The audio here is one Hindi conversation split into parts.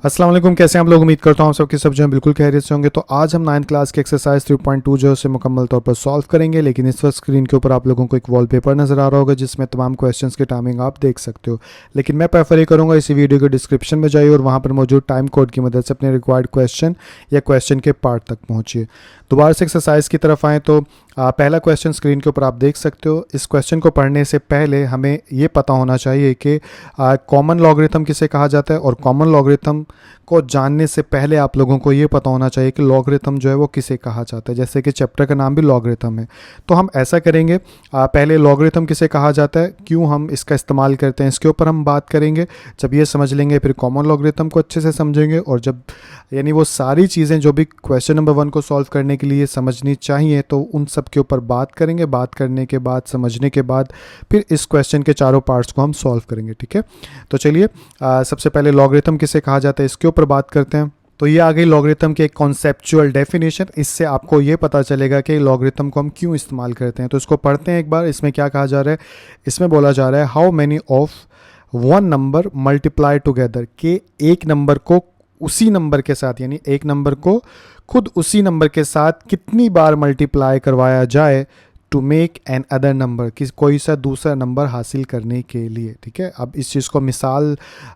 अस्सलाम वालेकुम, कैसे हैं आप लोग। उम्मीद करता हूँ आप सबके सब जो हैं बिल्कुल खैरियत से होंगे। तो आज हम 9th क्लास के एक्सरसाइज 3.2 जो है उसे मुकम्मल तौर पर सॉल्व करेंगे। लेकिन इस वक्त स्क्रीन के ऊपर आप लोगों को एक वॉलपेपर नज़र आ रहा होगा जिसमें तमाम क्वेश्चंस की टाइमिंग आप देख सकते हो। लेकिन मैं प्रेफर ये करूँगा इसी वीडियो के डिस्क्रिप्शन में जाइए और वहाँ पर मौजूद टाइम कोड की मदद से अपने रिक्वायर्ड क्वेश्चन या क्वेश्चन के पार्ट तक पहुँचिए। दोबारा से एक्सरसाइज की तरफ आएँ तो पहला क्वेश्चन स्क्रीन के ऊपर आप देख सकते हो। इस क्वेश्चन को पढ़ने से पहले हमें ये पता होना चाहिए कि कॉमन लॉगरिथम किसे कहा जाता है, और कॉमन लॉगरिथम को जानने से पहले आप लोगों को ये पता होना चाहिए कि लॉगरिथम जो है वो किसे कहा जाता है। जैसे कि चैप्टर का नाम भी लॉगरिथम है, तो हम ऐसा करेंगे, पहले लॉगरिथम किसे कहा जाता है, क्यों हम इसका इस्तेमाल करते हैं, इसके ऊपर हम बात करेंगे। जब ये समझ लेंगे फिर कॉमन लॉगरिथम को अच्छे से समझेंगे, और जब यानी वो सारी चीज़ें जो भी क्वेश्चन नंबर 1 को सॉल्व करने के लिए समझनी चाहिए तो उन सब के ऊपर बात करेंगे। बात करने के बाद, समझने के बाद फिर इस क्वेश्चन के चारों पार्ट्स को हम सॉल्व करेंगे। ठीक है, तो चलिए सबसे पहले लॉगरिथम किसे कहा जाता है इसके ऊपर बात करते हैं। तो ये आ गई लॉगरिथम की एक कॉन्सेप्चुअल डेफिनेशन। इससे आपको ये पता चलेगा कि लॉगरिथम को हम क्यों इस्तेमाल करते हैं। तो इसको पढ़ते हैं एक बार। इसमें क्या कहा जा रहा है, इसमें बोला जा रहा है how many of one number multiply together, के एक नंबर को उसी नंबर के साथ, यानी एक नंबर को खुद उसी नंबर के साथ कितनी बार मल्टीप्लाई करवाया जाए to make another number, कि कोई सा दूसरा नंबर हासिल करने के लिए। ठीक है, अब इस चीज़ को मिसाल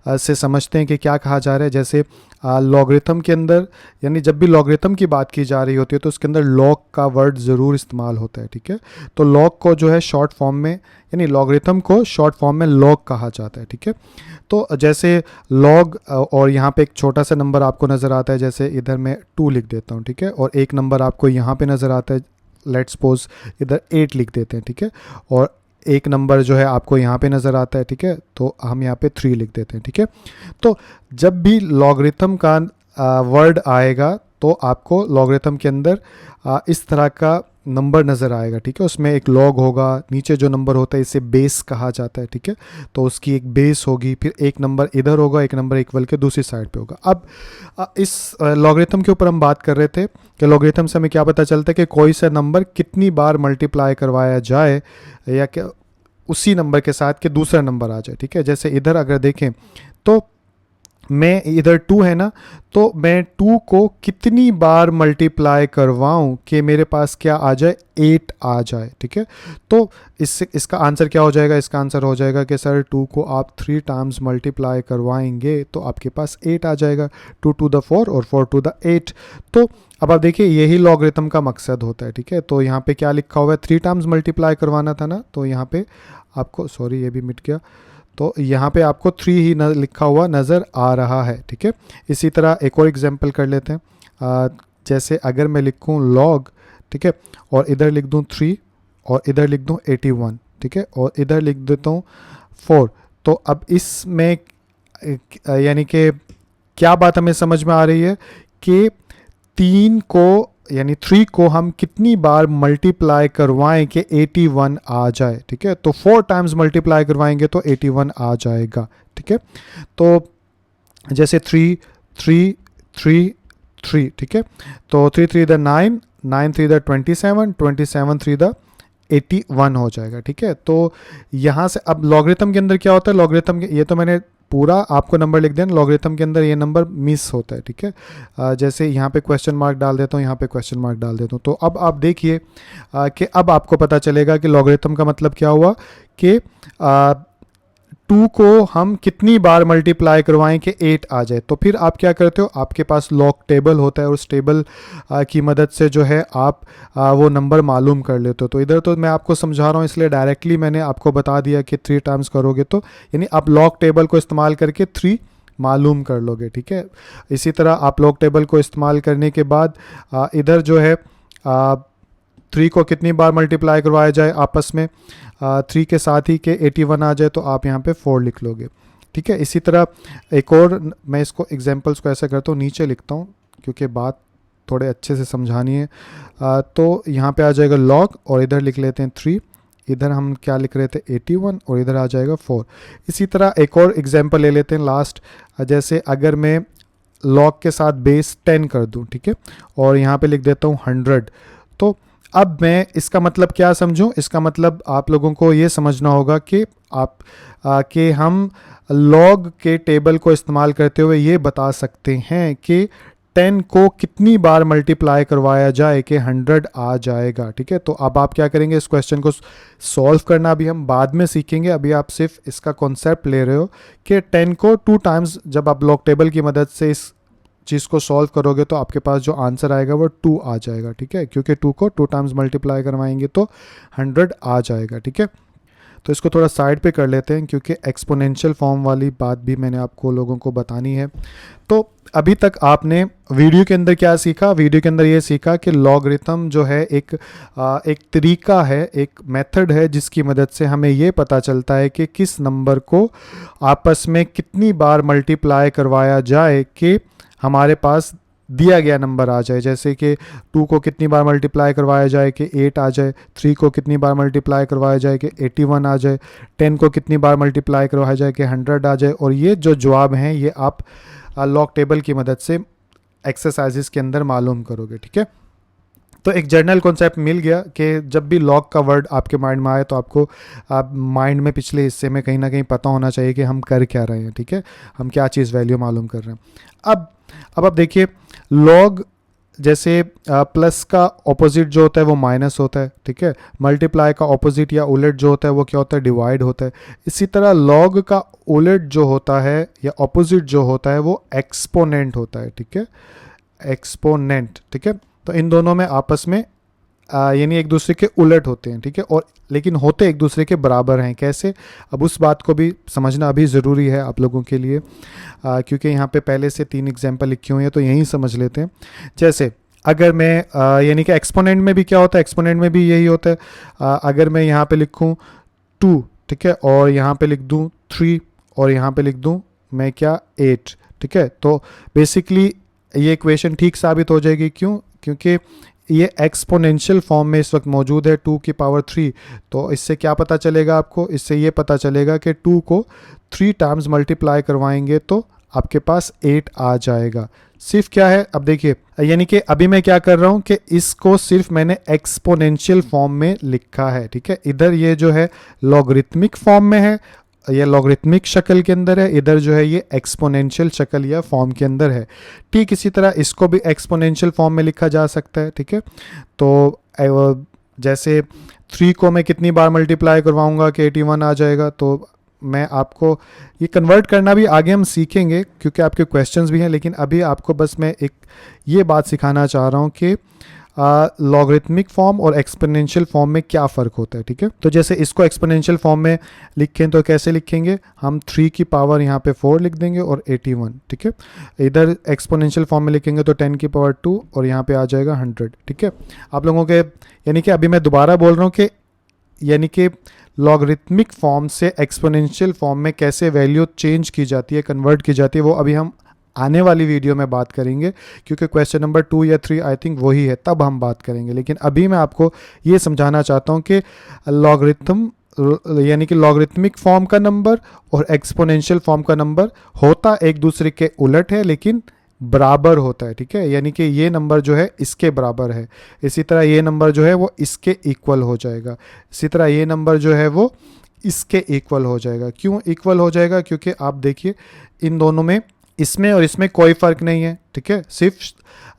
से समझते हैं कि क्या कहा जा रहा है। जैसे लॉगरिथम के अंदर, यानी जब भी लॉगरिथम की बात की जा रही होती है तो उसके अंदर लॉग का वर्ड ज़रूर इस्तेमाल होता है। ठीक है, तो लॉग को जो है शॉर्ट फॉर्म में, यानी लॉगरिथम को शॉर्ट फॉर्म में लॉग कहा जाता है। ठीक है, तो जैसे लॉग, और यहाँ पे एक छोटा सा नंबर आपको नज़र आता है, जैसे इधर मैं 2 लिख देता हूँ। ठीक है, और एक नंबर आपको यहाँ पे नज़र आता है, लेट्स सपोज इधर 8 लिख देते हैं। ठीक है, और एक नंबर जो है आपको यहाँ पे नज़र आता है। ठीक है, तो हम यहाँ पे 3 लिख देते हैं। ठीक है, तो जब भी लॉगरिथम का वर्ड आएगा तो आपको लॉगरिथम के अंदर इस तरह का नंबर नज़र आएगा। ठीक है, उसमें एक लॉग होगा, नीचे जो नंबर होता है इसे बेस कहा जाता है। ठीक है, तो उसकी एक बेस होगी, फिर एक नंबर इधर होगा, एक नंबर इक्वल के दूसरी साइड पे होगा। अब इस लॉगरिथम के ऊपर हम बात कर रहे थे कि लॉगरिथम से हमें क्या पता चलता है कि कोई सा नंबर कितनी बार मल्टीप्लाई करवाया जाए, या कि उसी नंबर के साथ कि दूसरा नंबर आ जाए। ठीक है, जैसे इधर अगर देखें तो मैं इधर 2 है ना, तो मैं 2 को कितनी बार मल्टीप्लाई करवाऊं कि मेरे पास क्या आ जाए, 8 आ जाए। ठीक है, तो इसका आंसर क्या हो जाएगा, इसका आंसर हो जाएगा कि सर 2 को आप 3 टाइम्स मल्टीप्लाई करवाएंगे तो आपके पास 8 आ जाएगा। 2 to the 4 और 4 to the 8। तो अब आप देखिए यही लॉगरिथम का मकसद होता है। ठीक है, तो यहाँ पे क्या लिखा हुआ है, 3 टाइम्स मल्टीप्लाई करवाना था ना, तो यहाँ पे आपको, सॉरी ये भी मिट गया, तो यहाँ पे आपको 3 ही लिखा हुआ नज़र आ रहा है। ठीक है, इसी तरह एक और एग्जांपल कर लेते हैं। जैसे अगर मैं लिखूँ लॉग, ठीक है, और इधर लिख दूँ 3 और इधर लिख दूँ 81। ठीक है, और इधर लिख देता हूँ 4। तो अब इसमें यानी कि क्या बात हमें समझ में आ रही है कि 3 को, यानी 3 को हम कितनी बार मल्टीप्लाई करवाएं कि 81 आ जाए। ठीक है, तो 4 टाइम्स मल्टीप्लाई करवाएंगे तो 81 आ जाएगा। ठीक है, तो जैसे 3 3 3 3। ठीक है, तो 3 3 द 9, 9 3 द 27, 27 3 द 81 हो जाएगा। ठीक है, तो यहाँ से अब लॉगरिथम के अंदर क्या होता है, लॉगरिथम के, ये तो मैंने पूरा आपको नंबर लिख दिया, लॉगरिथम के अंदर ये नंबर मिस होता है। ठीक है, जैसे यहाँ पे क्वेश्चन मार्क डाल देता हूँ, यहाँ पे क्वेश्चन मार्क डाल देता हूँ। तो अब आप देखिए कि अब आपको पता चलेगा कि लॉगरिथम का मतलब क्या हुआ कि 2 को हम कितनी बार मल्टीप्लाई करवाएं कि 8 आ जाए। तो फिर आप क्या करते हो, आपके पास लॉग टेबल होता है, उस टेबल की मदद से जो है आप वो नंबर मालूम कर लेते हो। तो इधर तो मैं आपको समझा रहा हूँ इसलिए डायरेक्टली मैंने आपको बता दिया कि 3 टाइम्स करोगे तो, यानी आप लॉग टेबल को इस्तेमाल करके 3 मालूम कर लोगे। ठीक है, इसी तरह आप लॉग टेबल को इस्तेमाल करने के बाद इधर जो है 3 को कितनी बार मल्टीप्लाई करवाया जाए आपस में, 3 के साथ ही के 81 आ जाए तो आप यहाँ पे 4 लिख लोगे। ठीक है, इसी तरह एक और, मैं इसको एग्जांपल्स को ऐसा करता हूँ, नीचे लिखता हूँ क्योंकि बात थोड़े अच्छे से समझानी है। तो यहाँ पे आ जाएगा लॉग, और इधर लिख लेते हैं 3, इधर हम क्या लिख रहे थे 81, और इधर आ जाएगा 4। इसी तरह एक और एग्जाम्पल ले लेते हैं लास्ट। जैसे अगर मैं लॉग के साथ बेस 10 कर दूँ, ठीक है, और यहाँ पे लिख देता हूँ 100, तो अब मैं इसका मतलब क्या समझूं, इसका मतलब आप लोगों को ये समझना होगा कि आप कि हम लॉग के टेबल को इस्तेमाल करते हुए ये बता सकते हैं कि 10 को कितनी बार मल्टीप्लाई करवाया जाए कि 100 आ जाएगा। ठीक है, तो अब आप क्या करेंगे, इस क्वेश्चन को सॉल्व करना अभी हम बाद में सीखेंगे। अभी आप सिर्फ इसका कॉन्सेप्ट ले रहे हो कि 10 को 2 टाइम्स जब आप लॉग टेबल की मदद से इस चीज़ को सॉल्व करोगे तो आपके पास जो आंसर आएगा वो 2 आ जाएगा। ठीक है, क्योंकि 2 को 2 टाइम्स मल्टीप्लाई करवाएंगे तो 100 आ जाएगा। ठीक है, तो इसको थोड़ा साइड पे कर लेते हैं क्योंकि एक्सपोनेंशियल फॉर्म वाली बात भी मैंने आपको लोगों को बतानी है। तो अभी तक आपने वीडियो के अंदर क्या सीखा, वीडियो के अंदर ये सीखा कि लॉगरिथम जो है एक तरीका है, एक मेथड है जिसकी मदद से हमें ये पता चलता है कि किस नंबर को आपस में कितनी बार मल्टीप्लाई करवाया जाए कि हमारे पास दिया गया नंबर आ जाए। जैसे कि 2 को कितनी बार मल्टीप्लाई करवाया जाए कि 8 आ जाए, 3 को कितनी बार मल्टीप्लाई करवाया जाए कि 81 आ जाए, 10 को कितनी बार मल्टीप्लाई करवाया जाए कि 100 आ जाए। और ये जो जवाब हैं ये आप लॉग टेबल की मदद से एक्सरसाइजेस के अंदर मालूम करोगे। ठीक है, तो एक जनरल कॉन्सेप्ट मिल गया कि जब भी लॉग का वर्ड आपके माइंड में आए तो आपको माइंड में पिछले हिस्से में कहीं ना कहीं पता होना चाहिए कि हम कर क्या रहे हैं। ठीक है, हम क्या चीज़ वैल्यू मालूम कर रहे हैं। अब आप देखिए, लॉग जैसे प्लस का ऑपोजिट जो होता है वो माइनस होता है। ठीक है, मल्टीप्लाई का ऑपोजिट या उलट जो होता है वो क्या होता है, डिवाइड होता है। इसी तरह लॉग का उलट जो होता है या ऑपोजिट जो होता है वो एक्सपोनेंट होता है। ठीक है, एक्सपोनेंट। ठीक है, तो इन दोनों में आपस में यानी एक दूसरे के उलट होते हैं। ठीक है, और लेकिन होते एक दूसरे के बराबर हैं। कैसे, अब उस बात को भी समझना अभी ज़रूरी है आप लोगों के लिए, क्योंकि यहाँ पे पहले से 3 एग्जाम्पल लिखे हुए हैं तो यही समझ लेते हैं। जैसे अगर मैं यानी कि एक्सपोनेंट में भी क्या होता है, एक्सपोनेंट में भी यही होता है। अगर मैं यहाँ पे लिखूँ 2, ठीक है, और यहाँ पे लिख दूँ 3 और यहाँ पे लिख दूँ मैं क्या 8। ठीक है, तो बेसिकली ये इक्वेशन ठीक साबित हो जाएगी। क्यों, क्योंकि ये एक्सपोनेंशियल फॉर्म में इस वक्त मौजूद है 2 की पावर 3। तो इससे क्या पता चलेगा आपको, इससे ये पता चलेगा कि 2 को 3 टाइम्स मल्टीप्लाई करवाएंगे तो आपके पास 8 आ जाएगा। सिर्फ क्या है, अब देखिए, यानी कि अभी मैं क्या कर रहा हूँ कि इसको सिर्फ मैंने एक्सपोनेंशियल फॉर्म में लिखा है। ठीक है, इधर ये जो है लॉगरिथमिक फॉर्म में है, ये लॉगरिथमिक शक्ल के अंदर है, इधर जो है ये एक्सपोनेंशियल शक्ल या फॉर्म के अंदर है। ठीक इसी तरह इसको भी एक्सपोनेंशियल फॉर्म में लिखा जा सकता है। ठीक है, तो जैसे 3 को मैं कितनी बार मल्टीप्लाई करवाऊंगा कि 81 आ जाएगा। तो मैं आपको ये कन्वर्ट करना भी आगे हम सीखेंगे क्योंकि आपके क्वेश्चंस भी हैं, लेकिन अभी आपको बस मैं एक ये बात सिखाना चाह रहा हूँ कि लॉगरिथमिक फॉर्म और एक्सपोनेंशियल फॉर्म में क्या फ़र्क होता है। ठीक है, तो जैसे इसको एक्सपोनेंशियल फॉर्म में लिखें तो कैसे लिखेंगे, हम 3 की पावर यहाँ पे 4 लिख देंगे और 81। ठीक है, इधर एक्सपोनेंशियल फॉर्म में लिखेंगे तो 10 की पावर 2 और यहाँ पे आ जाएगा 100। ठीक है, आप लोगों के यानी कि अभी मैं दोबारा बोल रहा हूँ कि यानी कि लॉगरिथमिक फॉर्म से एक्सपोनेंशियल फॉर्म में कैसे वैल्यू चेंज की जाती है, कन्वर्ट की जाती है, वो अभी हम आने वाली वीडियो में बात करेंगे क्योंकि क्वेश्चन नंबर 2 या 3 आई थिंक वही है, तब हम बात करेंगे। लेकिन अभी मैं आपको ये समझाना चाहता हूँ कि लॉगरिथम यानी कि लॉगरिथमिक फॉर्म का नंबर और एक्सपोनेंशियल फॉर्म का नंबर होता एक दूसरे के उलट है लेकिन बराबर होता है। ठीक है, यानी कि ये नंबर जो है इसके बराबर है, इसी तरह ये नंबर जो है वो इसके इक्वल हो जाएगा, इसी तरह ये नंबर जो है वो इसके इक्वल हो जाएगा। क्यों इक्वल हो जाएगा, क्योंकि आप देखिए इन दोनों में, इसमें और इसमें कोई फ़र्क नहीं है। ठीक है, सिर्फ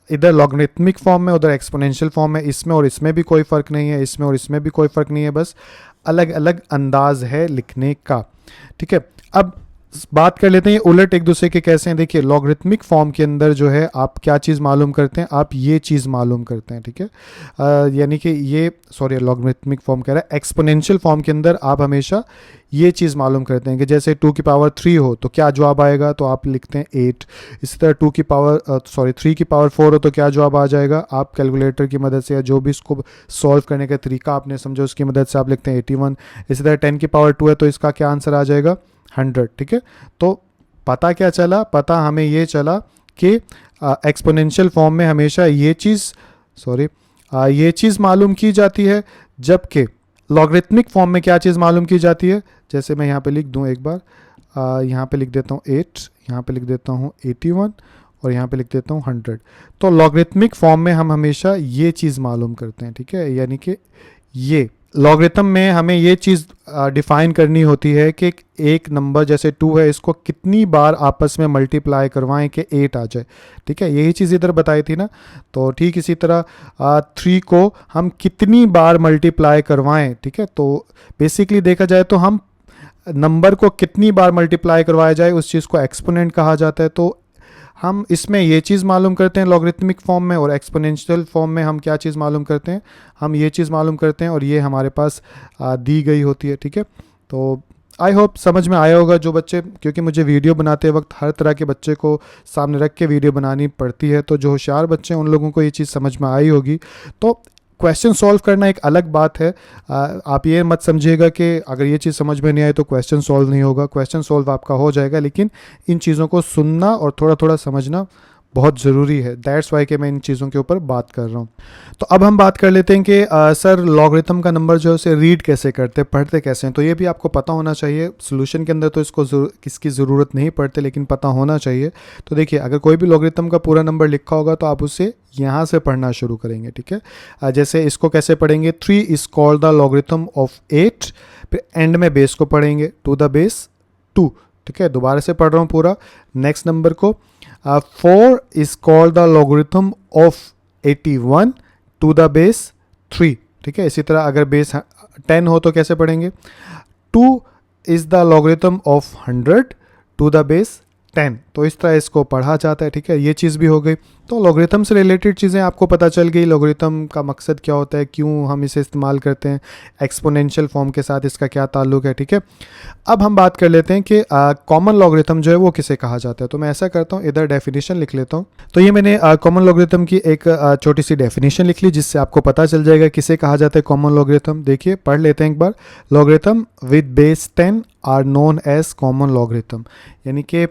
इधर लॉगरिथमिक फॉर्म में उधर एक्सपोनेंशियल फॉर्म में, इसमें और इसमें भी कोई फ़र्क नहीं है, इसमें और इसमें भी कोई फ़र्क नहीं है, बस अलग अलग अंदाज है लिखने का। ठीक है, अब बात कर लेते हैं ये उलट एक दूसरे के कैसे हैं। देखिए, लॉगरिथमिक फॉर्म के अंदर जो है आप क्या चीज़ मालूम करते हैं, आप ये चीज़ मालूम करते हैं। ठीक है, यानी कि ये लॉगरिथमिक फॉर्म कह रहा है, एक्सपोनेंशियल फॉर्म के अंदर आप हमेशा ये चीज़ मालूम करते हैं कि जैसे 2 की पावर 3 हो तो क्या जवाब आएगा, तो आप लिखते हैं 8। इसी तरह 3 की पावर 4 हो तो क्या जवाब आ जाएगा, आप कैलकुलेटर की मदद से या जो भी इसको सॉल्व करने का तरीका आपने समझा उसकी मदद से आप लिखते हैं 81। इसी तरह 10 की पावर 2 है तो इसका क्या आंसर आ जाएगा, 100। ठीक है, तो पता क्या चला, पता हमें ये चला कि एक्सपोनेंशियल फॉर्म में हमेशा ये चीज़ मालूम की जाती है, जबकि लॉगरिथमिक फॉर्म में क्या चीज़ मालूम की जाती है। जैसे मैं यहाँ पे लिख दूँ एक बार, यहाँ पे लिख देता हूँ 8, यहाँ पे लिख देता हूँ 81 और यहाँ पे लिख देता हूँ 100। तो लॉगरिथमिक फॉर्म में हम हमेशा ये चीज़ मालूम करते हैं। ठीक है, यानी कि ये लॉगरिथम में हमें ये चीज़ डिफाइन करनी होती है कि एक नंबर जैसे 2 है, इसको कितनी बार आपस में मल्टीप्लाई करवाएं कि 8 आ जाए। ठीक है, यही चीज़ इधर बताई थी ना। तो ठीक इसी तरह 3 को हम कितनी बार मल्टीप्लाई करवाएं। ठीक है, तो बेसिकली देखा जाए तो हम नंबर को कितनी बार मल्टीप्लाई करवाया जाए उस चीज़ को एक्सपोनेंट कहा जाता है। तो हम इसमें ये चीज़ मालूम करते हैं लॉगरिथमिक फॉर्म में, और एक्सपोनेंशियल फॉर्म में हम क्या चीज़ मालूम करते हैं, हम ये चीज़ मालूम करते हैं और ये हमारे पास दी गई होती है। ठीक है, तो आई होप समझ में आया होगा जो बच्चे, क्योंकि मुझे वीडियो बनाते वक्त हर तरह के बच्चे को सामने रख के वीडियो बनानी पड़ती है, तो जो होशियार बच्चे हैं उन लोगों को ये चीज़ समझ में आई होगी। तो क्वेश्चन सॉल्व करना एक अलग बात है। आप ये मत समझिएगा कि अगर ये चीज़ समझ में नहीं आए तो क्वेश्चन सॉल्व नहीं होगा। क्वेश्चन सॉल्व आपका हो जाएगा, लेकिन इन चीज़ों को सुनना और थोड़ा थोड़ा समझना बहुत ज़रूरी है। दैट्स वाई कि मैं इन चीज़ों के ऊपर बात कर रहा हूँ। तो अब हम बात कर लेते हैं कि सर लॉगरिथम का नंबर जो है उसे रीड कैसे करते, पढ़ते कैसे हैं। तो ये भी आपको पता होना चाहिए। सोल्यूशन के अंदर तो इसकी ज़रूरत नहीं पड़ती, लेकिन पता होना चाहिए। तो देखिए, अगर कोई भी लॉगरिथम का पूरा नंबर लिखा होगा तो आप उसे यहाँ से पढ़ना शुरू करेंगे। ठीक है, जैसे इसको कैसे पढ़ेंगे, 3 is called the logarithm of 8, फिर एंड में बेस को पढ़ेंगे, टू द बेस 2। ठीक है, दोबारा से पढ़ रहा हूँ पूरा। नेक्स्ट नंबर को 4 is called the logarithm of 81 to the base 3। ठीक है, इसी तरह अगर बेस 10 हो तो कैसे पढ़ेंगे, 2 is the logarithm of 100 to the base 10। तो इस तरह इसको पढ़ा जाता है। ठीक है, ये चीज़ भी हो गई। तो लॉगरिथम से रिलेटेड चीज़ें आपको पता चल गई। लॉगरिथम का मकसद क्या होता है, क्यों हम इसे इस्तेमाल करते हैं, एक्सपोनेंशियल फॉर्म के साथ इसका क्या ताल्लुक है। ठीक है, अब हम बात कर लेते हैं कि कॉमन लॉगरिथम जो है वो किसे कहा जाता है। तो मैं ऐसा करता हूँ, इधर डेफिनेशन लिख लेता हूँ। तो ये मैंने कॉमन लॉगरिथम की एक छोटी सी डेफिनेशन लिख ली, जिससे आपको पता चल जाएगा किसे कहा जाता है कॉमन लॉगरिथम। देखिए, पढ़ लेते हैं एक बार। Logarithm with base 10 are known as common logarithm, यानी कि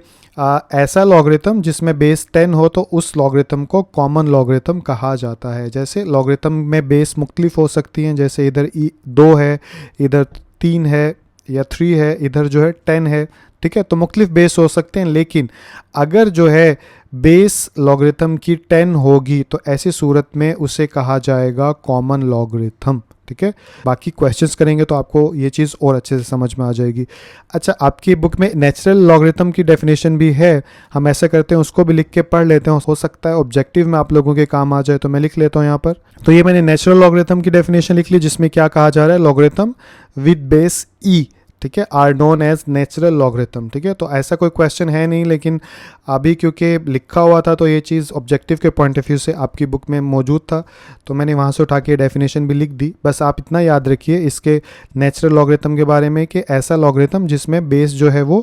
ऐसा लॉगरिथम जिसमें बेस 10 हो तो उस लॉगरिथम को कॉमन लॉगरिथम कहा जाता है। जैसे लॉगरिथम में बेस मुख्तलिफ हो सकती हैं, जैसे इधर 2 है, इधर 3 है या 3 है, इधर जो है 10 है। ठीक है, तो मुख्तलिफ बेस हो सकते हैं, लेकिन अगर जो है बेस लॉगरिथम की 10 होगी तो ऐसी सूरत में उसे कहा जाएगा कॉमन लॉगरिथम। ठीक है, बाकी क्वेश्चंस करेंगे तो आपको ये चीज़ और अच्छे से समझ में आ जाएगी। अच्छा, आपकी बुक में नेचुरल लॉगरिथम की डेफिनेशन भी है, हम ऐसा करते हैं उसको भी लिख के पढ़ लेते हैं, हो सकता है ऑब्जेक्टिव में आप लोगों के काम आ जाए। तो मैं लिख लेता हूँ यहाँ पर। तो ये मैंने नेचुरल लॉगरिथम की डेफिनेशन लिख ली, जिसमें क्या कहा जा रहा है, लॉगरिथम विद बेस ई, ठीक है, are known as natural logarithm. ठीक है, तो ऐसा कोई क्वेश्चन है नहीं, लेकिन अभी क्योंकि लिखा हुआ था तो ये चीज़ ऑब्जेक्टिव के पॉइंट ऑफ व्यू से आपकी बुक में मौजूद था, तो मैंने वहाँ से उठा के डेफिनेशन भी लिख दी। बस आप इतना याद रखिए इसके नेचुरल लॉगरिथम के बारे में कि ऐसा लॉगरिथम जिसमें बेस जो है वो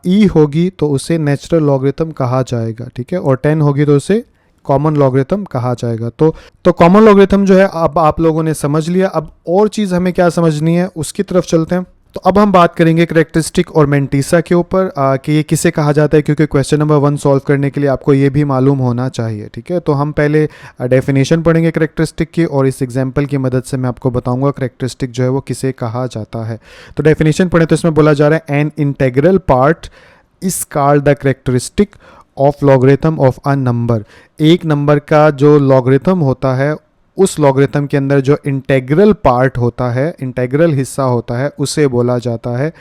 ई होगी तो उसे नेचुरल लॉगरिथम कहा जाएगा। ठीक है, और 10 होगी तो उसे कॉमन लॉगरिथम कहा जाएगा। तो कॉमन लॉगरिथम जो है अब आप लोगों ने समझ लिया। अब और चीज़ हमें क्या समझनी है उसकी तरफ चलते हैं। तो अब हम बात करेंगे करैक्टरिस्टिक और मेंटिसा के ऊपर कि ये किसे कहा जाता है, क्योंकि क्वेश्चन नंबर 1 सॉल्व करने के लिए आपको ये भी मालूम होना चाहिए। ठीक है, तो हम पहले डेफिनेशन पढ़ेंगे करैक्टरिस्टिक की, और इस एग्जांपल की मदद से मैं आपको बताऊंगा करैक्टरिस्टिक जो है वो किसे कहा जाता है। तो डेफिनेशन पढ़े तो इसमें बोला जा रहा है, an integral part is called the characteristic of logarithm of a number. एक नंबर का जो लॉगरिथम होता है, उस लॉगरिथम के अंदर जो इंटेग्रल पार्ट होता है, इंटेग्रल हिस्सा होता है, उसे बोला जाता है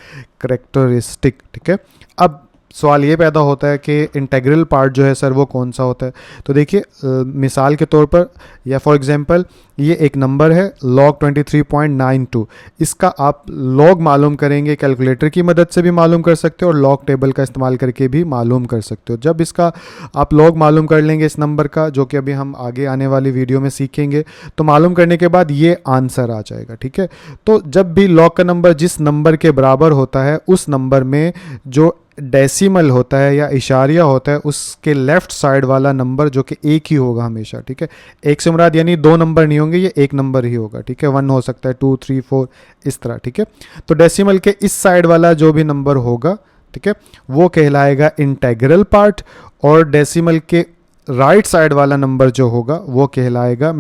करैक्टरिस्टिक। ठीक है, अब सवाल ये पैदा होता है कि इंटेग्रल पार्ट जो है सर वो कौन सा होता है। तो देखिए, मिसाल के तौर पर या फॉर एग्जांपल ये एक नंबर है log 23.92, इसका आप log मालूम करेंगे, कैलकुलेटर की मदद से भी मालूम कर सकते हो और log टेबल का इस्तेमाल करके भी मालूम कर सकते हो। जब इसका आप log मालूम कर लेंगे इस नंबर का, जो कि अभी हम आगे आने वाली वीडियो में सीखेंगे, तो मालूम करने के बाद ये आंसर आ जाएगा। ठीक है, तो जब भी log का नंबर जिस नंबर के बराबर होता है, उस नंबर में जो डेसिमल होता है या इशारिया होता है, उसके लेफ्ट साइड वाला नंबर जो कि एक ही होगा हमेशा। ठीक है, एक से मुराद यानी 2 नंबर नहीं होंगे, ये एक नंबर ही होगा। ठीक है, 1 हो सकता है, 2, 3, 4 इस तरह। ठीक है, तो डेसिमल के इस साइड वाला जो भी नंबर होगा, ठीक है, वो कहलाएगा इंटेग्रल पार्ट, और डेसिमल के राइट साइड वाला नंबर जो होगा वो कहलाएगा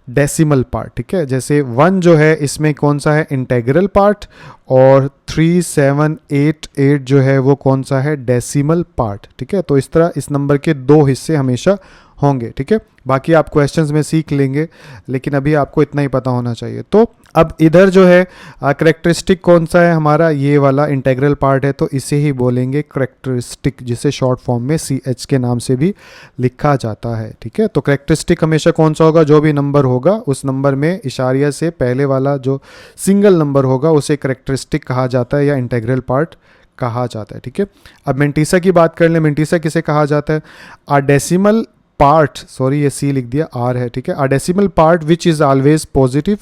डेसिमल पार्ट। ठीक है, जैसे 1 जो है इसमें कौन सा है, इंटेग्रल पार्ट, और 3, 7, 8, 8 जो है वो कौन सा है, डेसिमल पार्ट। ठीक है, तो इस तरह इस नंबर के 2 हिस्से हमेशा होंगे, ठीक है। बाकी आप क्वेश्चंस में सीख लेंगे, लेकिन अभी आपको इतना ही पता होना चाहिए। तो अब इधर जो है करेक्टरिस्टिक कौन सा है हमारा, ये वाला इंटेग्रल पार्ट है, तो इसे ही बोलेंगे करेक्टरिस्टिक, जिसे शॉर्ट फॉर्म में CH के नाम से भी लिखा जाता है, ठीक है। तो करेक्टरिस्टिक हमेशा कौन सा होगा, जो भी नंबर होगा उस नंबर में इशारिया से पहले वाला जो सिंगल नंबर होगा उसे करेक्टरिस्टिक कहा जाता है या इंटेग्रल पार्ट कहा जाता है, ठीक है। अब मेंटिसा की बात कर लें, मेंटिसा किसे कहा जाता है, आ डेसिमल पार्ट, सॉरी ये सी लिख दिया, आर है, ठीक है। A decimal part which is always positive,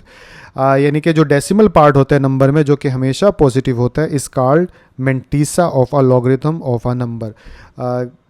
यानी कि जो डेसिमल पार्ट होता है नंबर में जो कि हमेशा पॉजिटिव होता है, इस called mantissa of a logarithm of a number,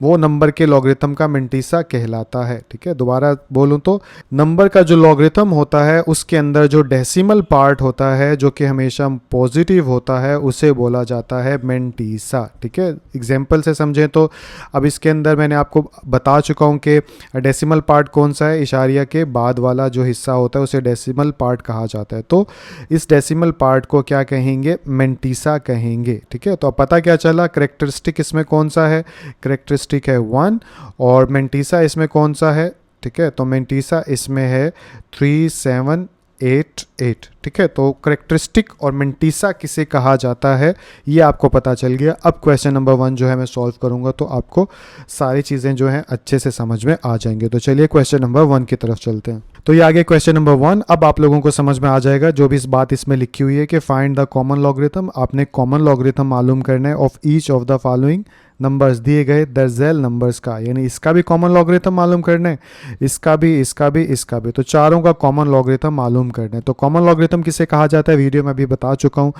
वो नंबर के लॉगरिथम का मेंटिसा कहलाता है, ठीक है। दोबारा बोलूँ तो नंबर का जो लॉगरिथम होता है उसके अंदर जो डेसिमल पार्ट होता है जो कि हमेशा पॉजिटिव होता है उसे बोला जाता है मेंटिसा, ठीक है। एग्जाम्पल से समझें तो अब इसके अंदर मैंने आपको बता चुका हूँ कि डेसिमल पार्ट कौन सा है, इशारिया के बाद वाला जो हिस्सा होता है उसे डेसिमल पार्ट कहा जाता है। तो इस डेसिमल पार्ट को क्या कहेंगे, मेंटिसा कहेंगे, ठीक है। तो अब पता क्या चला, करेक्टरिस्टिक इसमें कौन सा है, करेक्टरिस्टिक है 1, और मेंटिसा इसमें कौन सा है, ठीक है। तो मेंटिसा इसमें है 3788, ठीक है। तो करेक्टरिस्टिक और मेंटिसा किसे कहा जाता है ये आपको पता चल गया। अब क्वेश्चन नंबर 1 जो है मैं सॉल्व करूंगा तो आपको सारी चीज़ें जो हैं अच्छे से समझ में आ जाएंगे। तो चलिए क्वेश्चन नंबर 1 की तरफ चलते हैं। तो ये आगे क्वेश्चन नंबर 1, अब आप लोगों को समझ में आ जाएगा जो भी इस बात इसमें लिखी हुई है कि फाइंड द कॉमन लॉगरिथम, आपने कॉमन लॉगरिथम मालूम करना है of each of the following numbers, दिए गए दर्जेल नंबर्स का, यानी इसका भी कॉमन लॉगरिथम मालूम करना है, इसका भी, इसका भी, इसका भी, तो चारों का कॉमन लॉगरिथम मालूम करना है। तो कॉमन लॉगरिथम किसे कहा जाता है, वीडियो में अभी बता चुका हूँ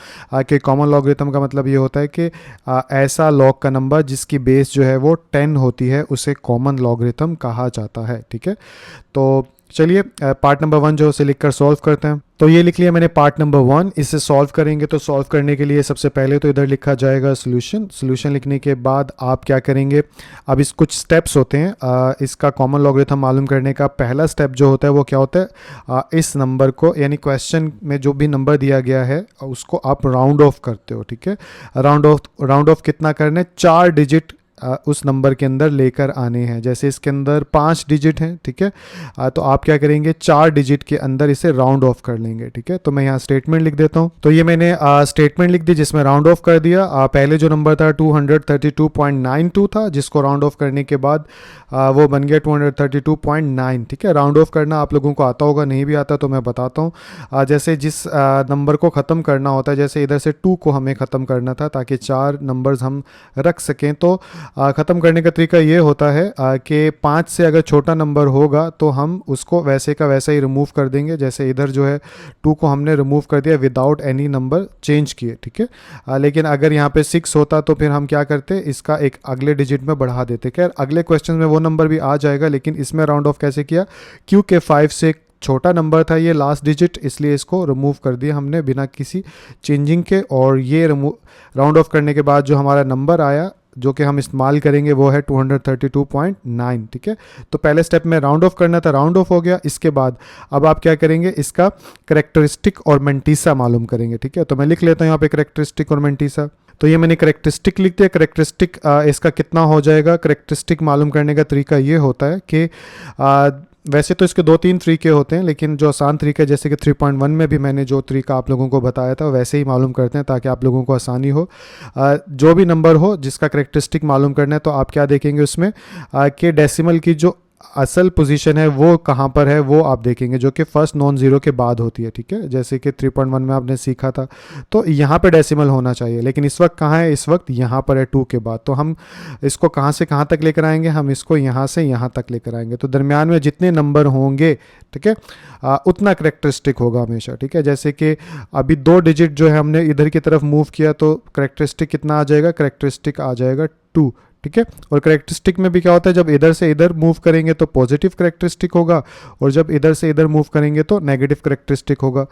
कि कॉमन लॉगरिथम का मतलब ये होता है कि ऐसा लॉग का नंबर जिसकी बेस जो है वो 10 होती है उसे कॉमन लॉगरिथम कहा जाता है, ठीक है। तो चलिए पार्ट नंबर 1 जो उसे लिखकर सॉल्व करते हैं। तो ये लिख लिया मैंने पार्ट नंबर 1, इसे सॉल्व करेंगे। तो सॉल्व करने के लिए सबसे पहले तो इधर लिखा जाएगा सॉल्यूशन, सॉल्यूशन लिखने के बाद आप क्या करेंगे, अब इस कुछ स्टेप्स होते हैं इसका कॉमन लॉगरिथम मालूम करने का। पहला स्टेप जो होता है वो क्या होता है, इस नंबर को, यानी क्वेश्चन में जो भी नंबर दिया गया है उसको आप राउंड ऑफ करते हो, ठीक है। राउंड ऑफ कितना करना है, 4 डिजिट उस नंबर के अंदर लेकर आने हैं। जैसे इसके अंदर 5 डिजिट हैं, ठीक है, तो आप क्या करेंगे, 4 डिजिट के अंदर इसे राउंड ऑफ कर लेंगे, ठीक है। तो मैं यहाँ स्टेटमेंट लिख देता हूँ। तो ये मैंने स्टेटमेंट लिख दी जिसमें राउंड ऑफ कर दिया। पहले जो नंबर था 232.92 था, जिसको राउंड ऑफ करने के बाद वो बन गया 232.9, ठीक है। राउंड ऑफ करना आप लोगों को आता होगा, नहीं भी आता तो मैं बताता हूँ। जैसे जिस नंबर को ख़त्म करना होता है, जैसे इधर से 2 को हमें ख़त्म करना था ताकि 4 नंबर्स हम रख सकें, तो ख़त्म करने का तरीका ये होता है कि 5 से अगर छोटा नंबर होगा तो हम उसको वैसे का वैसा ही रिमूव कर देंगे। जैसे इधर जो है 2 को हमने रिमूव कर दिया विदाउट एनी नंबर चेंज किए, ठीक है। लेकिन अगर यहाँ पे 6 होता तो फिर हम क्या करते, इसका एक अगले डिजिट में बढ़ा देते। खैर अगले क्वेश्चन में वो नंबर भी आ जाएगा, लेकिन इसमें राउंड ऑफ कैसे किया, क्योंकि 5 से छोटा नंबर था ये लास्ट डिजिट, इसलिए इसको रिमूव कर दिया हमने बिना किसी चेंजिंग के। और ये राउंड ऑफ करने के बाद जो हमारा नंबर आया जो कि हम इस्तेमाल करेंगे वो है 232.9, ठीक है। तो पहले स्टेप में राउंड ऑफ करना था, राउंड ऑफ हो गया। इसके बाद अब आप क्या करेंगे, इसका करेक्टरिस्टिक और मेंटिसा मालूम करेंगे, ठीक है। तो मैं लिख लेता हूँ यहाँ पे करेक्टरिस्टिक और मेंटिसा। तो ये मैंने करेक्टरिस्टिक लिख दिया। करेक्टरिस्टिक इसका कितना हो जाएगा, करेक्टरिस्टिक मालूम करने का तरीका ये होता है कि वैसे तो इसके 2-3 तरीके होते हैं, लेकिन जो आसान तरीका है जैसे कि 3.1 में भी मैंने जो तरीका आप लोगों को बताया था वैसे ही मालूम करते हैं ताकि आप लोगों को आसानी हो। जो भी नंबर हो जिसका करेक्टरिस्टिक मालूम करना है तो आप क्या देखेंगे उसमें कि डेसिमल की जो असल पोजीशन है वो कहाँ पर है वो आप देखेंगे, जो कि फर्स्ट नॉन ज़ीरो के बाद होती है, ठीक है। जैसे कि 3.1 में आपने सीखा था, तो यहाँ पे डेसिमल होना चाहिए, लेकिन इस वक्त कहाँ है, इस वक्त यहाँ पर है 2 के बाद। तो हम इसको कहाँ से कहाँ तक लेकर आएंगे, हम इसको यहाँ से यहाँ तक लेकर आएंगे। तो दरमियान में जितने नंबर होंगे, ठीक है, उतना करेक्टरिस्टिक होगा हमेशा, ठीक है। जैसे कि अभी 2 डिजिट जो है हमने इधर की तरफ मूव किया तो करेक्टरिस्टिक कितना आ जाएगा, करेक्टरिस्टिक आ जाएगा 2, ठीक है। और करेक्टरिस्टिक में भी क्या होता है, जब इधर से इधर मूव करेंगे तो पॉजिटिव करेक्टरिस्टिक होगा, और जब इधर से इधर मूव करेंगे तो नेगेटिव करेक्टरिस्टिक होगा,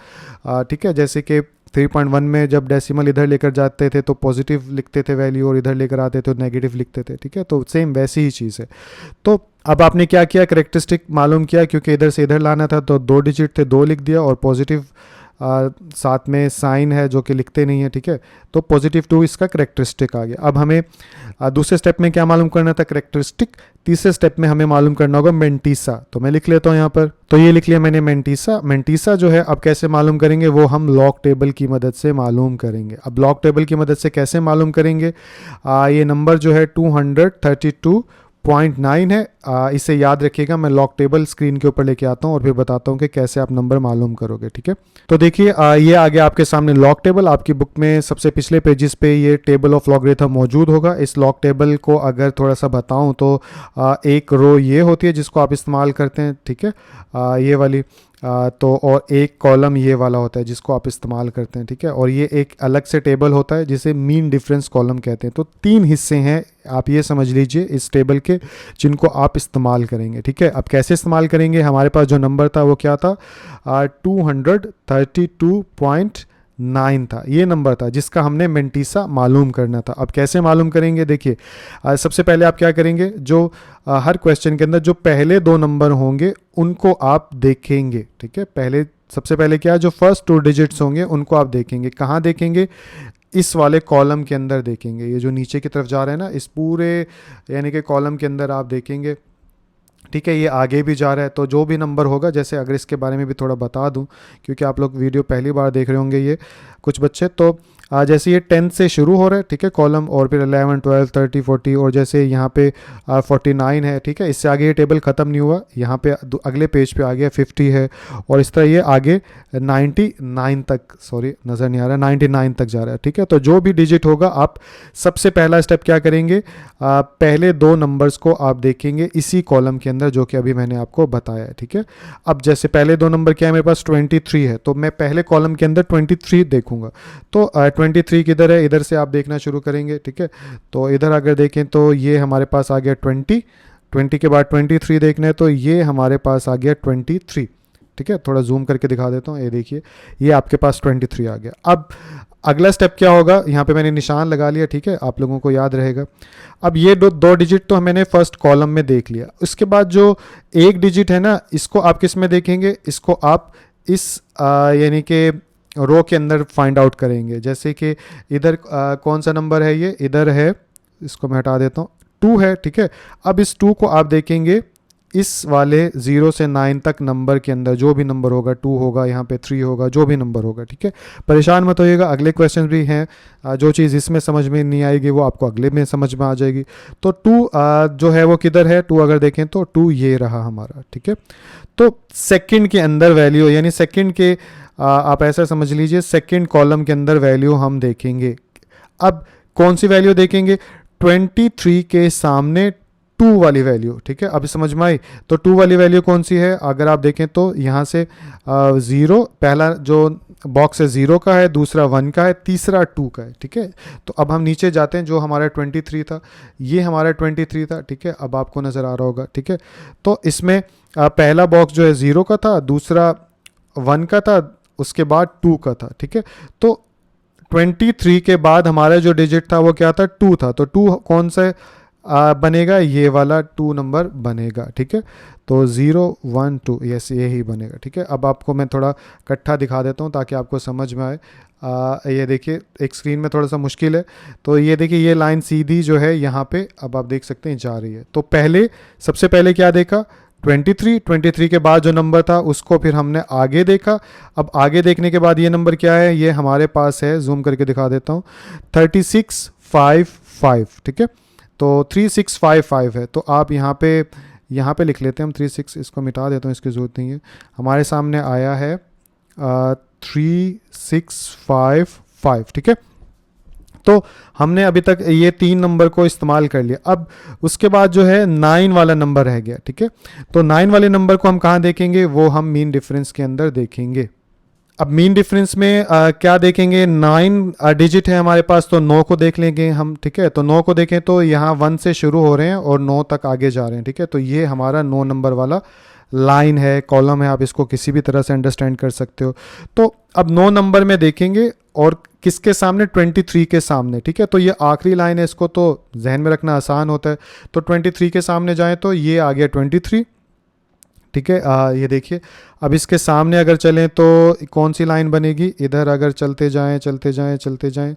ठीक है। जैसे कि 3.1 में जब डेसिमल इधर लेकर जाते थे तो पॉजिटिव लिखते थे वैल्यू, और इधर लेकर आते थे तो नेगेटिव लिखते थे, ठीक है। तो सेम वैसी ही चीज़ है। तो अब आपने क्या किया, करेक्टरिस्टिक मालूम किया, क्योंकि इधर से इधर लाना था तो 2 डिजिट थे, 2 लिख दिया, और पॉजिटिव साथ में साइन है जो कि लिखते नहीं है, ठीक है। तो +2 इसका करेक्टरिस्टिक आ गया। अब हमें दूसरे स्टेप में क्या मालूम करना था, करेक्टरिस्टिक। तीसरे स्टेप में हमें मालूम करना होगा मेंटिसा। तो मैं लिख लेता हूँ यहाँ पर, तो ये लिख लिया मैंने मेंटिसा। मेंटिसा जो है अब कैसे मालूम करेंगे, वो हम लॉग टेबल की मदद से मालूम करेंगे। अब लॉग टेबल की मदद से कैसे मालूम करेंगे, ये नंबर जो है 232.9 है। इसे याद रखिएगा, मैं लॉग टेबल स्क्रीन के ऊपर लेके आता हूँ और फिर बताता हूँ कि कैसे आप नंबर मालूम करोगे, ठीक है। तो देखिए ये आ गया आपके सामने लॉग टेबल। आपकी बुक में सबसे पिछले पेजेस पे ये टेबल ऑफ लॉगरिथम मौजूद होगा। इस लॉग टेबल को अगर थोड़ा सा बताऊँ तो एक रो ये होती है जिसको आप इस्तेमाल करते हैं, ठीक है, ये वाली। तो और एक कॉलम ये वाला होता है जिसको आप इस्तेमाल करते हैं, ठीक है। और ये एक अलग से टेबल होता है जिसे मीन डिफरेंस कॉलम कहते हैं। तो 3 हिस्से हैं, आप ये समझ लीजिए इस टेबल के, जिनको आप इस्तेमाल करेंगे, ठीक है। अब कैसे इस्तेमाल करेंगे, हमारे पास जो नंबर था वो क्या था, 232.9 था। ये नंबर था जिसका हमने मेंटिसा मालूम करना था। अब कैसे मालूम करेंगे, देखिए सबसे पहले आप क्या करेंगे, जो हर क्वेश्चन के अंदर जो पहले 2 नंबर होंगे उनको आप देखेंगे, ठीक है। सबसे पहले क्या, जो फर्स्ट 2 डिजिट्स होंगे उनको आप देखेंगे। कहाँ देखेंगे, इस वाले कॉलम के अंदर देखेंगे। ये जो नीचे की तरफ जा रहा है ना, इस पूरे यानी कि कॉलम के अंदर आप देखेंगे, ठीक है। ये आगे भी जा रहा है, तो जो भी नंबर होगा, जैसे अगर इसके बारे में भी थोड़ा बता दूं, क्योंकि आप लोग वीडियो पहली बार देख रहे होंगे ये कुछ बच्चे, तो जैसे ये 10 से शुरू हो रहा है, ठीक है, कॉलम, और फिर 11, 12, 30, 40, और जैसे यहाँ पे 49 है, ठीक है। इससे आगे ये टेबल ख़त्म नहीं हुआ, यहाँ पे अगले पेज पे आ गया 50 है, और इस तरह ये आगे 99 तक, सॉरी नज़र नहीं आ रहा, 99 तक जा रहा है, ठीक है। तो जो भी डिजिट होगा, आप सबसे पहला स्टेप क्या करेंगे, पहले 2 नंबर्स को आप देखेंगे इसी कॉलम के अंदर जो कि अभी मैंने आपको बताया है, ठीक है। अब जैसे पहले 2 नंबर क्या है, मेरे पास 23 है, तो मैं पहले कॉलम के अंदर 23 देखूंगा। तो 23 किधर है, इधर से आप देखना शुरू करेंगे, ठीक है। तो इधर अगर देखें तो ये हमारे पास आ गया 20 के बाद 23 देखना है, तो ये हमारे पास आ गया 23, ठीक है। थोड़ा जूम करके दिखा देता हूँ, ये देखिए ये आपके पास 23 आ गया। अब अगला स्टेप क्या होगा, यहाँ पे मैंने निशान लगा लिया, ठीक है, आप लोगों को याद रहेगा। अब ये दो डिजिट तो मैंने फर्स्ट कॉलम में देख लिया। उसके बाद जो एक डिजिट है ना, इसको आप किस में देखेंगे, इसको आप इस यानी कि रो के अंदर फाइंड आउट करेंगे। जैसे कि इधर कौन सा नंबर है, ये इधर है, इसको मैं हटा देता हूँ, 2 है, ठीक है। अब इस 2 को आप देखेंगे इस वाले 0 से 9 तक नंबर के अंदर, जो भी नंबर होगा, 2 होगा, यहाँ पे 3 होगा, जो भी नंबर होगा, ठीक है। परेशान मत होइएगा, अगले क्वेश्चन भी हैं, जो चीज़ इसमें समझ में नहीं आएगी वो आपको अगले में समझ में आ जाएगी। तो 2 जो है वो किधर है, 2 अगर देखें तो 2 ये रहा हमारा, ठीक है। तो सेकंड के अंदर वैल्यू, यानी सेकंड के आप ऐसा समझ लीजिए सेकंड कॉलम के अंदर वैल्यू हम देखेंगे। अब कौन सी वैल्यू देखेंगे, 23 के सामने 2 वाली वैल्यू, ठीक है। अब समझ में आई, तो 2 वाली वैल्यू कौन सी है, अगर आप देखें तो यहाँ से 0, पहला जो बॉक्स है 0 का है, दूसरा 1 का है, तीसरा 2 का है, ठीक है। तो अब हम नीचे जाते हैं, जो हमारा 23 था, ये हमारा 23 था, ठीक है। अब आपको नज़र आ रहा होगा, ठीक है। तो इसमें पहला बॉक्स जो है 0 का था, दूसरा 1 का था, उसके बाद 2 का था, ठीक है। तो 23 के बाद हमारा जो डिजिट था वो क्या था, 2 था। तो 2 कौन सा बनेगा, ये वाला 2 नंबर बनेगा, ठीक है। तो 0 1 2 यस यही बनेगा, ठीक है। अब आपको मैं थोड़ा इकट्ठा दिखा देता हूँ ताकि आपको समझ में आए। ये देखिए एक स्क्रीन में थोड़ा सा मुश्किल है, तो ये देखिए ये लाइन सीधी जो है यहाँ पे, अब आप देख सकते हैं जा रही है। तो सबसे पहले क्या देखा, 23 के बाद जो नंबर था उसको फिर हमने आगे देखा। अब आगे देखने के बाद ये नंबर क्या है, ये हमारे पास है, जूम करके दिखा देता हूँ, 3655, ठीक है। तो 3655 है, तो आप यहाँ पे लिख लेते हैं हम 36, इसको मिटा देता हूँ, इसकी ज़रूरत नहीं है। हमारे सामने आया है 3655, ठीक है। तो हमने अभी तक ये 3 नंबर को इस्तेमाल कर लिया। अब उसके बाद जो है 9 वाला नंबर रह गया, ठीक है। तो 9 वाले नंबर को हम कहाँ देखेंगे, वो हम मीन डिफरेंस के अंदर देखेंगे। अब मीन डिफरेंस में क्या देखेंगे, 9 डिजिट है हमारे पास, तो 9 को देख लेंगे हम, ठीक है। तो 9 को देखें तो यहाँ 1 से शुरू हो रहे हैं और 9 तक आगे जा रहे हैं, ठीक है। तो ये हमारा 9 नंबर वाला लाइन है, कॉलम है, आप इसको किसी भी तरह से अंडरस्टैंड कर सकते हो। तो अब 9 नंबर में देखेंगे और किसके सामने, 23 के सामने, ठीक है। तो ये आखिरी लाइन है, इसको तो जहन में रखना आसान होता है। तो 23 के सामने जाएं तो ये आ गया 23, ठीक है। ये देखिए, अब इसके सामने अगर चलें तो कौन सी लाइन बनेगी, इधर अगर चलते जाएं चलते जाएं चलते जाएं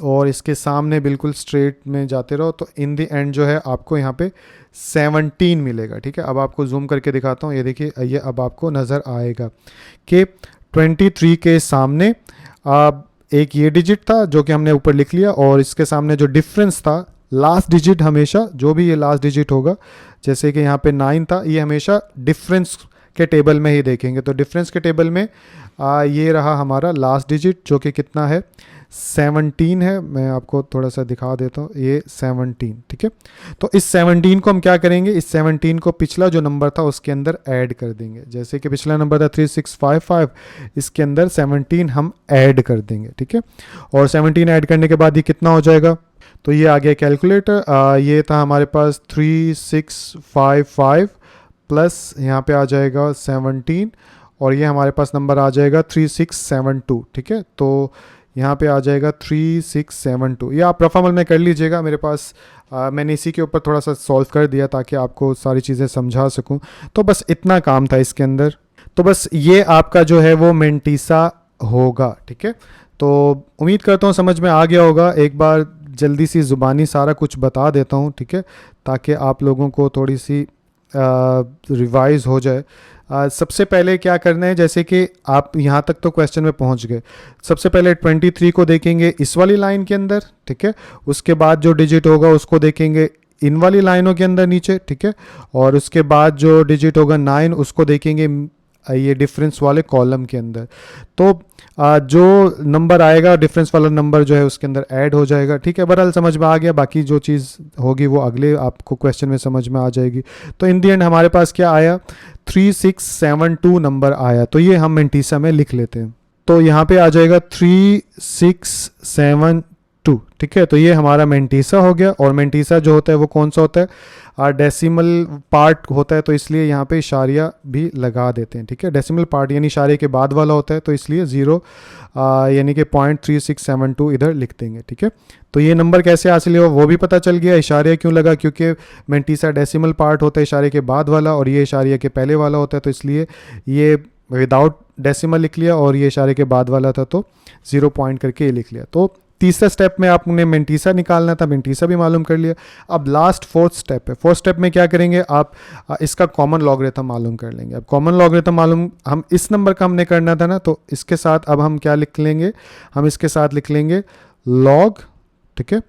और इसके सामने बिल्कुल स्ट्रेट में जाते रहो तो इन दी एंड जो है आपको यहाँ पे 17 मिलेगा। ठीक है, अब आपको जूम करके दिखाता हूँ, ये देखिए, ये अब आपको नज़र आएगा कि 23 के सामने एक ये डिजिट था जो कि हमने ऊपर लिख लिया, और इसके सामने जो डिफरेंस था, लास्ट डिजिट हमेशा जो भी ये लास्ट डिजिट होगा, जैसे कि यहाँ पे 9 था, ये हमेशा डिफरेंस के टेबल में ही देखेंगे। तो डिफरेंस के टेबल में ये रहा हमारा लास्ट डिजिट जो कि कितना है, 17 है। मैं आपको थोड़ा सा दिखा देता हूँ, ये 17। ठीक है, तो इस 17 को हम क्या करेंगे, इस 17 को पिछला जो नंबर था उसके अंदर ऐड कर देंगे। जैसे कि पिछला नंबर था 3655, इसके अंदर 17 हम ऐड कर देंगे। ठीक है, और 17 ऐड करने के बाद ये कितना हो जाएगा, तो ये आ गया कैलकुलेटर। ये था हमारे पास 3655 प्लस यहाँ पे आ जाएगा 17, और ये हमारे पास नंबर आ जाएगा 3672। ठीक है, तो यहाँ पे आ जाएगा 3672। ये आप रफ अमल में कर लीजिएगा, मेरे पास मैंने इसी के ऊपर थोड़ा सा सॉल्व कर दिया ताकि आपको सारी चीज़ें समझा सकूं। तो बस इतना काम था इसके अंदर। तो बस ये आपका जो है वो मेंटिसा होगा। ठीक है, तो उम्मीद करता हूँ समझ में आ गया होगा। एक बार जल्दी सी ज़ुबानी सारा कुछ बता देता हूँ, ठीक है, ताकि आप लोगों को थोड़ी सी रिवाइज हो जाए। सबसे पहले क्या करना है, जैसे कि आप यहाँ तक तो क्वेश्चन में पहुँच गए, सबसे पहले 23 को देखेंगे इस वाली लाइन के अंदर। ठीक है, उसके बाद जो डिजिट होगा उसको देखेंगे इन वाली लाइनों के अंदर नीचे। ठीक है, और उसके बाद जो डिजिट होगा 9 उसको देखेंगे ये डिफरेंस वाले कॉलम के अंदर। तो जो नंबर आएगा डिफरेंस वाला नंबर जो है उसके अंदर ऐड हो जाएगा। ठीक है, बहरहाल समझ में आ गया, बाकी जो चीज़ होगी वो अगले आपको क्वेश्चन में समझ में आ जाएगी। तो इन दी एंड हमारे पास क्या आया, 3672 नंबर आया। तो ये हम मेंटिसा में लिख लेते हैं, तो यहाँ पे आ जाएगा 3672। ठीक है, तो ये हमारा मेंटिसा हो गया। और मेंटिसा जो होता है वो कौन सा होता है, डेसिमल पार्ट होता है, तो इसलिए यहाँ पे इशारिया भी लगा देते हैं। ठीक है, डेसिमल पार्ट यानी इशारे के बाद वाला होता है, तो इसलिए 0 यानी कि 0.3672 इधर लिख देंगे। ठीक है, तो ये नंबर कैसे हासिल हुआ वो भी पता चल गया। इशारिया क्यों लगा, क्योंकि मेंटिसा डेसिमल पार्ट होता है इशारे के बाद वाला, और ये इशारिया के पहले वाला होता है, तो इसलिए ये विदाउट डेसिमल लिख लिया, और ये इशारे के बाद वाला था तो 0 पॉइंट करके ये लिख लिया। तो तीसरा स्टेप में आपने मेंटिसा निकालना था, मेंटिसा भी मालूम कर लिया। अब लास्ट फोर्थ स्टेप है। फोर्थ स्टेप में क्या करेंगे, आप इसका कॉमन लॉगरिथम मालूम कर लेंगे। अब कॉमन लॉगरिथम मालूम हम इस नंबर का हमने करना था ना, तो इसके साथ अब हम क्या लिख लेंगे, हम इसके साथ लिख लेंगे लॉग। ठीक है,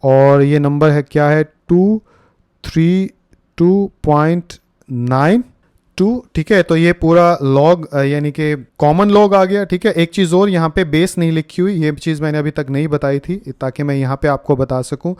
और ये नंबर है क्या है, 232.92। ठीक है, तो ये पूरा लॉग यानी कि कॉमन लॉग आ गया। ठीक है, एक चीज़ और, यहाँ पे बेस नहीं लिखी हुई, ये चीज़ मैंने अभी तक नहीं बताई थी ताकि मैं यहाँ पे आपको बता सकूँ।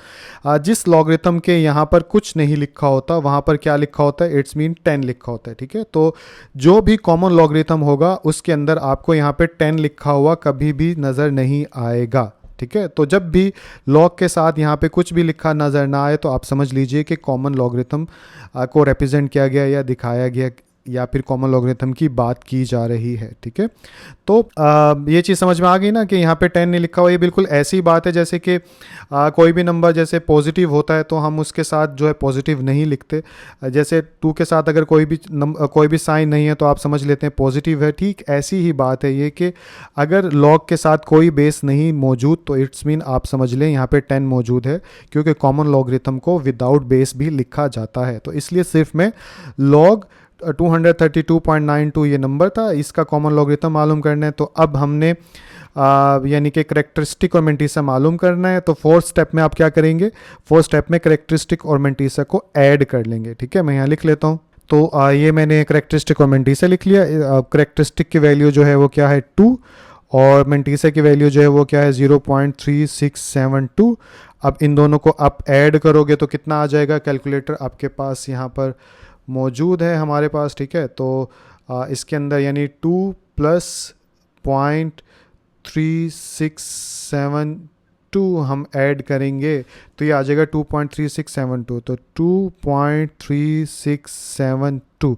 जिस लॉगरिथम के यहाँ पर कुछ नहीं लिखा होता वहाँ पर क्या लिखा होता है, इट्स मीन 10 लिखा होता है। ठीक है, तो जो भी कॉमन लॉगरिथम होगा उसके अंदर आपको यहाँ पे 10 लिखा हुआ कभी भी नज़र नहीं आएगा। ठीक है, तो जब भी लॉग के साथ यहाँ पे कुछ भी लिखा नज़र ना आए तो आप समझ लीजिए कि कॉमन लॉगरिथम को रिप्रेजेंट किया गया या दिखाया गया, या फिर कॉमन लॉगरिथम की बात की जा रही है। ठीक है, तो ये चीज़ समझ में आ गई ना कि यहाँ पे 10 नहीं लिखा हुआ। ये बिल्कुल ऐसी बात है जैसे कि कोई भी नंबर जैसे पॉजिटिव होता है तो हम उसके साथ जो है पॉजिटिव नहीं लिखते। जैसे 2 के साथ अगर कोई भी साइन नहीं है तो आप समझ लेते हैं पॉजिटिव है। ठीक ऐसी ही बात है ये कि अगर लॉग के साथ कोई बेस नहीं मौजूद तो इट्स मीन आप समझ लें यहाँ पे 10 मौजूद है, क्योंकि कॉमन लॉगरिथम को विदाउट बेस भी लिखा जाता है। तो इसलिए सिर्फ में लॉग 232.92 ये नंबर था, इसका कॉमन लॉगरिथम मालूम करना है। तो अब हमने यानी कि करेक्टरिस्टिक और मेंटिसा मालूम करना है। तो फोर्थ स्टेप में आप क्या करेंगे, फोर्थ स्टेप में करेक्टरिस्टिक और मेंटिसा को ऐड कर लेंगे। ठीक है, मैं यहाँ लिख लेता हूँ। तो ये मैंने करेक्टरिस्टिक और मेंटिसा लिख लिया। करेक्टरिस्टिक की वैल्यू जो है वो क्या है 2, और मेंटिसा की वैल्यू जो है वो क्या है 0.3672। अब इन दोनों को आप ऐड करोगे तो कितना आ जाएगा, कैलकुलेटर आपके पास यहाँ पर मौजूद है हमारे पास। ठीक है, तो इसके अंदर यानी 2 + 0.3672 हम ऐड करेंगे तो ये आ जाएगा 2.3672। तो 2.3672।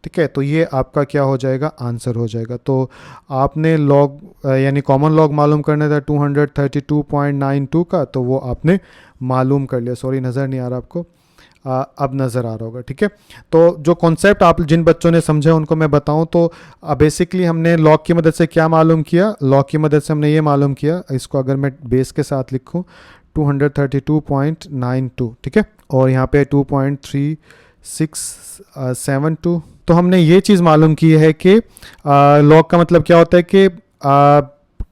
ठीक है, तो ये आपका क्या हो जाएगा, आंसर हो जाएगा। तो आपने लॉग यानी कॉमन लॉग मालूम करना था 232.92 का, तो वो आपने मालूम कर लिया। सॉरी नज़र नहीं आ रहा आपको, अब नज़र आ रहा होगा, ठीक है। तो जो कॉन्सेप्ट आप जिन बच्चों ने समझा उनको मैं बताऊं तो बेसिकली हमने लॉग की मदद से क्या मालूम किया, लॉग की मदद से हमने ये मालूम किया, इसको अगर मैं बेस के साथ लिखूं 232.92, ठीक है, और यहाँ पे 2.3672। तो हमने ये चीज़ मालूम की है कि लॉग का मतलब क्या होता है कि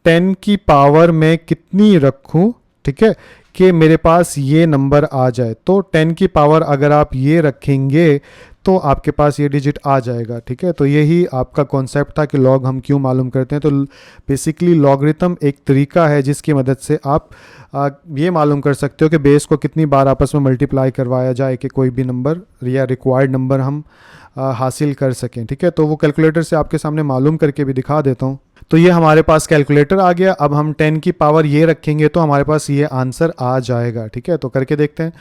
10 की पावर में कितनी रखूं, ठीक है, कि मेरे पास ये नंबर आ जाए। तो 10 की पावर अगर आप ये रखेंगे तो आपके पास ये डिजिट आ जाएगा, ठीक है। तो यही आपका कॉन्सेप्ट था कि लॉग हम क्यों मालूम करते हैं। तो बेसिकली लॉगरिथम एक तरीका है जिसकी मदद से आप ये मालूम कर सकते हो कि बेस को कितनी बार आपस में मल्टीप्लाई करवाया जाए कि कोई भी नंबर या रिक्वायर्ड नंबर हम हासिल कर सकें, ठीक है। तो वो कैलकुलेटर से आपके सामने मालूम करके भी दिखा देता हूँ। तो ये हमारे पास कैलकुलेटर आ गया। अब हम 10 की पावर ये रखेंगे तो हमारे पास ये आंसर आ जाएगा, ठीक है। तो करके देखते हैं।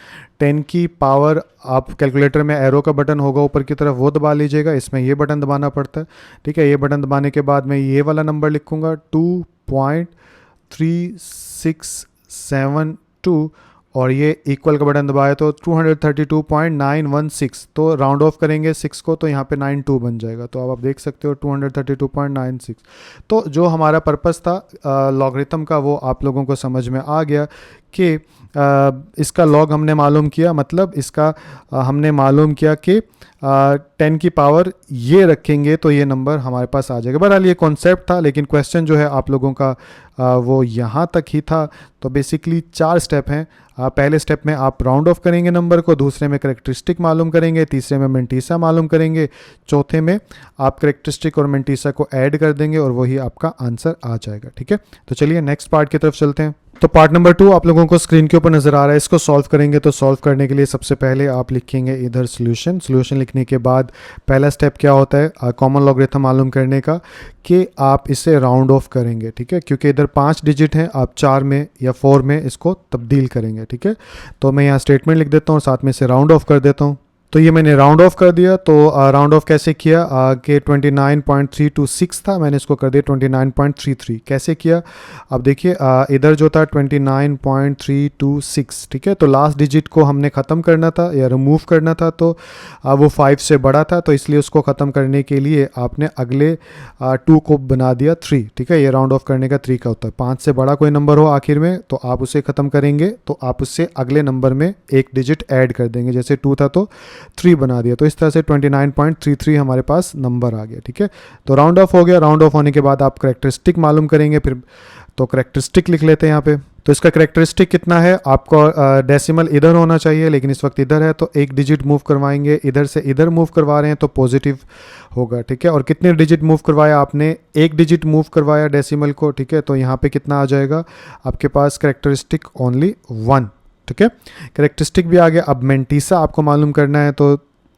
10 की पावर, आप कैलकुलेटर में एरो का बटन होगा ऊपर की तरफ, वो दबा लीजिएगा। इसमें ये बटन दबाना पड़ता है, ठीक है। ये बटन दबाने के बाद मैं ये वाला नंबर लिखूंगा 2.3672 और ये इक्वल का बटन दबाया तो 232.916। तो राउंड ऑफ करेंगे 6 को तो यहाँ पे 92 बन जाएगा। तो अब आप देख सकते हो 232.96। तो जो हमारा पर्पस था लॉगरिथम का वो आप लोगों को समझ में आ गया कि इसका लॉग हमने मालूम किया, मतलब इसका हमने मालूम किया कि 10 की पावर ये रखेंगे तो ये नंबर हमारे पास आ जाएगा। बहरहाल ये कॉन्सेप्ट था, लेकिन क्वेश्चन जो है आप लोगों का वो यहाँ तक ही था। तो बेसिकली 4 स्टेप हैं। पहले स्टेप में आप राउंड ऑफ करेंगे नंबर को, दूसरे में करेक्टरिस्टिक मालूम करेंगे, तीसरे में मेंटीसा मालूम करेंगे, चौथे में आप करेक्टरिस्टिक और मेंटीसा को ऐड कर देंगे और वही आपका आंसर आ जाएगा, ठीक है। तो चलिए नेक्स्ट पार्ट की तरफ चलते हैं। तो पार्ट नंबर 2 आप लोगों को स्क्रीन के ऊपर नज़र आ रहा है। इसको सॉल्व करेंगे तो सॉल्व करने के लिए सबसे पहले आप लिखेंगे इधर सॉल्यूशन लिखने के बाद पहला स्टेप क्या होता है कॉमन लॉगरिथम मालूम करने का, कि आप इसे राउंड ऑफ करेंगे, ठीक है। क्योंकि इधर 5 डिजिट हैं, आप 4 में या 4 में इसको तब्दील करेंगे, ठीक है। तो मैं यहाँ स्टेटमेंट लिख देता हूँ और साथ में इसे राउंड ऑफ कर देता हूँ। तो ये मैंने राउंड ऑफ कर दिया। तो राउंड ऑफ कैसे किया कि 29.326 था, मैंने इसको कर दिया 29.33। कैसे किया अब देखिए, इधर जो था 29.326, ठीक है। तो लास्ट डिजिट को हमने ख़त्म करना था या रिमूव करना था, तो वो 5 से बड़ा था, तो इसलिए उसको ख़त्म करने के लिए आपने अगले 2 को बना दिया 3, ठीक है। ये राउंड ऑफ करने का तरीका होता है। 5 से बड़ा कोई नंबर हो आखिर में तो आप उसे ख़त्म करेंगे तो आप उससे अगले नंबर में एक डिजिट ऐड कर देंगे। जैसे 2 था तो 3 बना दिया। तो इस तरह से 29.33 हमारे पास नंबर आ गया, ठीक है। तो राउंड ऑफ हो गया। राउंड ऑफ होने के बाद आप करेक्टरिस्टिक मालूम करेंगे फिर। तो करेक्टरिस्टिक लिख लेते हैं यहाँ पे। तो इसका करेक्टरिस्टिक कितना है, आपको डेसिमल इधर होना चाहिए, लेकिन इस वक्त इधर है तो एक डिजिट मूव करवाएंगे। इधर से इधर मूव करवा रहे हैं तो पॉजिटिव होगा, ठीक है। और कितने डिजिट मूव करवाया आपने, एक डिजिट मूव करवाया डेसिमल को, ठीक है। तो यहाँ पे कितना आ जाएगा आपके पास करेक्टरिस्टिक ओनली 1, ठीक है। करेक्टरिस्टिक भी आ गया। अब मेंटीसा आपको मालूम करना है तो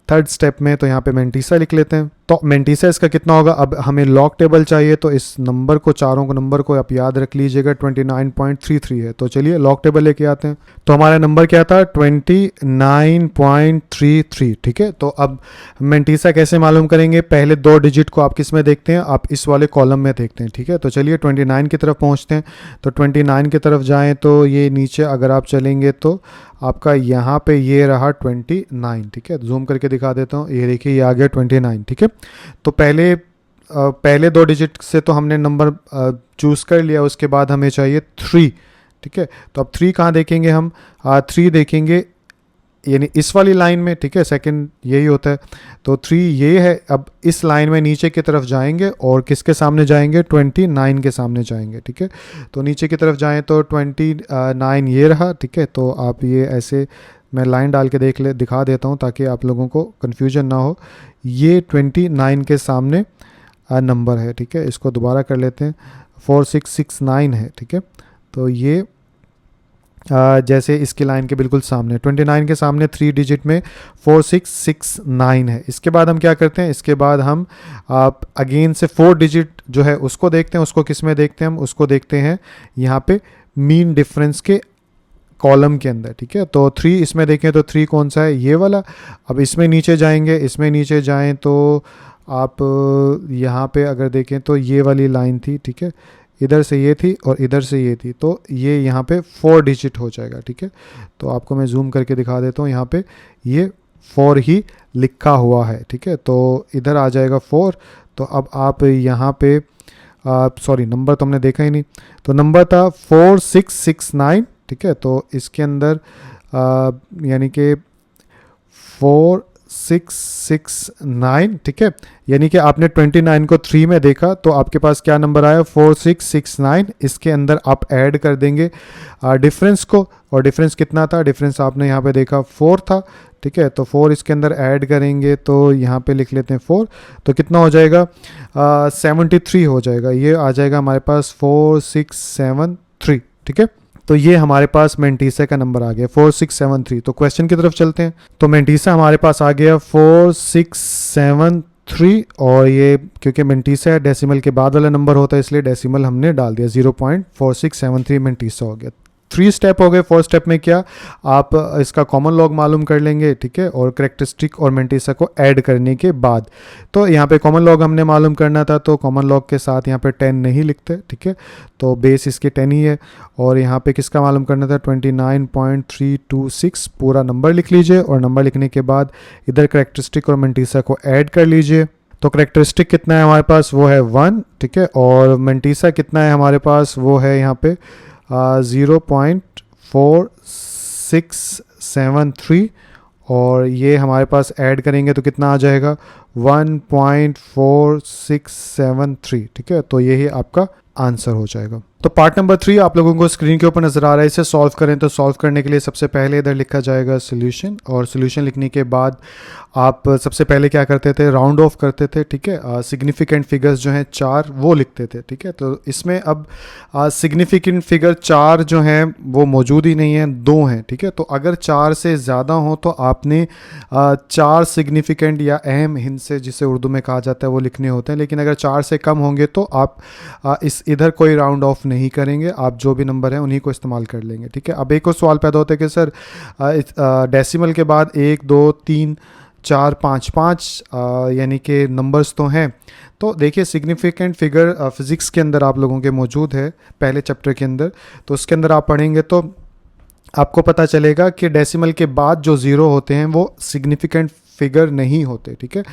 थर्ड स्टेप में, तो यहाँ पे मेंटीसा लिख लेते हैं। तो मेंटीसा इसका कितना होगा, अब हमें लॉग टेबल चाहिए तो इस नंबर को, चारों को नंबर को आप याद रख लीजिएगा 29.33 है। तो चलिए लॉग टेबल लेके आते हैं। तो हमारा नंबर क्या था 29.33, ठीक है। तो अब मेंटीसा कैसे मालूम करेंगे, पहले 2 डिजिट को आप किस में देखते हैं, आप इस वाले कॉलम में देखते हैं, ठीक है। तो चलिए 29 की तरफ पहुँचते हैं। तो 29 की तरफ जाएँ तो ये नीचे अगर आप चलेंगे तो आपका यहाँ पे ये रहा 29, ठीक है। जूम करके दिखा देता हूँ, ये देखिए ये आ गया 29, ठीक है। तो पहले 2 डिजिट से तो हमने नंबर चूज़ कर लिया, उसके बाद हमें चाहिए 3, ठीक है। तो अब 3 कहाँ देखेंगे हम, 3 देखेंगे यानी इस वाली लाइन में, ठीक है। सेकंड यही होता है। तो 3 ये है। अब इस लाइन में नीचे की तरफ जाएंगे और किसके सामने जाएंगे, 29 के सामने जाएंगे, ठीक है। तो नीचे की तरफ जाएं तो 29 ये रहा, ठीक है। तो आप ये ऐसे मैं लाइन डाल के दिखा देता हूँ ताकि आप लोगों को कन्फ्यूजन ना हो। ये 29 के सामने नंबर है, ठीक है। इसको दोबारा कर लेते हैं, 4669 है, ठीक है। तो ये जैसे इसकी लाइन के बिल्कुल सामने 29 के सामने 3 डिजिट में 4669 है। इसके बाद हम क्या करते हैं, इसके बाद हम आप अगेन से 4 डिजिट जो है उसको देखते हैं। उसको किस में देखते हैं, हम उसको देखते हैं यहाँ पे मीन डिफरेंस के कॉलम के अंदर, ठीक है। तो 3 इसमें देखें तो 3 कौन सा है, ये वाला। अब इसमें नीचे जाएंगे, इसमें नीचे जाएं तो आप यहाँ पे अगर देखें तो ये वाली लाइन थी, ठीक है। इधर से ये थी और इधर से ये थी, तो ये यहाँ पे 4 डिजिट हो जाएगा, ठीक है। तो आपको मैं जूम करके दिखा देता हूँ, यहाँ पे ये 4 ही लिखा हुआ है, ठीक है। तो इधर आ जाएगा 4। तो अब आप यहाँ पे सॉरी, नंबर तो हमने देखा ही नहीं, तो नंबर था 4669, ठीक है। तो इसके अंदर यानी कि 4669, ठीक है। यानी कि आपने 29 को 3 में देखा, तो आपके पास क्या नंबर आया 4669। इसके अंदर आप ऐड कर देंगे डिफरेंस को, और डिफरेंस कितना था, डिफरेंस आपने यहाँ पे देखा 4 था, ठीक है। तो 4 इसके अंदर ऐड करेंगे, तो यहाँ पे लिख लेते हैं 4, तो कितना हो जाएगा 73 हो जाएगा। ये आ जाएगा हमारे पास 4673, ठीक है। तो ये हमारे पास मेंटीसा का नंबर आ गया 4673। तो क्वेश्चन की तरफ चलते हैं। तो मेंटीसा हमारे पास आ गया 4673, और ये क्योंकि मेंटीसा है डेसिमल के बाद वाला नंबर होता है, इसलिए डेसिमल हमने डाल दिया, 0.4673 मेंटीसा हो गया। 3 स्टेप हो गए। 4 स्टेप में क्या, आप इसका कॉमन लॉग मालूम कर लेंगे, ठीक है, और करेक्टरिस्टिक और मेंटीसा को ऐड करने के बाद। तो यहाँ पे कॉमन लॉग हमने मालूम करना था, तो कॉमन लॉग के साथ यहाँ पे 10 नहीं लिखते, ठीक है। तो बेस इसके 10 ही है, और यहाँ पे किसका मालूम करना था 29.326, पूरा नंबर लिख लीजिए, और नंबर लिखने के बाद इधर करेक्टरिस्टिक और मेंटीसा को ऐड कर लीजिए। तो करेक्टरिस्टिक कितना है हमारे पास, वो है 1, ठीक है, और मेंटीसा कितना है हमारे पास, वो है यहाँ पे 0.4673, और ये हमारे पास ऐड करेंगे तो कितना आ जाएगा 1.4673, ठीक है। तो यही आपका आंसर हो जाएगा। तो पार्ट नंबर 3 आप लोगों को स्क्रीन के ऊपर नजर आ रहा है, इसे सॉल्व करें। तो सॉल्व करने के लिए सबसे पहले इधर लिखा जाएगा सोल्यूशन, और सोल्यूशन लिखने के बाद आप सबसे पहले क्या करते थे, राउंड ऑफ करते थे, ठीक है। सिग्निफिकेंट फिगर्स जो हैं 4 वो लिखते थे, ठीक है। तो इसमें अब सिग्निफिकेंट फिगर 4 जो हैं वो मौजूद ही नहीं है, 2 हैं, ठीक है। तो अगर 4 से ज़्यादा हो तो आपने 4 सिग्निफिकेंट या अहम हिंस से, जिसे उर्दू में कहा जाता है, वो लिखने होते हैं। लेकिन अगर 4 से कम होंगे तो आप इस इधर कोई राउंड ऑफ नहीं करेंगे, आप जो भी नंबर है उन्हीं को इस्तेमाल कर लेंगे, ठीक है। अब एक और सवाल पैदा होता है कि सर डेसिमल के बाद 1 2 3 4 5 5 यानी कि नंबर्स तो हैं। तो देखिए सिग्निफिकेंट फिगर फिज़िक्स के अंदर आप लोगों के मौजूद है पहले चैप्टर के अंदर, तो उसके अंदर आप पढ़ेंगे तो आपको पता चलेगा कि डेसिमल के बाद जो ज़ीरो होते हैं वो सिग्निफिकेंट फिगर नहीं होते, ठीक है।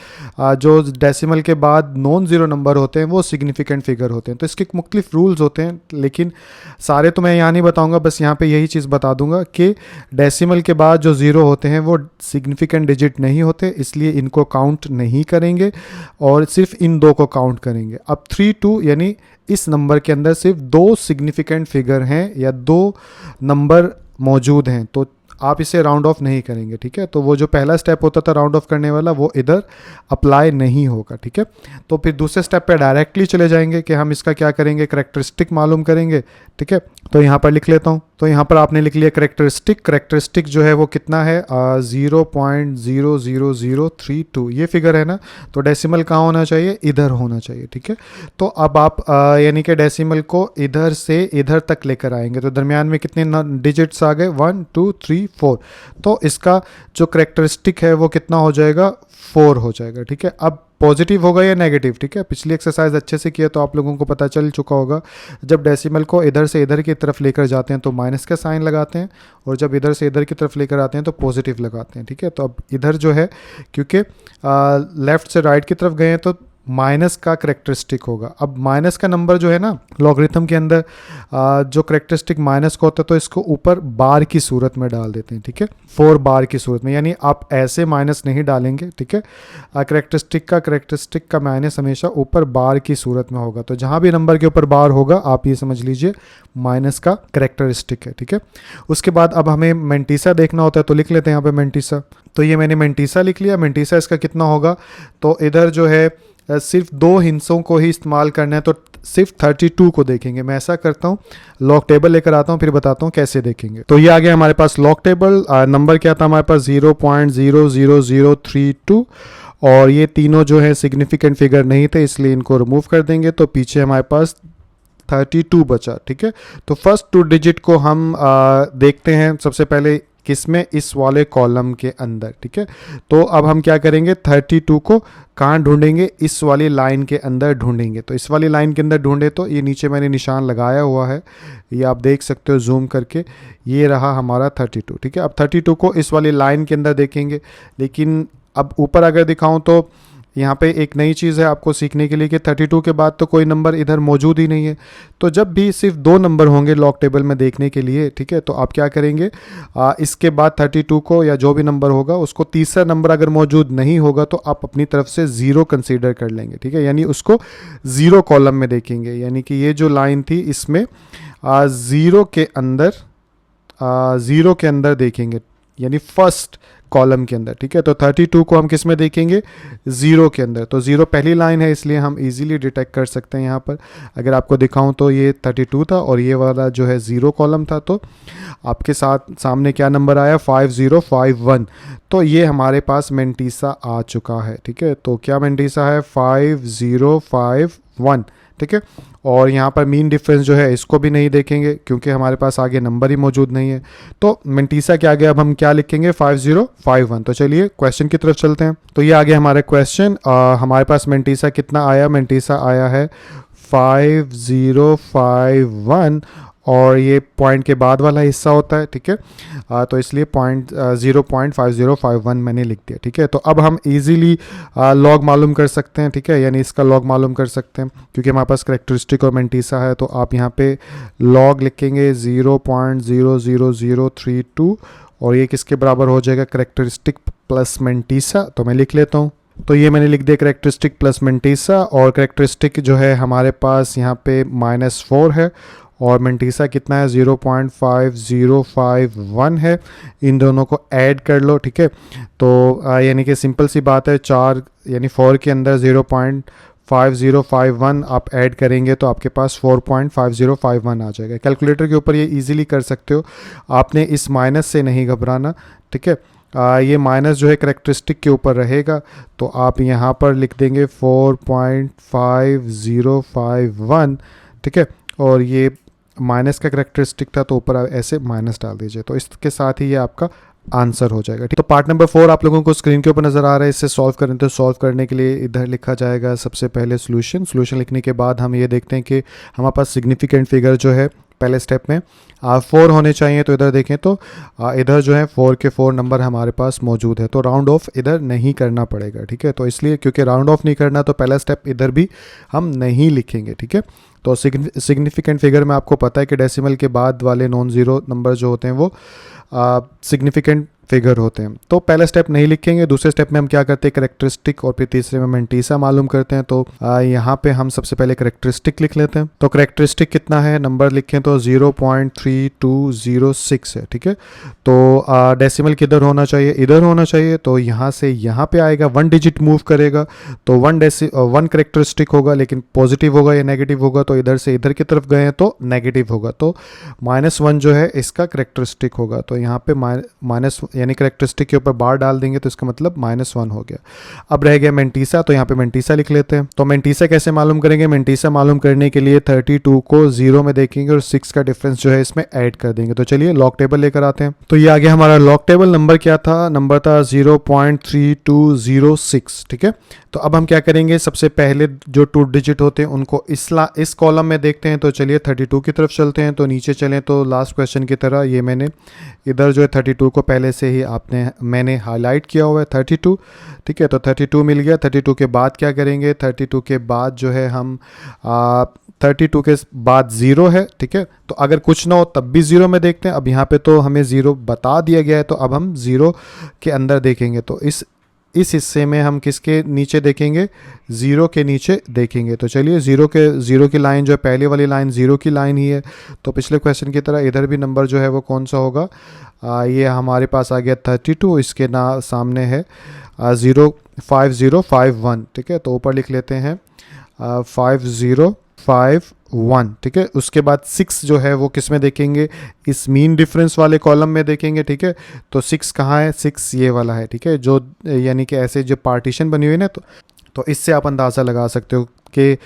जो डेसिमल के बाद नॉन ज़ीरो नंबर होते हैं वो सिग्निफिकेंट फिगर होते हैं। तो इसके मुख्तलिफ रूल्स होते हैं, लेकिन सारे तो मैं यहाँ नहीं बताऊँगा, बस यहाँ पे यही चीज़ बता दूँगा कि डेसिमल के बाद जो ज़ीरो होते हैं वो सिग्निफिकेंट डिजिट नहीं होते, इसलिए इनको काउंट नहीं करेंगे और सिर्फ इन 2 को काउंट करेंगे। अब 3 2 यानी इस नंबर के अंदर सिर्फ 2 सिग्निफिकेंट फिगर हैं या 2 नंबर मौजूद हैं, तो आप इसे राउंड ऑफ नहीं करेंगे, ठीक है। तो वो जो पहला स्टेप होता था राउंड ऑफ करने वाला, वो इधर अप्लाई नहीं होगा, ठीक है। तो फिर दूसरे स्टेप पे डायरेक्टली चले जाएंगे कि हम इसका क्या करेंगे, करेक्टरिस्टिक मालूम करेंगे, ठीक है। तो यहाँ पर लिख लेता हूँ। तो यहाँ पर आपने लिख लिया करेक्टरिस्टिक जो है वो कितना है 0.00032, ये फिगर है ना। तो डेसिमल कहाँ होना चाहिए, इधर होना चाहिए, ठीक है। तो अब आप यानी कि डेसिमल को इधर से इधर तक लेकर आएंगे, तो दरमियान में कितने डिजिट्स आ गए 1 2 3 4। तो इसका जो करेक्टरिस्टिक है वो कितना हो जाएगा 4 हो जाएगा, ठीक है। अब पॉजिटिव होगा या नेगेटिव, ठीक है। पिछली एक्सरसाइज अच्छे से किया तो आप लोगों को पता चल चुका होगा, जब डेसिमल को इधर से इधर की तरफ लेकर जाते हैं तो माइनस का साइन लगाते हैं, और जब इधर से इधर की तरफ लेकर आते हैं तो पॉजिटिव लगाते हैं, ठीक है। तो अब इधर जो है क्योंकि लेफ्ट से राइट की तरफ गए हैं तो माइनस का करेक्टरिस्टिक होगा। अब माइनस का नंबर जो है ना लॉगरिथम के अंदर जो करेक्टरिस्टिक माइनस का होता है तो इसको ऊपर बार की सूरत में डाल देते हैं, ठीक है, 4 बार की सूरत में, यानी आप ऐसे माइनस नहीं डालेंगे, ठीक है। करेक्टरिस्टिक का माइनस हमेशा ऊपर बार की सूरत में होगा, तो जहाँ भी नंबर के ऊपर बार होगा आप ये समझ लीजिए माइनस का करेक्टरिस्टिक है, ठीक है। उसके बाद अब हमें मेंटीसा देखना होता है, तो लिख लेते हैं यहाँ पे मेंटीसा। तो ये मैंने मेंटीसा लिख लिया। मेंटीसा इसका कितना होगा, तो इधर जो है सिर्फ 2 हिंसों को ही इस्तेमाल करना है, तो सिर्फ 32 को देखेंगे। मैं ऐसा करता हूँ, लॉग टेबल लेकर आता हूँ, फिर बताता हूँ कैसे देखेंगे। तो ये आ गया हमारे पास लॉग टेबल। नंबर क्या था हमारे पास 0.00032, और ये तीनों जो है सिग्निफिकेंट फिगर नहीं थे, इसलिए इनको रिमूव कर देंगे। तो पीछे हमारे पास 32 बचा, ठीक है। तो फर्स्ट 2 डिजिट को हम देखते हैं। सबसे पहले किसमें, इस वाले कॉलम के अंदर, ठीक है। तो अब हम क्या करेंगे, 32 को कहाँ ढूंढेंगे, इस वाली लाइन के अंदर ढूंढेंगे। तो इस वाली लाइन के अंदर ढूंढे तो ये नीचे मैंने निशान लगाया हुआ है, ये आप देख सकते हो जूम करके, ये रहा हमारा 32, ठीक है। अब 32 को इस वाली लाइन के अंदर देखेंगे, लेकिन अब ऊपर अगर दिखाऊं तो यहाँ पे एक नई चीज़ है आपको सीखने के लिए कि 32 के बाद तो कोई नंबर इधर मौजूद ही नहीं है। तो जब भी सिर्फ 2 नंबर होंगे लॉग टेबल में देखने के लिए, ठीक है, तो आप क्या करेंगे, इसके बाद 32 को या जो भी नंबर होगा उसको तीसरा नंबर अगर मौजूद नहीं होगा तो आप अपनी तरफ से 0 कंसीडर कर लेंगे, ठीक है, यानी उसको 0 कॉलम में देखेंगे। यानी कि ये जो लाइन थी इसमें 0 के अंदर 0 के अंदर देखेंगे, यानी फर्स्ट कॉलम के अंदर, ठीक है। तो 32 को हम किस में देखेंगे, 0 के अंदर। तो 0 पहली लाइन है इसलिए हम इजीली डिटेक्ट कर सकते हैं यहाँ पर। अगर आपको दिखाऊं तो ये 32 था और ये वाला जो है 0 कॉलम था, तो आपके साथ सामने क्या नंबर आया, 5051। तो ये हमारे पास मेंटीसा आ चुका है, ठीक है। तो क्या मेंटीसा है, 5051, ठीक है। और यहाँ पर मीन डिफरेंस जो है इसको भी नहीं देखेंगे क्योंकि हमारे पास आगे नंबर ही मौजूद नहीं है। तो मेंटीसा के आगे अब हम क्या लिखेंगे, 5051। तो चलिए क्वेश्चन की तरफ चलते हैं। तो ये आगे हमारे क्वेश्चन, हमारे पास मेंटीसा कितना आया, मेंटीसा आया है 5051 और ये पॉइंट के बाद वाला हिस्सा होता है, ठीक है। तो इसलिए 0.5051 मैंने लिख दिया, ठीक है। तो अब हम इजीली लॉग मालूम कर सकते हैं, ठीक है, यानी इसका लॉग मालूम कर सकते हैं क्योंकि हमारे पास करेक्टरिस्टिक और मेंटीसा है। तो आप यहाँ पे लॉग लिखेंगे 0.00032 और ये किसके बराबर हो जाएगा, करेक्टरिस्टिक प्लस मेंटीसा। तो मैं लिख लेता हूँ। तो ये मैंने लिख दिया करेक्टरिस्टिक प्लस मेंटीसा, और करेक्टरिस्टिक जो है हमारे पास यहाँ पे -4 है और मेंटीसा कितना है, 0.5051 है। इन दोनों को ऐड कर लो, ठीक है। तो यानी कि सिंपल सी बात है, 4 यानी 4 के अंदर 0.5051 आप ऐड करेंगे तो आपके पास 4.5051 आ जाएगा। कैलकुलेटर के ऊपर ये इजीली कर सकते हो, आपने इस माइनस से नहीं घबराना, ठीक है। ये माइनस जो है करेक्टरिस्टिक के ऊपर रहेगा, तो आप यहाँ पर लिख देंगे 4.5051, ठीक है। और ये माइनस का करेक्टरिस्टिक था तो ऊपर ऐसे माइनस डाल दीजिए, तो इसके साथ ही ये आपका आंसर हो जाएगा, ठीक। तो पार्ट नंबर 4 आप लोगों को स्क्रीन के ऊपर नजर आ रहा है, इससे सॉल्व करें। तो सॉल्व करने के लिए इधर लिखा जाएगा सबसे पहले सॉल्यूशन लिखने के बाद हम ये देखते हैं कि हमारे पास सिग्निफिकेंट फिगर जो है पहले स्टेप में 4 होने चाहिए। तो इधर देखें तो इधर जो है 4 के 4 नंबर हमारे पास मौजूद है, तो राउंड ऑफ इधर नहीं करना पड़ेगा, ठीक है। तो इसलिए क्योंकि राउंड ऑफ नहीं करना तो पहला स्टेप इधर भी हम नहीं लिखेंगे, ठीक है। तो सिग्निफिकेंट फिगर में आपको पता है कि डेसिमल के बाद वाले नॉन ज़ीरो नंबर जो होते हैं वो सिग्निफिकेंट फिगर होते हैं। तो पहला स्टेप नहीं लिखेंगे। दूसरे स्टेप में हम क्या करते हैं, करेक्टरिस्टिक, और फिर तीसरे में मेंटीसा मालूम करते हैं। तो यहाँ पे हम सबसे पहले करेक्टरिस्टिक लिख लेते हैं। तो करेक्टरिस्टिक कितना है, नंबर लिखें तो 0.3206 है, ठीक है। तो डेसिमल किधर होना चाहिए, इधर होना चाहिए। तो यहाँ से यहाँ पे आएगा, 1 डिजिट मूव करेगा तो 1 करेक्टरिस्टिक होगा, लेकिन पॉजिटिव होगा या नेगेटिव होगा। तो इधर से इधर की तरफ गए हैं तो नेगेटिव होगा, तो -1 जो है इसका करेक्टरिस्टिक होगा। तो यहाँ पे माइनस यानी करेक्टरिस्टिक के ऊपर बार डाल देंगे तो इसका मतलब -1 हो गया। अब रह गया मेंटीसा, तो यहाँ पे मेंटीसा लिख लेते हैं। तो मेंटीसा कैसे मालूम करेंगे, मेंटीसा मालूम करने के लिए 32 को 0 में देखेंगे और 6 का डिफरेंस जो है इसमें ऐड कर देंगे। तो चलिए लॉग टेबल लेकर आते हैं। तो ये आगे हमारा लॉग टेबल नंबर क्या था, नंबर था 0.3206, ठीक है। तो अब हम क्या करेंगे, सबसे पहले जो 2 डिजिट होते हैं उनको इस कॉलम में देखते हैं। तो चलिए 32 की तरफ चलते हैं। तो नीचे चलें तो लास्ट क्वेश्चन की तरह ये मैंने इधर जो है 32 को पहले से ही मैंने हाईलाइट किया हुआ है 32, ठीक है। तो 32 मिल गया। 32 के बाद क्या करेंगे, 32 के बाद जो है हम 32 के बाद 0 है, ठीक है। तो अगर कुछ ना हो तब भी 0 में देखते हैं। अब यहाँ पे तो हमें 0 बता दिया गया है, तो अब हम 0 के अंदर देखेंगे। तो इस हिस्से में हम किसके नीचे देखेंगे, 0 के नीचे देखेंगे। तो चलिए 0 की लाइन जो है पहले वाली लाइन 0 की लाइन ही है। तो पिछले क्वेश्चन की तरह इधर भी नंबर जो है वो कौन सा होगा, ये हमारे पास आ गया 32, इसके सामने है 5051, ठीक है। तो ऊपर लिख लेते हैं 5051, ठीक है। उसके बाद 6 जो है वो किस में देखेंगे, इस मीन डिफरेंस वाले कॉलम में देखेंगे, ठीक है। तो 6 कहाँ है, 6 ये वाला है, ठीक है, जो यानी कि ऐसे जो पार्टीशन बनी हुई है ना, तो इससे आप अंदाज़ा लगा सकते हो कि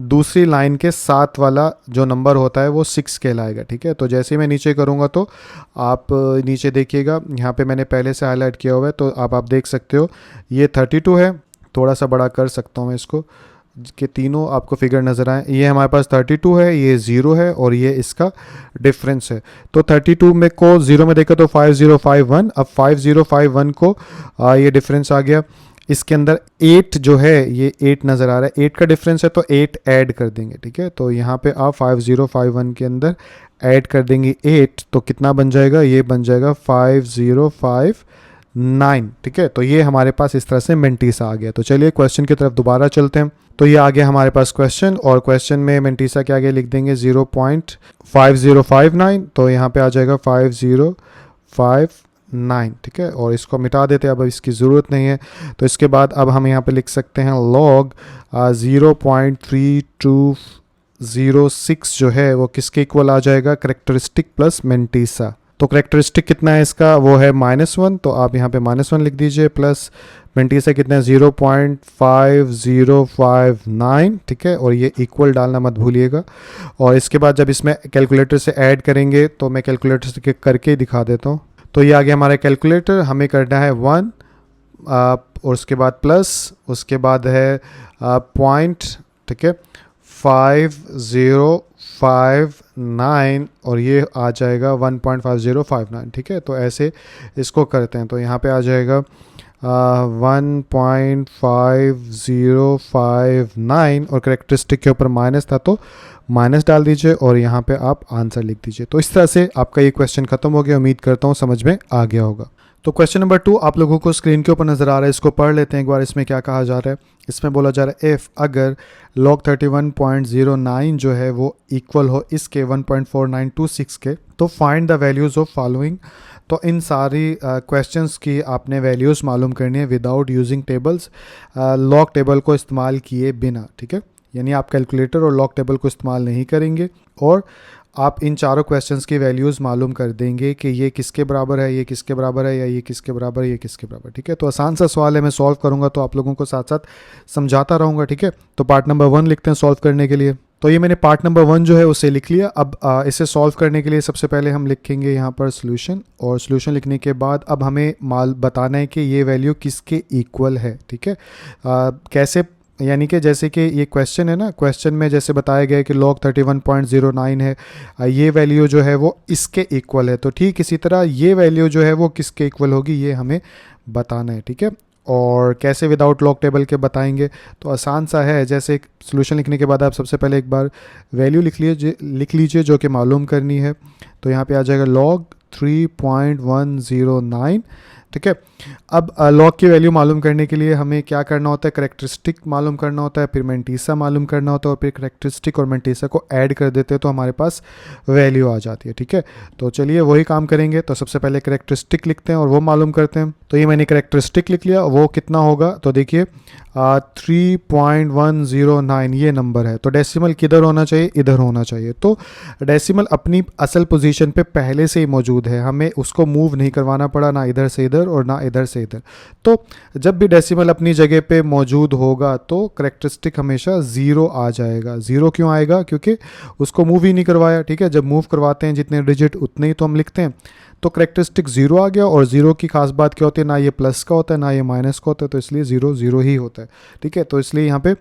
दूसरी लाइन के साथ वाला जो नंबर होता है वो 6 कहलाएगा, ठीक है। तो जैसे ही मैं नीचे करूँगा तो आप नीचे देखिएगा, यहाँ पे मैंने पहले से हाईलाइट किया हुआ है, तो आप देख सकते हो ये 32 है। थोड़ा सा बड़ा कर सकता हूँ मैं इसको कि तीनों आपको फिगर नज़र आए। ये हमारे पास 32 है, ये 0 है और ये इसका डिफरेंस है। तो 32 में को 0 में देखा तो 5051, अब 5051 को ये डिफरेंस आ गया। इसके अंदर 8 जो है, ये 8 नज़र आ रहा है, 8 का डिफरेंस है तो 8 ऐड कर देंगे, ठीक है। तो यहाँ पे आप 5051 के अंदर ऐड कर देंगे 8, तो कितना बन जाएगा, ये बन जाएगा 5059, ठीक है। तो ये हमारे पास इस तरह से मेंटीसा आ गया। तो चलिए क्वेश्चन की तरफ दोबारा चलते हैं। तो ये आ गया हमारे पास क्वेश्चन, और क्वेश्चन में मेंटीसा के आगे लिख देंगे 0.5059, तो यहाँ पे आ जाएगा 5059, ठीक है। और इसको मिटा देते हैं, अब इसकी ज़रूरत नहीं है। तो इसके बाद अब हम यहाँ पे लिख सकते हैं लॉग 0.3206 जो है वो किसके इक्वल आ जाएगा, करेक्टरिस्टिक प्लस मेंटीसा। तो करेक्टरिस्टिक कितना है इसका, वो है -1, तो आप यहाँ पे -1 लिख दीजिए, प्लस मेंटीसा कितना है 0.5059, ठीक है। और ये इक्वल डालना मत भूलिएगा। और इसके बाद जब इसमें कैलकुलेटर से ऐड करेंगे, तो मैं कैलकुलेटर से करके दिखा देता हूँ। तो ये आ गया हमारा कैलकुलेटर, हमें करना है 1 और उसके बाद प्लस, उसके बाद है पॉइंट, ठीक है, 5059 और ये आ जाएगा 1.5059, ठीक है। तो ऐसे इसको करते हैं, तो यहाँ पे आ जाएगा 1.5059 और करेक्टरिस्टिक के ऊपर माइनस था तो माइनस डाल दीजिए और यहाँ पे आप आंसर लिख दीजिए। तो इस तरह से आपका ये क्वेश्चन खत्म हो गया। उम्मीद करता हूँ समझ में आ गया होगा। तो क्वेश्चन नंबर 2 आप लोगों को स्क्रीन के ऊपर नज़र आ रहा है, इसको पढ़ लेते हैं एक बार। इसमें क्या कहा जा रहा है, इसमें बोला जा रहा है इफ़ अगर log 31.09 जो है वो इक्वल हो इसके 1.4926 के, तो find the values of following. तो इन सारी क्वेश्चंस की आपने वैल्यूज़ मालूम करनी है without using tables, log table को इस्तेमाल किए बिना, ठीक है। यानी आप कैलकुलेटर और लॉग टेबल को इस्तेमाल नहीं करेंगे और आप इन चारों क्वेश्चंस की वैल्यूज़ मालूम कर देंगे कि ये किसके बराबर है, ये किसके बराबर है, या ये किसके बराबर है, ये किसके बराबर, ठीक है। तो आसान सा सवाल है, मैं सॉल्व करूंगा तो आप लोगों को साथ साथ समझाता रहूँगा, ठीक है। तो पार्ट नंबर 1 लिखते हैं सॉल्व करने के लिए। तो ये मैंने पार्ट नंबर 1 जो है उसे लिख लिया। अब इसे सॉल्व करने के लिए सबसे पहले हम लिखेंगे यहाँ पर सोल्यूशन, और सोल्यूशन लिखने के बाद अब हमें बताना है कि ये वैल्यू किसके इक्वल है, ठीक है। कैसे, यानी कि जैसे कि ये क्वेश्चन है ना, क्वेश्चन में जैसे बताया गया है कि log 31.09 है, ये वैल्यू जो है वो इसके इक्वल है, तो ठीक इसी तरह ये वैल्यू जो है वो किसके इक्वल होगी ये हमें बताना है, ठीक है। और कैसे विदाउट लॉग टेबल के बताएंगे, तो आसान सा है। जैसे सोल्यूशन लिखने के बाद आप सबसे पहले एक बार वैल्यू लिख लीजिए जो कि मालूम करनी है। तो यहाँ पे आ जाएगा log 3.109, ठीक है। अब लॉग की वैल्यू मालूम करने के लिए हमें क्या करना होता है, करेक्टरिस्टिक मालूम करना होता है, फिर मेंटीसा मालूम करना होता है, और फिर करेक्टरिस्टिक और मेंटीसा को ऐड कर देते हैं तो हमारे पास वैल्यू आ जाती है, ठीक है। तो चलिए वही काम करेंगे। तो सबसे पहले करेक्टरिस्टिक लिखते हैं और वो मालूम करते हैं। तो ये मैंने करेक्टरिस्टिक लिख लिया, वो कितना होगा, तो देखिए 3.109 ये नंबर है। तो डेसिमल किधर होना चाहिए, इधर होना चाहिए। तो डेसिमल अपनी असल पोजीशन पे पहले से ही मौजूद है, हमें उसको मूव नहीं करवाना पड़ा, ना इधर से इधर और ना इधर से इधर। तो जब भी डेसिमल अपनी जगह पे मौजूद होगा तो करेक्टरिस्टिक हमेशा 0 आ जाएगा। 0 क्यों आएगा, क्योंकि उसको मूव ही नहीं करवाया, ठीक है। जब मूव करवाते हैं जितने डिजिट उतने ही तो हम लिखते हैं। तो करेक्टरिस्टिक 0 आ गया, और 0 की खास बात क्या होती है, ना ये प्लस का होता है ना ये माइनस का होता है, तो इसलिए 0 0 ही होता है, ठीक है। तो इसलिए यहाँ पे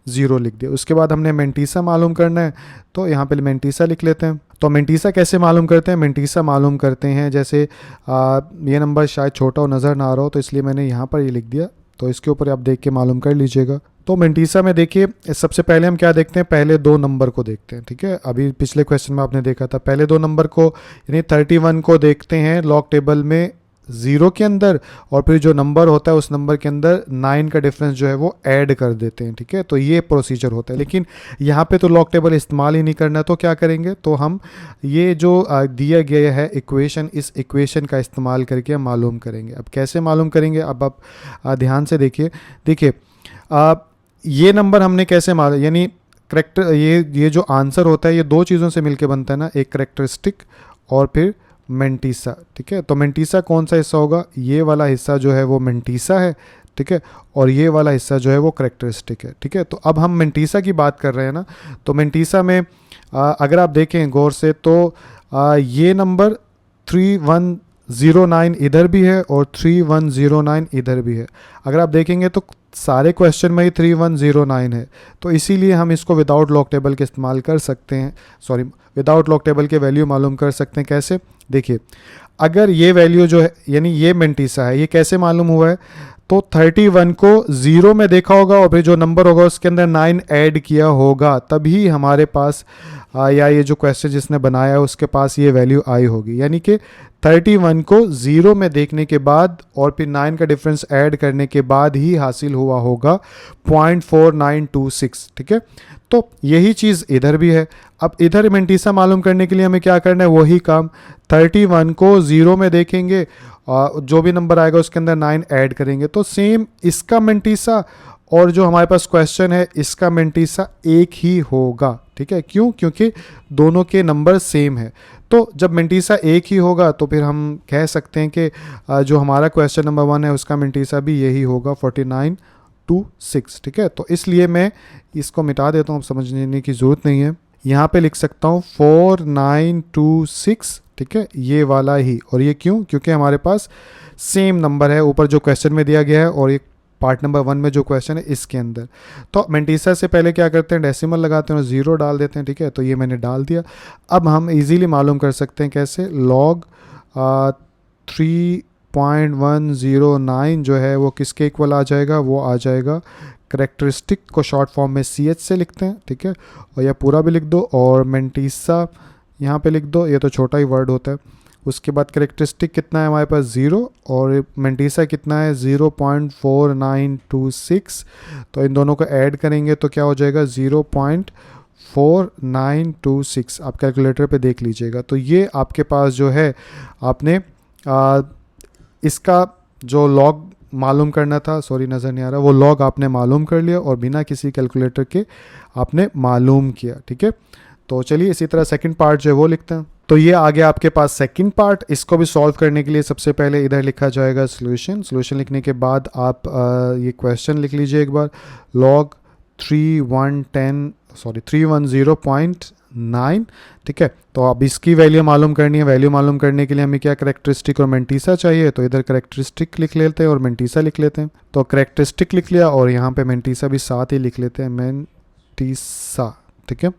0 लिख दिया। उसके बाद हमने मेंटीसा मालूम करना है, तो यहाँ पे मेंटीसा लिख लेते हैं। तो मेंटीसा कैसे मालूम करते हैं, मेंटीसा मालूम करते हैं जैसे ये नंबर शायद छोटा हो नज़र ना आ रहा हो, तो इसलिए मैंने यहाँ पर ये लिख दिया। तो इसके ऊपर आप देख के मालूम कर लीजिएगा। तो मेंटीसा में देखिए सबसे पहले हम क्या देखते हैं, पहले 2 नंबर को देखते हैं, ठीक है। अभी पिछले क्वेश्चन में आपने देखा था पहले 2 नंबर को, यानी 31 को देखते हैं लॉग टेबल में 0 के अंदर, और फिर जो नंबर होता है उस नंबर के अंदर 9 का डिफरेंस जो है वो ऐड कर देते हैं, ठीक है। तो ये प्रोसीजर होता है, लेकिन यहाँ पे तो लॉग टेबल इस्तेमाल ही नहीं करना, तो क्या करेंगे, तो हम ये जो दिया गया है इक्वेशन, इस इक्वेशन का इस्तेमाल करके हम मालूम करेंगे। अब कैसे मालूम करेंगे, अब आप ध्यान से देखिए ये नंबर हमने कैसे मालूम, यानी करेक्टर ये जो आंसर होता है ये 2 चीज़ों से मिलके बनता है ना, एक करेक्टरिस्टिक और फिर मेंटीसा, ठीक है। तो मेंटीसा कौन सा हिस्सा होगा, ये वाला हिस्सा जो है वो मेंटीसा है, ठीक है, और ये वाला हिस्सा जो है वो करेक्टरिस्टिक है, ठीक है। तो अब हम मेंटिसा की बात कर रहे हैं ना, तो मेंटिसा में अगर आप देखें गौर से तो ये नंबर 3109 इधर भी है और 3109 इधर भी है। अगर आप देखेंगे तो सारे क्वेश्चन में ही 3109 है, तो इसीलिए हम इसको विदाउट लॉग टेबल के इस्तेमाल कर सकते हैं, सॉरी विदाउट लॉग टेबल के वैल्यू मालूम कर सकते हैं। कैसे? देखिए, अगर ये वैल्यू जो है यानी ये मेंटिसा है, ये कैसे मालूम हुआ है? तो 31 को 0 में देखा होगा और फिर जो नंबर होगा उसके अंदर 9 ऐड किया होगा, तभी हमारे पास या ये जो क्वेश्चन जिसने बनाया है उसके पास ये वैल्यू आई होगी। यानी कि 31 को 0 में देखने के बाद और फिर 9 का डिफरेंस ऐड करने के बाद ही हासिल हुआ होगा 0.4926, ठीक है। तो यही चीज़ इधर भी है। अब इधर मेंटिसा मालूम करने के लिए हमें क्या करना है? वही काम, 31 को 0 में देखेंगे, जो भी नंबर आएगा उसके अंदर 9 ऐड करेंगे। तो सेम इसका मेंटिसा और जो हमारे पास क्वेश्चन है इसका मेंटिसा एक ही होगा, ठीक है। क्यों? क्योंकि दोनों के नंबर सेम है। तो जब मेंटिसा एक ही होगा तो फिर हम कह सकते हैं कि जो हमारा क्वेश्चन नंबर 1 है उसका मेंटिसा भी यही होगा, 4926, ठीक है। तो इसलिए मैं इसको मिटा देता हूँ, समझने की ज़रूरत नहीं है। यहाँ पे लिख सकता हूँ 4926, ठीक है, ये वाला ही। और ये क्यों? क्योंकि हमारे पास सेम नंबर है ऊपर जो क्वेश्चन में दिया गया है और एक पार्ट नंबर 1 में जो क्वेश्चन है इसके अंदर। तो मेंटिसा से पहले क्या करते हैं? डेसिमल लगाते हैं और 0 डाल देते हैं, ठीक है। तो ये मैंने डाल दिया। अब हम इजीली मालूम कर सकते हैं कैसे? लॉग 3.109 जो है वो किसके इक्वल आ जाएगा? वो आ जाएगा करेक्टरिस्टिक को शॉर्ट फॉर्म में CH से लिखते हैं, ठीक है। और यह पूरा भी लिख दो और मेंटिसा यहाँ पे लिख दो, ये तो छोटा ही वर्ड होता है। उसके बाद करेक्टरिस्टिक कितना है हमारे पास? 0, और मेंटिसा कितना है? 0.4926। तो इन दोनों को ऐड करेंगे तो क्या हो जाएगा? 0.4926। आप कैलकुलेटर पे देख लीजिएगा। तो ये आपके पास जो है आपने इसका जो लॉग मालूम करना था, सॉरी नज़र नहीं आ रहा, वो लॉग आपने मालूम कर लिया और बिना किसी कैलकुलेटर के आपने मालूम किया, ठीक है। तो चलिए इसी तरह सेकंड पार्ट जो है वो लिखते हैं। तो ये आ गया आपके पास सेकंड पार्ट। इसको भी सॉल्व करने के लिए सबसे पहले इधर लिखा जाएगा सॉल्यूशन। सॉल्यूशन लिखने के बाद आप ये क्वेश्चन लिख लीजिए एक बार, लॉग 310.9, ठीक है। तो अब इसकी वैल्यू मालूम करनी है। वैल्यू मालूम करने के लिए हमें क्या करेक्टरिस्टिक और मेंटिसा चाहिए, तो इधर करेक्टरिस्टिक लिख लेते हैं और मेंटिसा लिख लेते हैं। तो करेक्टरिस्टिक लिख लिया और यहाँ पे मेंटिसा भी साथ ही लिख लेते हैं, मेंटिसा, ठीक है।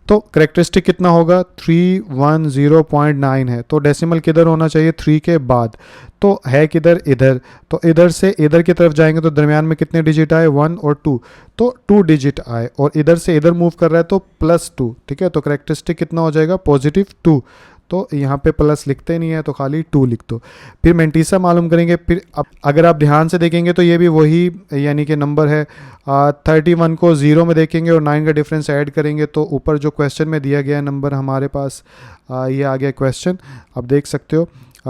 तो करेक्टरिस्टिक कितना होगा? 310.9 है, तो डेसिमल किधर होना चाहिए? 3 के बाद। तो है किधर? इधर। तो इधर से इधर की तरफ जाएंगे तो दरमियान में कितने डिजिट आए? 1 और 2, तो 2 डिजिट आए। और इधर से इधर मूव कर रहा है तो +2, ठीक है। तो करेक्टरिस्टिक कितना हो जाएगा? +2। तो यहाँ पे प्लस लिखते नहीं है तो खाली 2 लिख दो। फिर मेंटिसा मालूम करेंगे। फिर अब अगर आप ध्यान से देखेंगे तो ये भी वही यानी कि नंबर है। 31 को 0 में देखेंगे और 9 का डिफरेंस ऐड करेंगे तो ऊपर जो क्वेश्चन में दिया गया नंबर हमारे पास ये आ गया क्वेश्चन। आप देख सकते हो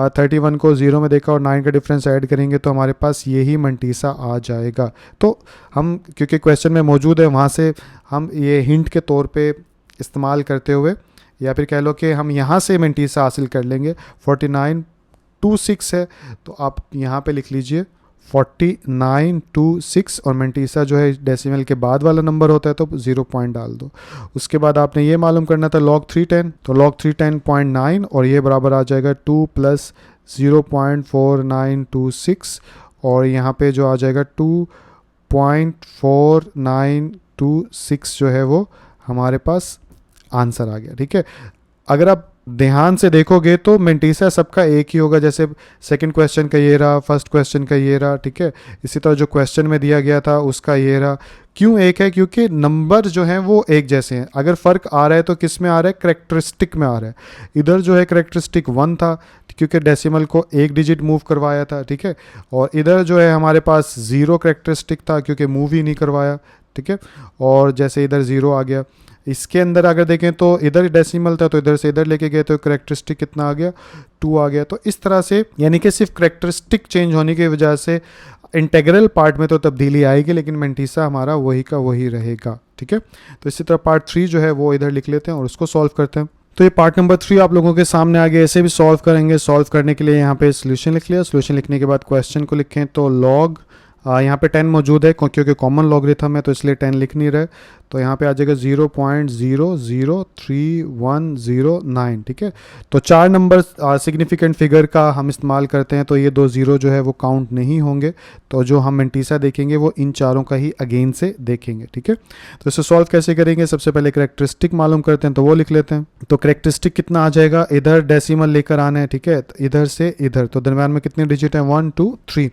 31 को 0 में देखा और 9 का डिफरेंस ऐड करेंगे तो हमारे पास यही मेंटिसा आ जाएगा। तो हम क्योंकि क्वेश्चन में मौजूद है वहाँ से हम ये हिंट के तौर पे इस्तेमाल करते हुए, या फिर कह लो कि हम यहाँ से मेंटिसा हासिल कर लेंगे। 4926 है तो आप यहाँ पे लिख लीजिए 4926 और मेंटिसा जो है डेसिमल के बाद वाला नंबर होता है तो 0 पॉइंट डाल दो। उसके बाद आपने ये मालूम करना था लॉग 310, तो लॉग 310.9 और ये बराबर आ जाएगा 2 + 0.4926 और यहाँ पे जो आ जाएगा 2.4926 जो है वो हमारे पास आंसर आ गया, ठीक है। अगर आप ध्यान से देखोगे तो मेंटिसा सबका एक ही होगा, जैसे सेकंड क्वेश्चन का ये रहा, फर्स्ट क्वेश्चन का ये रहा, ठीक है। इसी तरह जो क्वेश्चन में दिया गया था उसका ये रहा। क्यों एक है? क्योंकि नंबर जो हैं वो एक जैसे हैं। अगर फ़र्क आ रहा है तो किस में आ रहा है? करेक्टरिस्टिक में आ रहा है। इधर जो है करेक्टरिस्टिक 1 था क्योंकि डेसिमल को 1 डिजिट मूव करवाया था, ठीक है। और इधर जो है हमारे पास 0 करेक्टरिस्टिक था क्योंकि मूव ही नहीं करवाया, ठीक है। और जैसे इधर 0 आ गया। इसके अंदर अगर देखें तो इधर डेसिमल था तो इधर से इधर लेके गए तो करेक्टरिस्टिक कितना आ गया? 2 आ गया। तो इस तरह से यानी कि सिर्फ करेक्टरिस्टिक चेंज होने की वजह से इंटीग्रल पार्ट में तो तब्दीली आएगी लेकिन मेंटिसा हमारा वही का वही रहेगा, ठीक है। तो इसी तरह पार्ट 3 जो है वो इधर लिख लेते हैं और उसको सॉल्व करते हैं। तो ये पार्ट नंबर 3 आप लोगों के सामने आ गया। ऐसे भी सॉल्व करेंगे। सॉल्व करने के लिए यहाँ पे सोल्यूशन लिख लिया। सोल्यूशन लिखने के बाद क्वेश्चन को लिखें तो लॉग यहाँ पे 10 मौजूद है क्योंकि कॉमन लॉगरिथम है तो इसलिए 10 लिख नहीं रहे, तो यहाँ पे आ जाएगा 0.0031109, ठीक है। तो 4 नंबर सिग्निफिकेंट फिगर का हम इस्तेमाल करते हैं, तो ये 2 ज़ीरो जो है वो काउंट नहीं होंगे, तो जो हम मंटीसा देखेंगे वो इन चारों का ही अगेन से देखेंगे, ठीक है। तो इसे सॉल्व कैसे करेंगे, सबसे पहले करेक्टरिस्टिक मालूम करते हैं, तो वो लिख लेते हैं। तो करेक्टरिस्टिक कितना आ जाएगा, इधर डेसिमल लेकर आना है, ठीक है, तो इधर से इधर, तो दरम्यान में कितने डिजिट हैं, 1 2 3,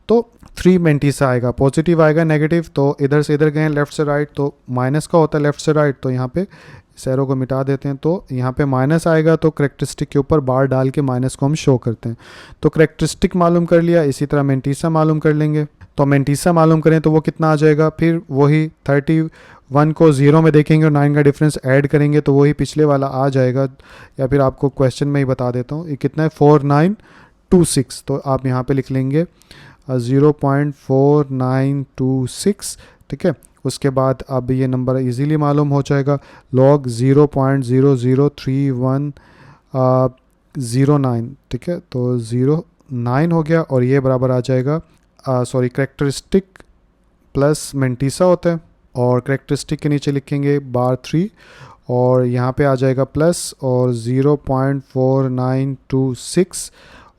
तो 3 मंटीसा आएगा, पॉजिटिव आएगा नेगेटिव, तो इधर से इधर गए लेफ्ट से राइट, तो माइनस का होता है लेफ्ट से राइट, तो यहाँ पे इस एरो को मिटा देते हैं, तो यहाँ पे माइनस आएगा, तो करेक्टरिस्टिक के ऊपर बार डाल के माइनस को हम शो करते हैं। तो करेक्टरिस्टिक मालूम कर लिया, इसी तरह मंटीसा मालूम कर लेंगे। तो मंटीसा मालूम करें तो वो कितना आ जाएगा, फिर वही 31 को 0 में देखेंगे और 9 का डिफरेंस ऐड करेंगे तो वही पिछले वाला आ जाएगा, या फिर आपको क्वेश्चन में ही बता देता हूँ ये कितना है, 4926, तो आप यहाँ पे लिख लेंगे 0.4926, ठीक है। उसके बाद अब ये नंबर इजीली मालूम हो जाएगा, लॉग 0.0031109, ठीक है, तो 09 हो गया, और ये बराबर आ जाएगा सॉरी करेक्टरिस्टिक प्लस मंटीसा होता है, और करेक्टरिस्टिक के नीचे लिखेंगे बार 3, और यहाँ पे आ जाएगा प्लस और 0.4926,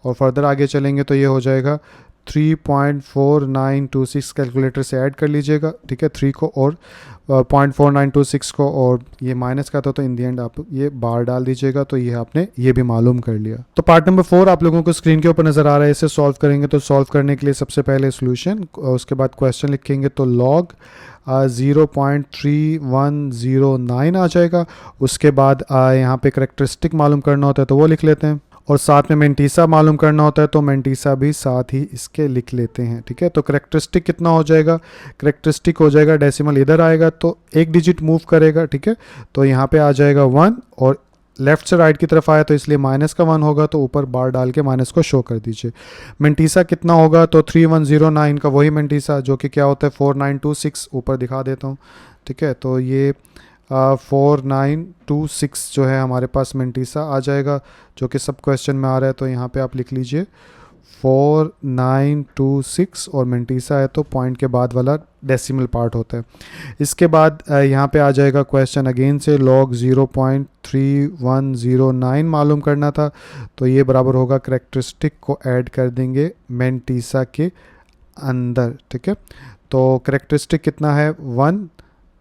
और फर्दर आगे चलेंगे तो ये हो जाएगा 3.4926, कैलकुलेटर से ऐड कर लीजिएगा, ठीक है, 3 को और 0.4926 को, और ये माइनस का था तो इन दी एंड आप ये बार डाल दीजिएगा, तो ये आपने ये भी मालूम कर लिया। तो पार्ट नंबर 4 आप लोगों को स्क्रीन के ऊपर नज़र आ रहा है, इसे सॉल्व करेंगे। तो सॉल्व करने के लिए सबसे पहले सोल्यूशन, उसके बाद क्वेश्चन लिखेंगे, तो लॉग 0.3109 आ जाएगा। उसके बाद यहाँ पे करेक्टरिस्टिक मालूम करना होता है तो वो लिख लेते हैं, और साथ में मंटीसा मालूम करना होता है तो मंटीसा भी साथ ही इसके लिख लेते हैं, ठीक है। तो करेक्टरिस्टिक कितना हो जाएगा, करेक्टरिस्टिक हो जाएगा, डेसिमल इधर आएगा तो एक डिजिट मूव करेगा, ठीक है, तो यहाँ पे आ जाएगा 1, और लेफ्ट से राइट की तरफ आया तो इसलिए माइनस का 1 होगा, तो ऊपर बार डाल के माइनस को शो कर दीजिए। मंटीसा कितना होगा, तो 3109 का वही मंटीसा जो कि क्या होता है 4926, ऊपर दिखा देता हूँ, ठीक है। तो ये 4926 जो है हमारे पास मंटीसा आ जाएगा, जो कि सब क्वेश्चन में आ रहा है, तो यहाँ पे आप लिख लीजिए 4926, और मंटीसा है तो पॉइंट के बाद वाला डेसिमल पार्ट होता है। इसके बाद यहाँ पे आ जाएगा क्वेश्चन अगेन से, लॉग 0.3109 मालूम करना था, तो ये बराबर होगा करेक्टरिस्टिक को ऐड कर देंगे मंटीसा के अंदर, ठीक है। तो करेक्टरिस्टिक कितना है 1,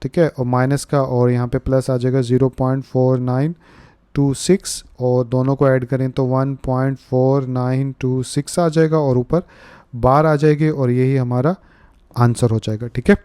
ठीक है, और माइनस का, और यहाँ पे प्लस आ जाएगा 0.4926, और दोनों को ऐड करें तो 1.4926 आ जाएगा, और ऊपर बार आ जाएगी, और यही हमारा आंसर हो जाएगा, ठीक है।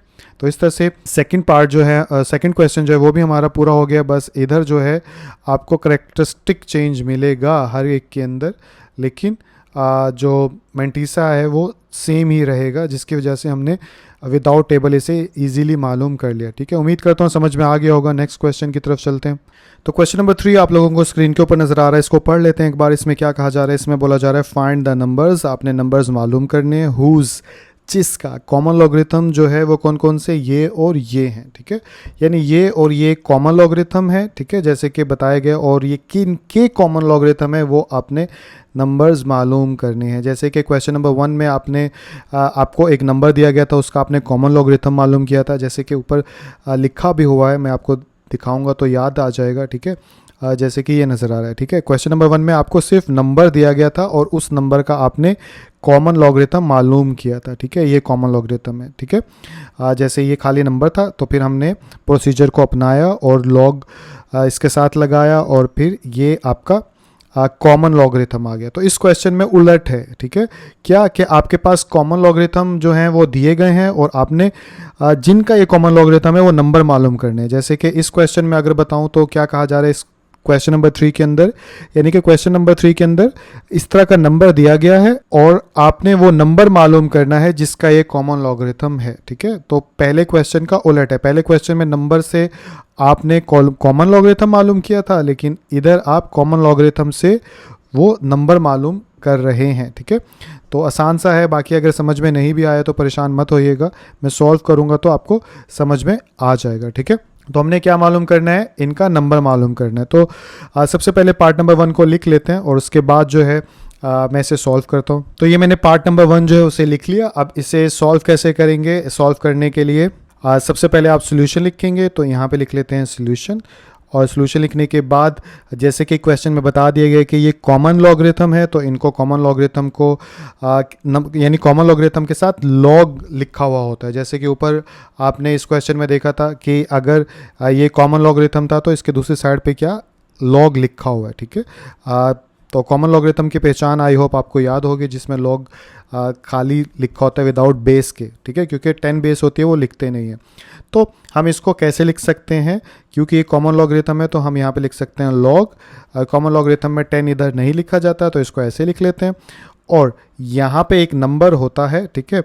तो इस तरह से सेकंड पार्ट जो है, सेकंड क्वेश्चन जो है वो भी हमारा पूरा हो गया। बस इधर जो है आपको करेक्टरिस्टिक चेंज मिलेगा हर एक के अंदर, लेकिन जो मंटीसा है वो सेम ही रहेगा, जिसकी वजह से हमने विदाउट टेबल इसे इजीली मालूम कर लिया, ठीक है। उम्मीद करता हूँ समझ में आ गया होगा। नेक्स्ट क्वेश्चन की तरफ चलते हैं। तो क्वेश्चन नंबर 3 आप लोगों को स्क्रीन के ऊपर नजर आ रहा है, इसको पढ़ लेते हैं एक बार। इसमें क्या कहा जा रहा है, इसमें बोला जा रहा है फाइंड द नंबर्स, आपने नंबर्स मालूम करने हैं, हुज जिसका कॉमन लॉगरिथम जो है वो कौन कौन से, ये और ये हैं, ठीक है, यानी ये और ये कॉमन लॉगरिथम है, ठीक है, जैसे कि बताया गया, और ये किन के कॉमन लॉगरिथम है वो आपने नंबर्स मालूम करने हैं। जैसे कि क्वेश्चन नंबर 1 में आपको एक नंबर दिया गया था, उसका आपने कॉमन लॉगरिथम मालूम किया था, जैसे कि ऊपर लिखा भी हुआ है, मैं आपको दिखाऊंगा तो याद आ जाएगा, ठीक है, जैसे कि ये नज़र आ रहा है, ठीक है। क्वेश्चन नंबर 1 में आपको सिर्फ नंबर दिया गया था और उस नंबर का आपने कॉमन लॉगरिथम मालूम किया था, ठीक है, ये कॉमन लॉगरिथम है, ठीक है। जैसे ये खाली नंबर था तो फिर हमने प्रोसीजर को अपनाया और लॉग इसके साथ लगाया, और फिर ये आपका कॉमन लॉगरिथम आ गया। तो इस क्वेश्चन में उलट है, ठीक है, क्या कि आपके पास कॉमन लॉगरिथम जो हैं वो दिए गए हैं और आपने जिनका ये कॉमन लॉगरिथम है वो नंबर मालूम करने हैं। जैसे कि इस क्वेश्चन में अगर बताऊं तो क्या कहा जा रहा है इस क्वेश्चन नंबर 3 के अंदर, यानी कि क्वेश्चन नंबर 3 के अंदर इस तरह का नंबर दिया गया है और आपने वो नंबर मालूम करना है जिसका ये कॉमन लॉगरिथम है, ठीक है। तो पहले क्वेश्चन का उलट है, पहले क्वेश्चन में नंबर से आपने कॉमन लॉगरिथम मालूम किया था, लेकिन इधर आप कॉमन लॉगरिथम से वो नंबर मालूम कर रहे हैं, ठीक है। तो आसान सा है, बाकी अगर समझ में नहीं भी आया तो परेशान मत होइएगा, मैं सॉल्व करूँगा तो आपको समझ में आ जाएगा, ठीक है। तो हमने क्या मालूम करना है, इनका नंबर मालूम करना है। तो सबसे पहले पार्ट नंबर 1 को लिख लेते हैं और उसके बाद जो है मैं इसे सॉल्व करता हूँ। तो ये मैंने पार्ट नंबर 1 जो है उसे लिख लिया। अब इसे सॉल्व कैसे करेंगे? सॉल्व करने के लिए सबसे पहले आप सोल्यूशन लिखेंगे, तो यहाँ पे लिख लेते हैं सोल्यूशन। और सोल्यूशन लिखने के बाद जैसे कि क्वेश्चन में बता दिया गया कि ये कॉमन लॉगरिथम है, तो इनको कॉमन लॉगरिथम को यानी कॉमन लॉगरिथम के साथ लॉग लिखा हुआ होता है। जैसे कि ऊपर आपने इस क्वेश्चन में देखा था कि अगर ये कॉमन लॉगरिथम था तो इसके दूसरी साइड पे क्या लॉग लिखा हुआ है, ठीक है। तो कॉमन लॉगरिथम की पहचान आई होप आपको याद होगी, जिसमें लॉग खाली लिखा होता है विदाउट बेस के, ठीक है, क्योंकि 10 बेस होती है वो लिखते नहीं है। तो हम इसको कैसे लिख सकते हैं? क्योंकि ये कॉमन लॉगरिथम है तो हम यहाँ पे लिख सकते हैं लॉग। कॉमन लॉगरिथम में 10 इधर नहीं लिखा जाता, तो इसको ऐसे लिख लेते हैं। और यहाँ पे एक नंबर होता है, ठीक है,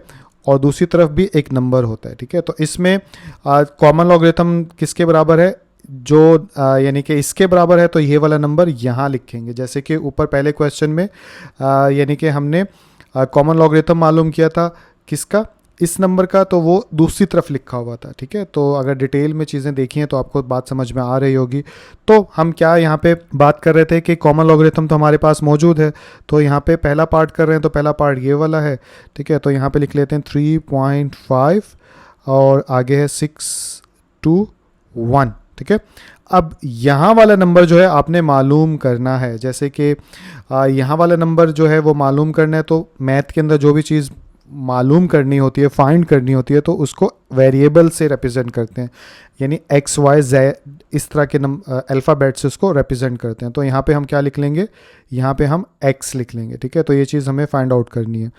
और दूसरी तरफ भी एक नंबर होता है, ठीक है। तो इसमें कॉमन लॉगरिथम किसके बराबर है? जो यानी कि इसके बराबर है, तो ये वाला नंबर यहाँ लिखेंगे। जैसे कि ऊपर पहले क्वेश्चन में यानी कि हमने कॉमन लॉगरिथम मालूम किया था किसका? इस नंबर का, तो वो दूसरी तरफ लिखा हुआ था, ठीक है। तो अगर डिटेल में चीज़ें देखी हैं तो आपको बात समझ में आ रही होगी। तो हम क्या यहाँ पे बात कर रहे थे कि कॉमन लॉगरिथम तो हमारे पास मौजूद है, तो यहाँ पे पहला पार्ट कर रहे हैं, तो पहला पार्ट ये वाला है, ठीक है। तो यहाँ पे लिख लेते हैं 3.5 और आगे है 6 2 1, ठीक है। अब यहाँ वाला नंबर जो है आपने मालूम करना है। जैसे कि यहाँ वाला नंबर जो है वो मालूम करना है, तो मैथ के अंदर जो भी चीज़ मालूम करनी होती है, फाइंड करनी होती है, तो उसको वेरिएबल से रिप्रेजेंट करते हैं, यानी एक्स वाई जेड इस तरह के अल्फ़ाबेट से उसको रिप्रेजेंट करते हैं। तो यहाँ पे हम क्या लिख लेंगे? यहाँ पे हम एक्स लिख लेंगे, ठीक है। तो ये चीज़ हमें फाइंड आउट करनी है।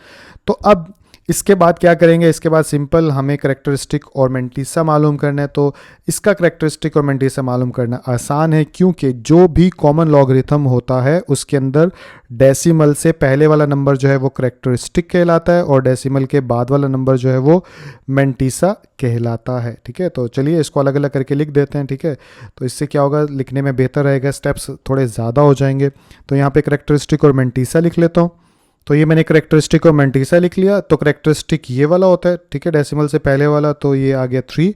तो अब इसके बाद क्या करेंगे? इसके बाद सिंपल हमें करैक्टरिस्टिक और मेंटिसा मालूम करना है। तो इसका करैक्टरिस्टिक और मेंटिसा मालूम करना आसान है, क्योंकि जो भी कॉमन लॉगरिथम होता है उसके अंदर डेसिमल से पहले वाला नंबर जो है वो करैक्टरिस्टिक कहलाता है, और डेसिमल के बाद वाला नंबर जो है वो मेंटिसा कहलाता है, ठीक है। तो चलिए इसको अलग अलग करके लिख देते हैं, ठीक है। तो इससे क्या होगा, लिखने में बेहतर रहेगा, स्टेप्स थोड़े ज़्यादा हो जाएंगे। तो यहाँ पे करैक्टरिस्टिक और मेंटिसा लिख लेता हूँ। तो ये मैंने करैक्टरिस्टिक और मेंटिसा लिख लिया। तो करैक्टरिस्टिक ये वाला होता है, ठीक है, डेसिमल से पहले वाला, तो ये आ गया 3,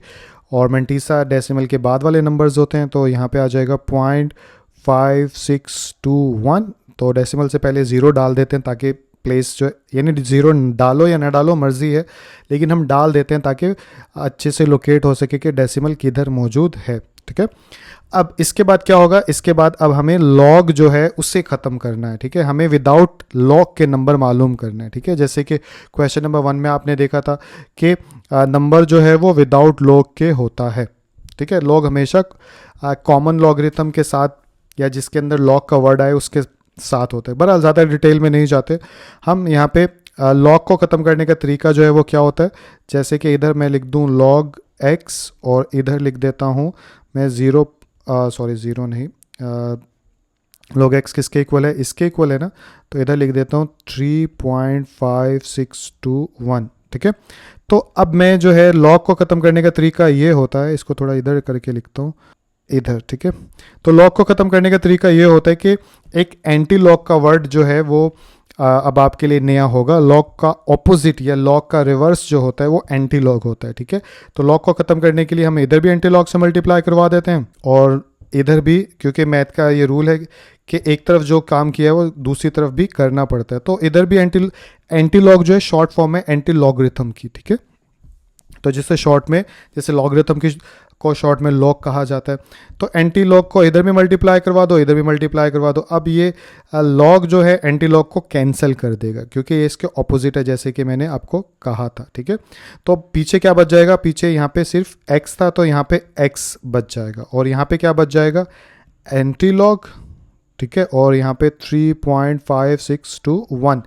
और मेंटिसा डेसिमल के बाद वाले नंबर्स होते हैं, तो यहाँ पे आ जाएगा 0.5621। तो डेसिमल से पहले 0 डाल देते हैं ताकि प्लेस जो, यानी 0 डालो या ना डालो मर्जी है, लेकिन हम डाल देते हैं ताकि अच्छे से लोकेट हो सके कि डेसिमल किधर मौजूद है, ठीक है। अब इसके बाद क्या होगा? इसके बाद अब हमें लॉग जो है उससे ख़त्म करना है, ठीक है। हमें विदाउट लॉग के नंबर मालूम करना है, ठीक है। जैसे कि क्वेश्चन नंबर 1 में आपने देखा था कि नंबर जो है वो विदाउट लॉग के होता है, ठीक है। लॉग हमेशा कॉमन लॉगरिथम के साथ या जिसके अंदर लॉग का वर्ड आए उसके साथ होता है। बहरहाल ज़्यादा डिटेल में नहीं जाते हम। यहाँ पे लॉग को ख़त्म करने का तरीका जो है वो क्या होता है? जैसे कि इधर मैं लिख दूँ लॉग एक्स, और इधर लिख देता हूँ मैं 0 नहीं, लॉग एक्स किसके इक्वल है? इसके इक्वल है ना। तो इधर लिख देता हूँ 3.5621, ठीक है। तो अब मैं जो है लॉग को ख़त्म करने का तरीका ये होता है, इसको थोड़ा इधर करके लिखता हूँ इधर, ठीक है। तो लॉग को ख़त्म करने का तरीका ये होता है कि एक एंटी लॉग का वर्ड जो है वो अब आपके लिए नया होगा। लॉग का ऑपोजिट या लॉग का रिवर्स जो होता है वो एंटी लॉग होता है, ठीक है। तो लॉग को ख़त्म करने के लिए हम इधर भी एंटी लॉग से मल्टीप्लाई करवा देते हैं, और इधर भी, क्योंकि मैथ का ये रूल है कि एक तरफ जो काम किया है वो दूसरी तरफ भी करना पड़ता है। तो इधर भी एंटी लॉग जो है शॉर्ट फॉर्म है एंटी लॉगरिथम की, ठीक है। तो जिससे शॉर्ट में, जैसे लॉगरिथम की को शॉर्ट में लॉग कहा जाता है, तो एंटी लॉग को इधर भी मल्टीप्लाई करवा दो, इधर भी मल्टीप्लाई करवा दो। अब ये लॉग जो है एंटी लॉग को कैंसिल कर देगा, क्योंकि ये इसके ऑपोजिट है, जैसे कि मैंने आपको कहा था, ठीक है। तो पीछे क्या बच जाएगा? पीछे यहाँ पे सिर्फ x था, तो यहाँ पे x बच जाएगा, और यहाँ पे क्या बच जाएगा? एंटी लॉग, ठीक है, और यहाँ पे 3.5621।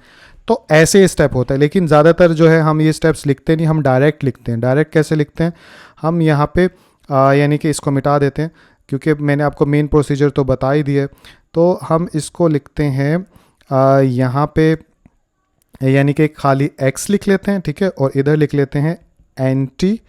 तो ऐसे स्टेप होता है, लेकिन ज़्यादातर जो है हम ये स्टेप्स लिखते नहीं, हम डायरेक्ट लिखते हैं। डायरेक्ट कैसे लिखते हैं? हम यहाँ पे यानी कि इसको मिटा देते हैं, क्योंकि मैंने आपको मेन प्रोसीजर तो बता ही दिया। तो हम इसको लिखते हैं यहाँ पे, यानी कि खाली x लिख लेते हैं, ठीक है, और इधर लिख लेते हैं एंटी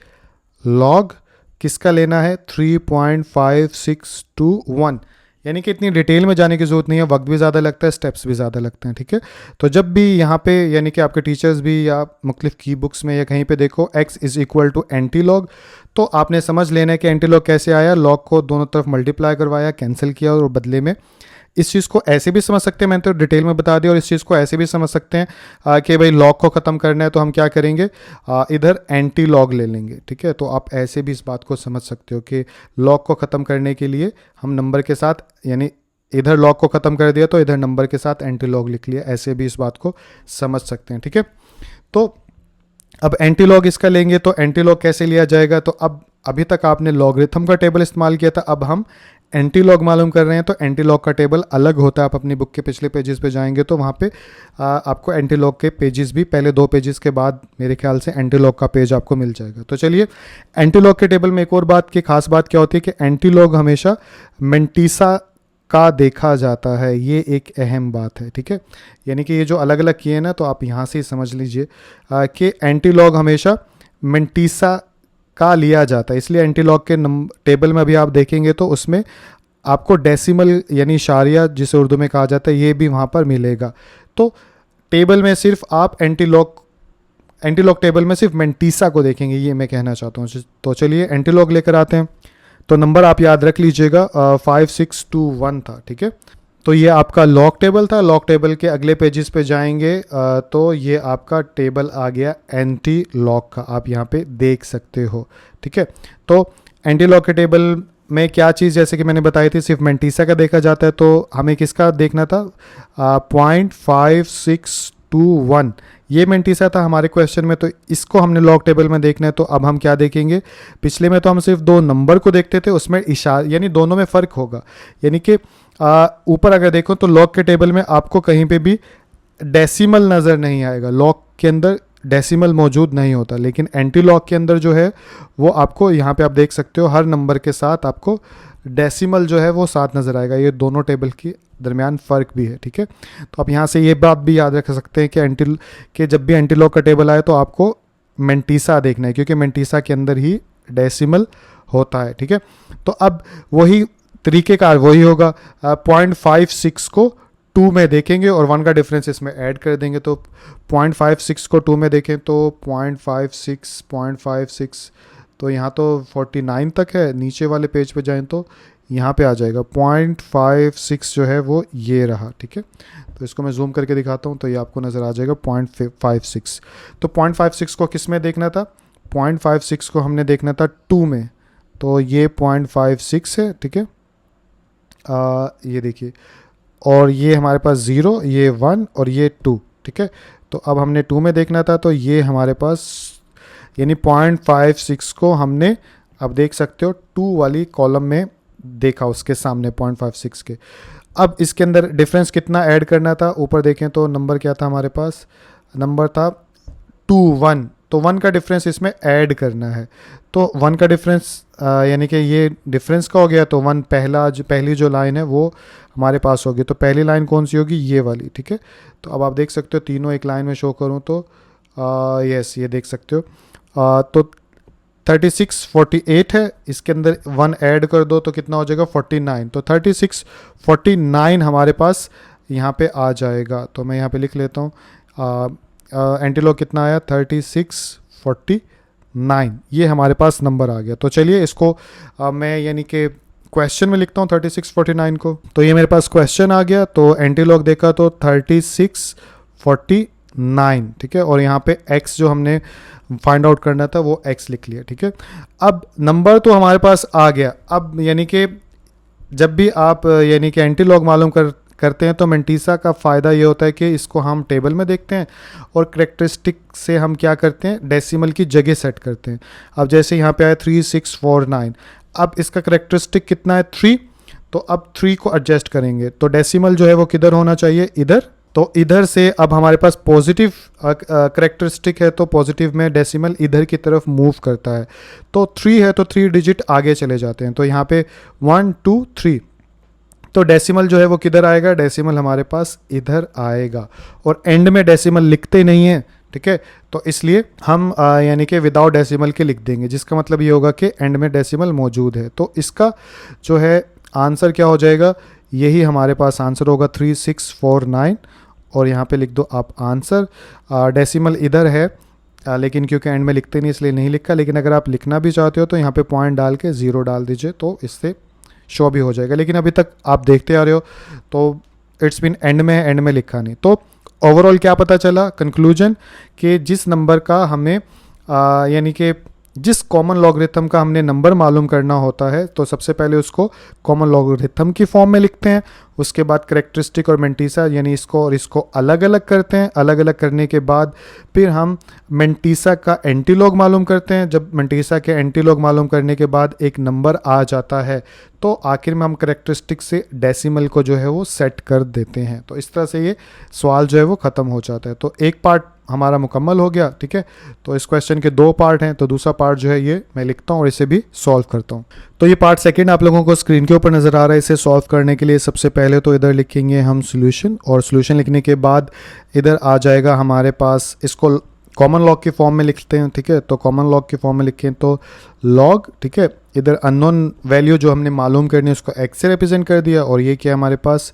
लॉग किसका लेना है? 3.5621। यानी कि इतनी डिटेल में जाने की ज़रूरत नहीं है, वक्त भी ज़्यादा लगता है, स्टेप्स भी ज़्यादा लगते हैं, ठीक है। तो जब भी यहाँ पे यानी कि आपके टीचर्स भी या मुख्तलिफ की बुक्स में या कहीं पे देखो x is equal to antilog, तो आपने समझ लेना है कि एंटी लॉग कैसे आया। लॉग को दोनों तरफ मल्टीप्लाई करवाया, कैंसिल किया, और बदले में इस चीज़ को ऐसे भी समझ सकते हैं, मैंने तो डिटेल में बता दिया, और इस चीज़ को ऐसे भी समझ सकते हैं कि भाई लॉग को ख़त्म करना है तो हम क्या करेंगे, इधर एंटी लॉग ले लेंगे, ठीक है। तो आप ऐसे भी इस बात को समझ सकते हो कि लॉग को ख़त्म करने के लिए हम नंबर के साथ, यानी इधर लॉग को ख़त्म कर दिया तो इधर नंबर के साथ एंटी लॉग लिख लिया, ऐसे भी इस बात को समझ सकते हैं, ठीक है। तो अब एंटी लॉग इसका लेंगे तो एंटी लॉग कैसे लिया जाएगा, तो अब अभी तक आपने लॉगरिथम का टेबल इस्तेमाल किया था, अब हम एंटी लॉग मालूम कर रहे हैं, तो एंटी लॉग का टेबल अलग होता है। आप अपनी बुक के पिछले पेजेस पे जाएंगे तो वहाँ पे आपको एंटी लॉग के पेजेस भी, पहले 2 पेजेस के बाद मेरे ख्याल से एंटी लॉग का पेज आपको मिल जाएगा। तो चलिए, एंटी लॉग के टेबल में एक और बात की खास बात क्या होती है कि एंटी लॉग हमेशा मंटीसा का देखा जाता है, ये एक अहम बात है, ठीक है। यानी कि ये जो अलग अलग किए ना, तो आप यहाँ से ही समझ लीजिए कि एंटी लॉग हमेशा मंटीसा का लिया जाता है, इसलिए एंटी लॉग के टेबल में अभी आप देखेंगे तो उसमें आपको डेसिमल यानी इशारिया जिसे उर्दू में कहा जाता है, ये भी वहाँ पर मिलेगा। तो टेबल में सिर्फ आप एंटी लॉग टेबल में सिर्फ मंटीसा को देखेंगे, ये मैं कहना चाहता हूँ। तो चलिए एंटी लॉग लेकर आते हैं। तो नंबर आप याद रख लीजिएगा 5621 था, ठीक है। तो ये आपका लॉग टेबल था। लॉग टेबल के अगले पेजेस पे जाएंगे तो ये आपका टेबल आ गया एंटी लॉग का, आप यहाँ पे देख सकते हो, ठीक है। तो एंटी लॉग के टेबल में क्या चीज़, जैसे कि मैंने बताई थी, सिर्फ मंटीसा का देखा जाता है, तो हमें किसका देखना था, 0.5621, ये मंटीसा था हमारे क्वेश्चन में, तो इसको हमने लॉग टेबल में देखना है। तो अब हम क्या देखेंगे, पिछले में तो हम सिर्फ 2 नंबर को देखते थे, उसमें इशारा यानी दोनों में फ़र्क होगा, यानी कि ऊपर अगर देखो तो लॉग के टेबल में आपको कहीं पे भी डेसिमल नज़र नहीं आएगा, लॉग के अंदर डेसिमल मौजूद नहीं होता, लेकिन एंटी लॉग के अंदर जो है वो आपको यहाँ पे आप देख सकते हो हर नंबर के साथ आपको डेसिमल जो है वो साथ नज़र आएगा, ये दोनों टेबल के दरमियान फ़र्क भी है, ठीक है। तो आप यहाँ से ये बात भी याद रख सकते हैं कि जब भी एंटी लॉग का टेबल आए तो आपको मंटीसा देखना है, क्योंकि मंटीसा के अंदर ही डेसिमल होता है, ठीक है। तो अब वही तरीक़ेकार वही होगा, 0.56 को 2 में देखेंगे और 1 का डिफरेंस इसमें ऐड कर देंगे, तो 0.56 को 2 में देखें तो 0.56 तो यहाँ तो 49 तक है, नीचे वाले पेज पे जाएं तो यहाँ पे आ जाएगा 0.56 जो है वो ये रहा, ठीक है। तो इसको मैं जूम करके दिखाता हूँ तो ये आपको नज़र आ जाएगा 0.56। तो 0.56 को किस में देखना था, 0.56 को हमने देखना था 2 में, तो ये 0.56 है, ठीक है। ये देखिए, और ये हमारे पास 0, ये 1 और ये 2, ठीक है। तो अब हमने 2 में देखना था, तो ये हमारे पास यानी 0.56 को हमने अब देख सकते हो 2 वाली कॉलम में देखा, उसके सामने 0.56 के। अब इसके अंदर डिफरेंस कितना ऐड करना था, ऊपर देखें तो नंबर क्या था हमारे पास, नंबर था 1, तो 1 का डिफरेंस इसमें ऐड करना है। तो 1 का डिफरेंस यानी कि ये डिफरेंस का हो गया, तो 1 पहली जो लाइन है वो हमारे पास होगी, तो पहली लाइन कौन सी होगी, ये वाली, ठीक है। तो अब आप देख सकते हो तीनों एक लाइन में शो करूँ तो यस, ये देख सकते हो। तो 3648 है, इसके अंदर 1 ऐड कर दो तो कितना हो जाएगा 49, तो 3649 हमारे पास यहाँ पे आ जाएगा। तो मैं यहाँ पे लिख लेता हूँ, एंटी लॉग कितना आया 3649, ये हमारे पास नंबर आ गया। तो चलिए इसको मैं यानी कि क्वेश्चन में लिखता हूँ 3649 को, तो ये मेरे पास क्वेश्चन आ गया। तो एंटी लॉग देखा तो 3649, ठीक है, और यहाँ पे x जो हमने फाइंड आउट करना था वो x लिख लिया, ठीक है। अब नंबर तो हमारे पास आ गया। अब यानी कि जब भी आप यानी कि एंटी लॉग मालूम करते हैं तो मंटीसा का फ़ायदा ये होता है कि इसको हम टेबल में देखते हैं और करेक्टरिस्टिक से हम क्या करते हैं, डेसिमल की जगह सेट करते हैं। अब जैसे यहाँ पे आया 3649, अब इसका करेक्टरिस्टिक कितना है 3, तो अब 3 को एडजस्ट करेंगे, तो डेसिमल जो है वो किधर होना चाहिए, इधर। तो इधर से अब हमारे पास पॉजिटिव करेक्टरिस्टिक है, तो पॉजिटिव में डेसिमल इधर की तरफ मूव करता है, तो 3 है तो 3 डिजिट आगे चले जाते हैं, तो यहाँ पे 1 2 3, तो डेसिमल जो है वो किधर आएगा, डेसिमल हमारे पास इधर आएगा, और एंड में डेसिमल लिखते नहीं है, ठीक है। तो इसलिए हम यानी कि विदाउट डेसिमल के लिख देंगे, जिसका मतलब ये होगा कि एंड में डेसिमल मौजूद है। तो इसका जो है आंसर क्या हो जाएगा, यही हमारे पास आंसर होगा 3649, और यहाँ पे लिख दो आप आंसर। डेसिमल इधर है लेकिन क्योंकि एंड में लिखते नहीं इसलिए नहीं लिखा, लेकिन अगर आप लिखना भी चाहते हो तो यहाँ पे पॉइंट डाल के 0 डाल दीजिए, तो इससे शो भी हो जाएगा। लेकिन अभी तक आप देखते आ रहे हो तो इट्स बीन एंड में लिखा नहीं। तो ओवरऑल क्या पता चला कंक्लूजन कि जिस नंबर का हमें यानी कि जिस कॉमन लॉगरिथम का हमने नंबर मालूम करना होता है तो सबसे पहले उसको कॉमन लॉगरिथम की फॉर्म में लिखते हैं, उसके बाद करेक्टरिस्टिक और मेंटिसा यानी इसको और इसको अलग अलग करते हैं। अलग अलग करने के बाद फिर हम मेंटिसा का एंटीलॉग मालूम करते हैं। जब मेंटिसा के एंटीलॉग मालूम करने के बाद एक नंबर आ जाता है तो आखिर में हम करेक्टरिस्टिक से डेसिमल को जो है वो सेट कर देते हैं। तो इस तरह से ये सवाल जो है वो ख़त्म हो जाता है। तो एक पार्ट हमारा मुकम्मल हो गया, ठीक है। तो इस क्वेश्चन के 2 पार्ट हैं, तो दूसरा पार्ट जो है ये मैं लिखता हूँ और इसे भी सॉल्व करता हूँ। तो ये पार्ट सेकंड आप लोगों को स्क्रीन के ऊपर नज़र आ रहा है। इसे सॉल्व करने के लिए सबसे पहले तो इधर लिखेंगे हम सॉल्यूशन, और सॉल्यूशन लिखने के बाद इधर आ जाएगा हमारे पास, इसको कॉमन लॉग की फॉर्म में लिखते हैं, ठीक है। तो कॉमन लॉग की फॉर्म में लिखें तो लॉग, ठीक है। इधर अननोन वैल्यू जो हमने मालूम करनी है उसको एक्स से रिप्रेजेंट कर दिया, और ये क्या हमारे पास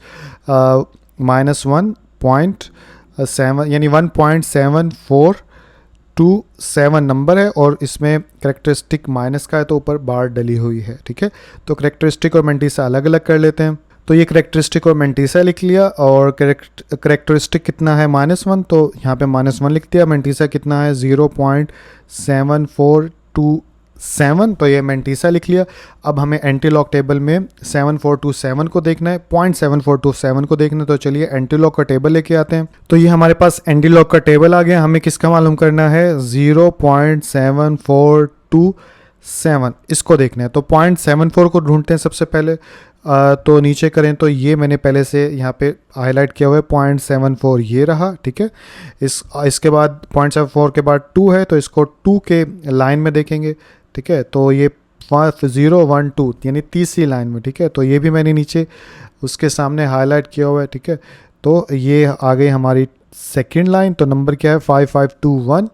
-1.7 यानी 1.7427 नंबर है, और इसमें करेक्टरिस्टिक माइनस का है तो ऊपर बार डली हुई है, ठीक है। तो करेक्टरिस्टिक और मेंटिसा अलग अलग कर लेते हैं। तो ये करेक्टरिस्टिक और मेंटिसा लिख लिया, और करेक्टरिस्टिक कितना है -1, तो यहाँ पे -1 लिख दिया। मेंटिसा कितना है 0.7427, तो ये मेंटिसा लिख लिया। अब हमें एंटीलॉग टेबल में 7427 को देखना है, 0.7427 को देखना है। तो चलिए एंटीलॉग का टेबल लेके आते हैं। तो ये हमारे पास एंटीलॉग का टेबल आ गया। हमें किसका मालूम करना है 0.7427, इसको देखना है। तो 0.74 को ढूंढते हैं सबसे पहले। तो नीचे करें तो ये मैंने पहले से यहाँ पे हाईलाइट किया हुआ है 0.74, ये रहा, ठीक है। इसके बाद 0.74 के बाद 2 है, तो इसको 2 के लाइन में देखेंगे, ठीक है। तो ये 0 1 2 यानी तीसरी लाइन में, ठीक है। तो ये भी मैंने नीचे उसके सामने हाईलाइट किया हुआ है, ठीक है। तो ये आ गई हमारी सेकंड लाइन। तो नंबर क्या है 5521,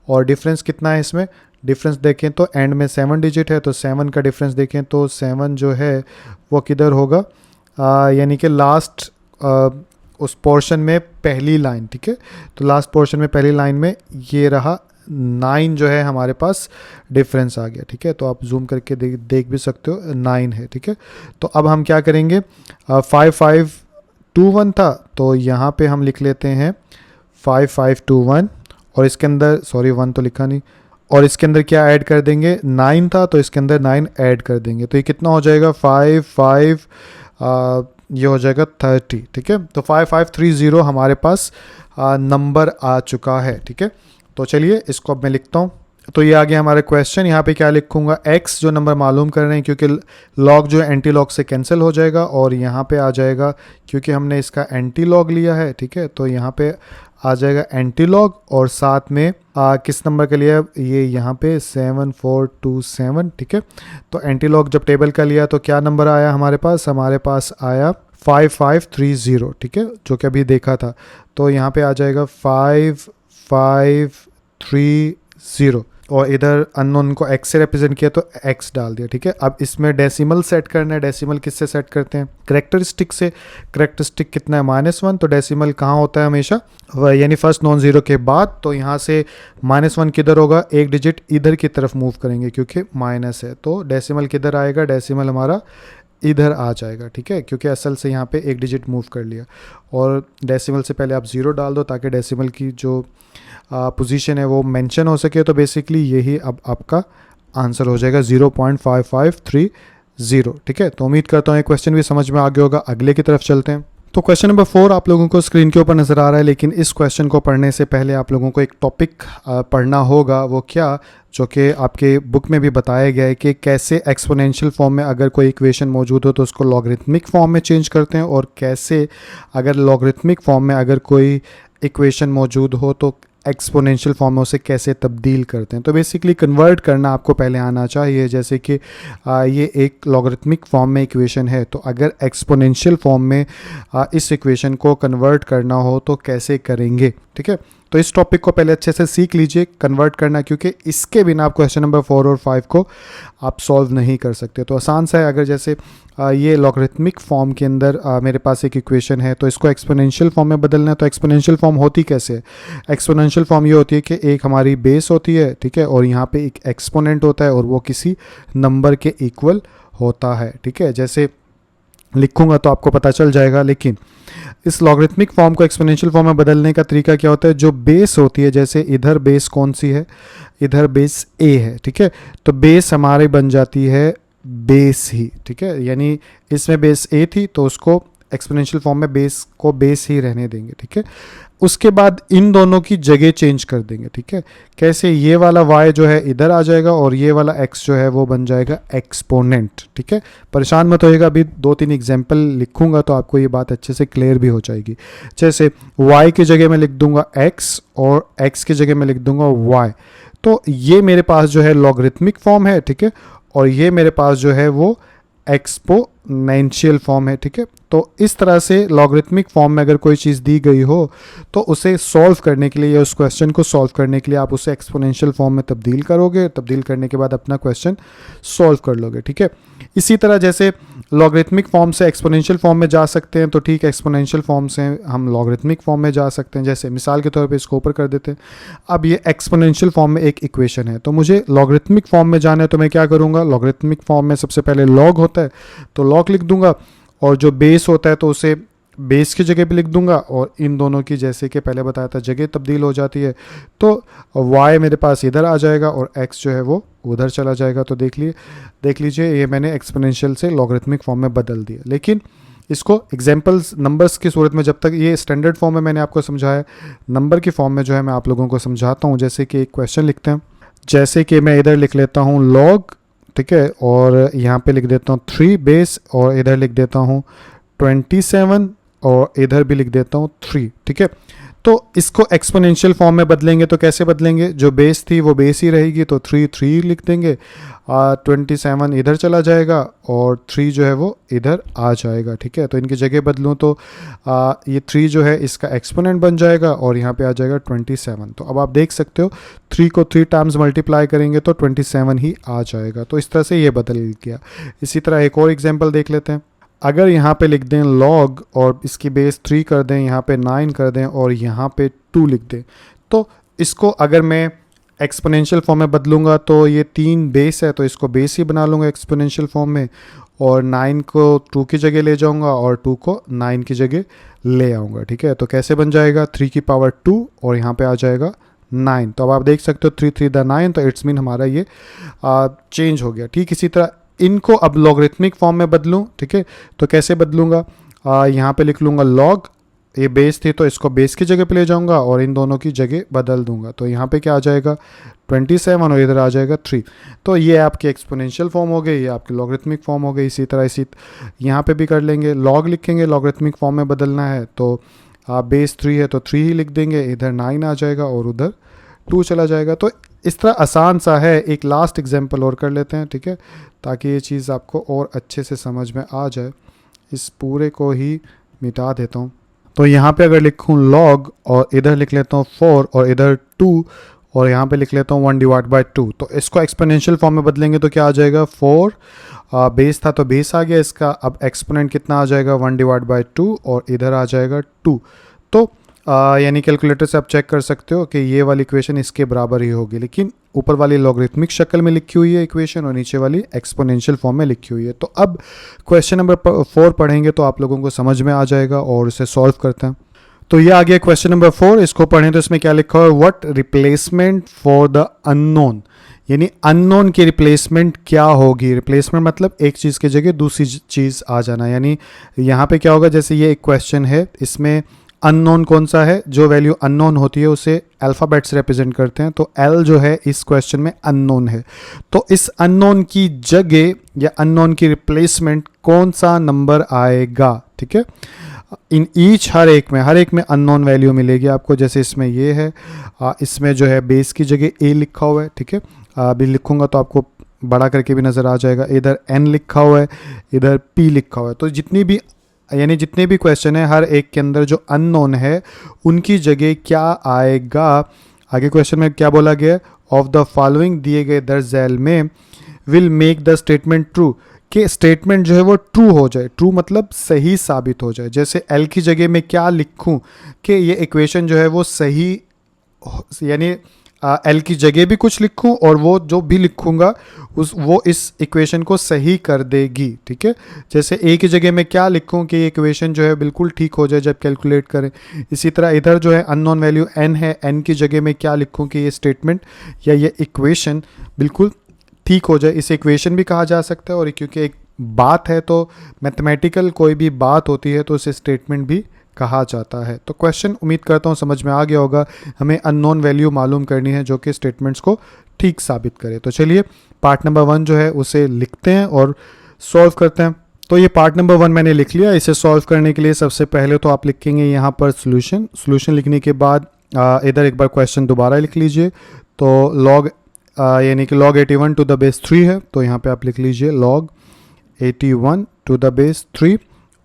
और डिफरेंस कितना है इसमें, डिफरेंस देखें तो एंड में 7 डिजिट है, तो 7 का डिफरेंस देखें तो 7 जो है वो किधर होगा, यानी कि लास्ट उस पोर्शन में पहली लाइन, ठीक है। तो लास्ट पोर्शन में पहली लाइन में ये रहा 9 जो है हमारे पास डिफरेंस आ गया, ठीक है। तो आप जूम करके देख भी सकते हो 9 है, ठीक है। तो अब हम क्या करेंगे 5521 था, तो यहाँ पे हम लिख लेते हैं 5521, और इसके अंदर 1 तो लिखा नहीं, और इसके अंदर क्या ऐड कर देंगे 9 था, तो इसके अंदर 9 ऐड कर देंगे। तो ये कितना हो जाएगा 55 ये हो जाएगा 30, ठीक है। तो 5530 हमारे पास नंबर आ चुका है, ठीक है। तो चलिए इसको अब मैं लिखता हूँ। तो ये आ गया हमारा क्वेश्चन। यहाँ पे क्या लिखूंगा x जो नंबर मालूम कर रहे हैं, क्योंकि लॉग जो है एंटी लॉग से कैंसिल हो जाएगा, और यहाँ पे आ जाएगा क्योंकि हमने इसका एंटी लॉग लिया है, ठीक है। तो यहाँ पे आ जाएगा एंटी लॉग, और साथ में किस नंबर के लिए ये यहाँ पे 7427, ठीक है। तो एंटी लॉग जब टेबल का लिया तो क्या नंबर आया हमारे पास आया 5530, ठीक है, जो कि अभी देखा था। तो यहाँ पे आ जाएगा 5530, और इधर अननोन को x से रिप्रेजेंट किया तो x डाल दिया, ठीक है। अब इसमें डेसिमल सेट करना है। डेसिमल किससे सेट करते हैं करेक्टरिस्टिक से। करेक्टरिस्टिक कितना है -1, तो डेसिमल कहाँ होता है हमेशा, यानी फर्स्ट नॉन ज़ीरो के बाद। तो यहाँ से -1 किधर होगा, एक डिजिट इधर की तरफ मूव करेंगे क्योंकि माइनस है। तो डेसिमल किधर आएगा, डेसिमल हमारा इधर आ जाएगा, ठीक है, क्योंकि असल से यहाँ पे एक डिजिट मूव कर लिया। और डेसिमल से पहले आप 0 डाल दो ताकि डेसिमल की जो पोजीशन है वो मेंशन हो सके। तो बेसिकली यही अब आपका आंसर हो जाएगा 0.5530, ठीक है। तो उम्मीद करता हूँ ये क्वेश्चन भी समझ में आ गया होगा। अगले की तरफ चलते हैं। तो क्वेश्चन नंबर 4 आप लोगों को स्क्रीन के ऊपर नज़र आ रहा है, लेकिन इस क्वेश्चन को पढ़ने से पहले आप लोगों को एक टॉपिक पढ़ना होगा। वो क्या, जो कि आपके बुक में भी बताया गया है कि कैसे एक्सपोनेंशियल फॉर्म में अगर कोई इक्वेशन मौजूद हो तो उसको लॉगरिथमिक फॉर्म में चेंज करते हैं, और कैसे अगर लॉगरिथमिक फॉर्म में अगर कोई इक्वेशन मौजूद हो तो एक्सपोनेंशियल फॉर्म में उसे कैसे तब्दील करते हैं। तो बेसिकली कन्वर्ट करना आपको पहले आना चाहिए। जैसे कि ये एक लॉगरिथमिक फॉर्म में इक्वेशन है, तो अगर एक्सपोनेंशियल फॉर्म में इस इक्वेशन को कन्वर्ट करना हो तो कैसे करेंगे, ठीक है। तो इस टॉपिक को पहले अच्छे से सीख लीजिए कन्वर्ट करना, क्योंकि इसके बिना आप क्वेश्चन नंबर 4 और 5 को आप सॉल्व नहीं कर सकते। तो आसान सा है, अगर जैसे ये लॉगरिथमिक फॉर्म के अंदर मेरे पास एक इक्वेशन है, तो इसको एक्सपोनेंशियल फॉर्म में बदलना है। तो एक्सपोनेंशियल फॉर्म होती कैसे है? एक्सपोनेंशियल फॉर्म ये होती है कि एक हमारी बेस होती है, ठीक है, और यहाँ पे एक एक्सपोनेंट होता है और वो किसी नंबर के इक्वल होता है, ठीक है। जैसे लिखूंगा तो आपको पता चल जाएगा, लेकिन इस लॉगरिथमिक फॉर्म को एक्सपोनेंशियल फॉर्म में बदलने का तरीका क्या होता है? जो बेस होती है, जैसे इधर बेस कौन सी है? इधर बेस ए है, ठीक है, तो बेस हमारी बन जाती है बेस ही, ठीक है, यानी इसमें बेस ए थी तो उसको एक्सपोनेंशियल फॉर्म में बेस को बेस ही रहने देंगे, ठीक है। उसके बाद इन दोनों की जगह चेंज कर देंगे, ठीक है। कैसे? ये वाला y जो है इधर आ जाएगा और ये वाला x जो है वो बन जाएगा एक्सपोनेंट, ठीक है। परेशान मत होइएगा, अभी 2-3 एग्जांपल लिखूंगा तो आपको ये बात अच्छे से क्लियर भी हो जाएगी। जैसे y की जगह मैं लिख दूंगा x और x की जगह मैं लिख दूंगा y। तो ये मेरे पास जो है लॉगरिथमिक फॉर्म है, ठीक है, और ये मेरे पास जो है वो एक्सपोनेंशियल फॉर्म है, ठीक है। तो इस तरह से लॉगरिथमिक फॉर्म में अगर कोई चीज़ दी गई हो तो उसे सॉल्व करने के लिए या उस क्वेश्चन को सॉल्व करने के लिए आप उसे एक्सपोनेंशियल फॉर्म में तब्दील करोगे, तब्दील करने के बाद अपना क्वेश्चन सॉल्व कर लोगे, ठीक है। इसी तरह जैसे लॉगरिथमिक फॉर्म से एक्सपोनेंशियल फॉर्म में जा सकते हैं, तो ठीक है, एक्सपोनेंशियल फॉर्म से हम लॉगरिथमिक फॉर्म में जा सकते हैं। जैसे मिसाल के तौर पे इसको ऊपर कर देते हैं। अब ये एक्सपोनेंशियल फॉर्म में एक इक्वेशन है, तो मुझे लॉगरिथमिक फॉर्म में जाना है, तो मैं क्या करूँगा? लॉगरिथमिक फॉर्म में सबसे पहले लॉग होता है तो लॉग लिख दूंगा, और जो बेस होता है तो उसे बेस की जगह पे लिख दूंगा, और इन दोनों की जैसे कि पहले बताया था जगह तब्दील हो जाती है, तो y मेरे पास इधर आ जाएगा और x जो है वो उधर चला जाएगा। तो देख लीजिए ये मैंने एक्सपोनेंशियल से लॉगरिथमिक फॉर्म में बदल दिया। लेकिन इसको एग्जाम्पल्स नंबर्स की सूरत में, जब तक ये स्टैंडर्ड फॉर्म में मैंने आपको समझाया, नंबर की फॉर्म में जो है मैं आप लोगों को समझाता हूँ। जैसे कि एक क्वेश्चन लिखते हैं, जैसे कि मैं इधर लिख लेता हूँ लॉग, ठीक है, और यहाँ पे लिख देता हूँ 3 बेस, और इधर लिख देता हूँ 27, और इधर भी लिख देता हूँ 3, ठीक है। तो इसको एक्सपोनेंशियल फॉर्म में बदलेंगे तो कैसे बदलेंगे? जो बेस थी वो बेस ही रहेगी, तो 3 लिख देंगे, 27 इधर चला जाएगा और 3 जो है वो इधर आ जाएगा, ठीक है। तो इनकी जगह बदलूँ तो ये 3 जो है इसका एक्सपोनेंट बन जाएगा और यहाँ पे आ जाएगा 27। तो अब आप देख सकते हो 3 को 3 टाइम्स मल्टीप्लाई करेंगे तो 27 ही आ जाएगा। तो इस तरह से ये बदल गया। इसी तरह एक और एग्जाम्पल देख लेते हैं। अगर यहाँ पे लिख दें लॉग और इसकी बेस 3 कर दें, यहाँ पे 9 कर दें और यहाँ पे 2 लिख दें, तो इसको अगर मैं एक्सपोनेंशियल फॉर्म में बदलूंगा तो ये 3 बेस है तो इसको बेस ही बना लूँगा एक्सपोनेंशियल फॉर्म में, और 9 को 2 की जगह ले जाऊँगा और 2 को 9 की जगह ले आऊँगा, ठीक है। तो कैसे बन जाएगा? 3 की पावर 2 और यहाँ पे आ जाएगा 9। तो अब आप देख सकते हो 3 3 द 9, तो इट्स मीन हमारा ये चेंज हो गया। ठीक इसी तरह इनको अब लॉगरिथमिक फॉर्म में बदलूं, ठीक है, तो कैसे बदलूंगा? यहाँ पे लिख लूँगा लॉग, ये बेस थी तो इसको बेस की जगह पे ले जाऊंगा और इन दोनों की जगह बदल दूंगा। तो यहाँ पे क्या आ जाएगा? 27 और इधर आ जाएगा 3। तो ये आपकी एक्सपोनेंशियल फॉर्म हो गई, ये आपकी लॉगरिथमिक फॉर्म हो गई। इसी तरह यहाँ पे भी कर लेंगे, लॉग लिखेंगे, लॉगरिथमिक फॉर्म में बदलना है तो बेस 3 है तो 3 ही लिख देंगे, इधर 9 आ जाएगा और उधर 2 चला जाएगा। तो इस तरह आसान सा है। एक लास्ट एग्जांपल और कर लेते हैं, ठीक है, ताकि ये चीज़ आपको और अच्छे से समझ में आ जाए। इस पूरे को ही मिटा देता हूँ। तो यहाँ पे अगर लिखूँ लॉग और इधर लिख लेता हूँ 4 और इधर 2 और यहाँ पे लिख लेता हूँ 1/2, तो इसको एक्सपोनेंशियल फॉर्म में बदलेंगे तो क्या आ जाएगा? 4 बेस था तो बेस आ गया इसका, अब एक्सपोनेंट कितना आ जाएगा? 1/2 और इधर आ जाएगा 2। तो यानी कैलकुलेटर से आप चेक कर सकते हो कि ये वाली इक्वेशन इसके बराबर ही होगी, लेकिन ऊपर वाली लॉगरिथमिक शक्ल में लिखी हुई है इक्वेशन और नीचे वाली एक्सपोनेंशियल फॉर्म में लिखी हुई है। तो अब क्वेश्चन नंबर 4 पढ़ेंगे तो आप लोगों को समझ में आ जाएगा और इसे सॉल्व करते हैं। तो ये आ गया क्वेश्चन नंबर 4। इसको पढ़ें तो इसमें क्या लिखा है? What replacement for the unknown, यानी अननोन की रिप्लेसमेंट क्या होगी? रिप्लेसमेंट मतलब एक चीज़ की जगह दूसरी चीज़ आ जाना। यानी यहाँ पे क्या होगा? जैसे ये एक क्वेश्चन है, इसमें अननोन कौन सा है? जो वैल्यू अननोन होती है उसे अल्फ़ाबेट से रिप्रेजेंट करते हैं, तो L जो है इस क्वेश्चन में अननोन है। तो इस अननोन की जगह या अननोन की रिप्लेसमेंट कौन सा नंबर आएगा? ठीक है, इन ईच हर एक में अननोन वैल्यू मिलेगी आपको। जैसे इसमें ये है, इसमें जो है बेस की जगह A लिखा हुआ है, ठीक है, अभी लिखूंगा तो आपको बड़ा करके भी नज़र आ जाएगा। इधर N लिखा हुआ है, इधर P लिखा हुआ है। तो जितनी भी यानी जितने भी क्वेश्चन है हर एक के अंदर जो अननोन है उनकी जगह क्या आएगा। आगे क्वेश्चन में क्या बोला गया है, ऑफ द फॉलोइंग दिए गए दर्ज झैल में will make the statement true, कि स्टेटमेंट जो है वो ट्रू हो जाए। ट्रू मतलब सही साबित हो जाए। जैसे एल की जगह में क्या लिखूं कि ये इक्वेशन जो है वो सही, यानी एल की जगह भी कुछ लिखूं और वो जो भी लिखूंगा वो इस इक्वेशन को सही कर देगी। ठीक है, जैसे ए की जगह में क्या लिखूं कि ये इक्वेशन जो है बिल्कुल ठीक हो जाए जब कैलकुलेट करें। इसी तरह इधर जो है अननोन वैल्यू एन है, एन की जगह में क्या लिखूं कि ये स्टेटमेंट या ये इक्वेशन बिल्कुल ठीक हो जाए। इसे इक्वेशन भी कहा जा सकता है, और क्योंकि एक बात है तो मैथमेटिकल कोई भी बात होती है तो उसे स्टेटमेंट भी कहा जाता है। तो क्वेश्चन उम्मीद करता हूँ समझ में आ गया होगा। हमें अननोन वैल्यू मालूम करनी है जो कि स्टेटमेंट्स को ठीक साबित करे। तो चलिए पार्ट नंबर 1 जो है उसे लिखते हैं और सॉल्व करते हैं। तो ये पार्ट नंबर 1 मैंने लिख लिया। इसे सॉल्व करने के लिए सबसे पहले तो आप लिखेंगे यहाँ पर सोल्यूशन लिखने के बाद इधर एक बार क्वेश्चन दोबारा लिख लीजिए। तो लॉग यानी कि log 81 टू द बेस 3 है, तो यहाँ पे आप लिख लीजिए log 81 टू द बेस 3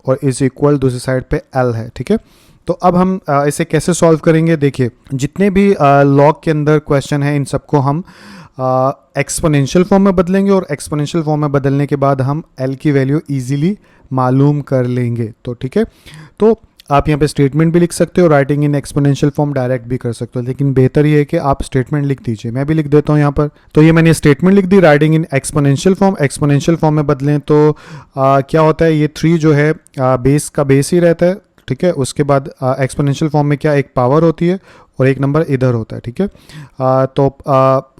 और इज इक्वल दूसरी साइड पे l है। ठीक है, तो अब हम इसे कैसे सॉल्व करेंगे। देखिए जितने भी लॉग के अंदर क्वेश्चन है इन सबको हम एक्सपोनेंशियल फॉर्म में बदलेंगे, और एक्सपोनेंशियल फॉर्म में बदलने के बाद हम l की वैल्यू इजीली मालूम कर लेंगे। तो ठीक है, तो आप यहाँ पे स्टेटमेंट भी लिख सकते हो, writing in exponential form direct भी कर सकते हो, लेकिन बेहतर ये है कि आप स्टेटमेंट लिख दीजिए। मैं भी लिख देता हूँ यहाँ पर। तो ये मैंने स्टेटमेंट लिख दी, राइटिंग इन एक्सपोनेंशियल फॉर्म में बदलें तो क्या होता है, ये 3 जो है बेस का बेस ही रहता है। ठीक है, उसके बाद एक्सपोनेंशियल फॉर्म में क्या एक पावर होती है और एक नंबर इधर होता है। ठीक है, तो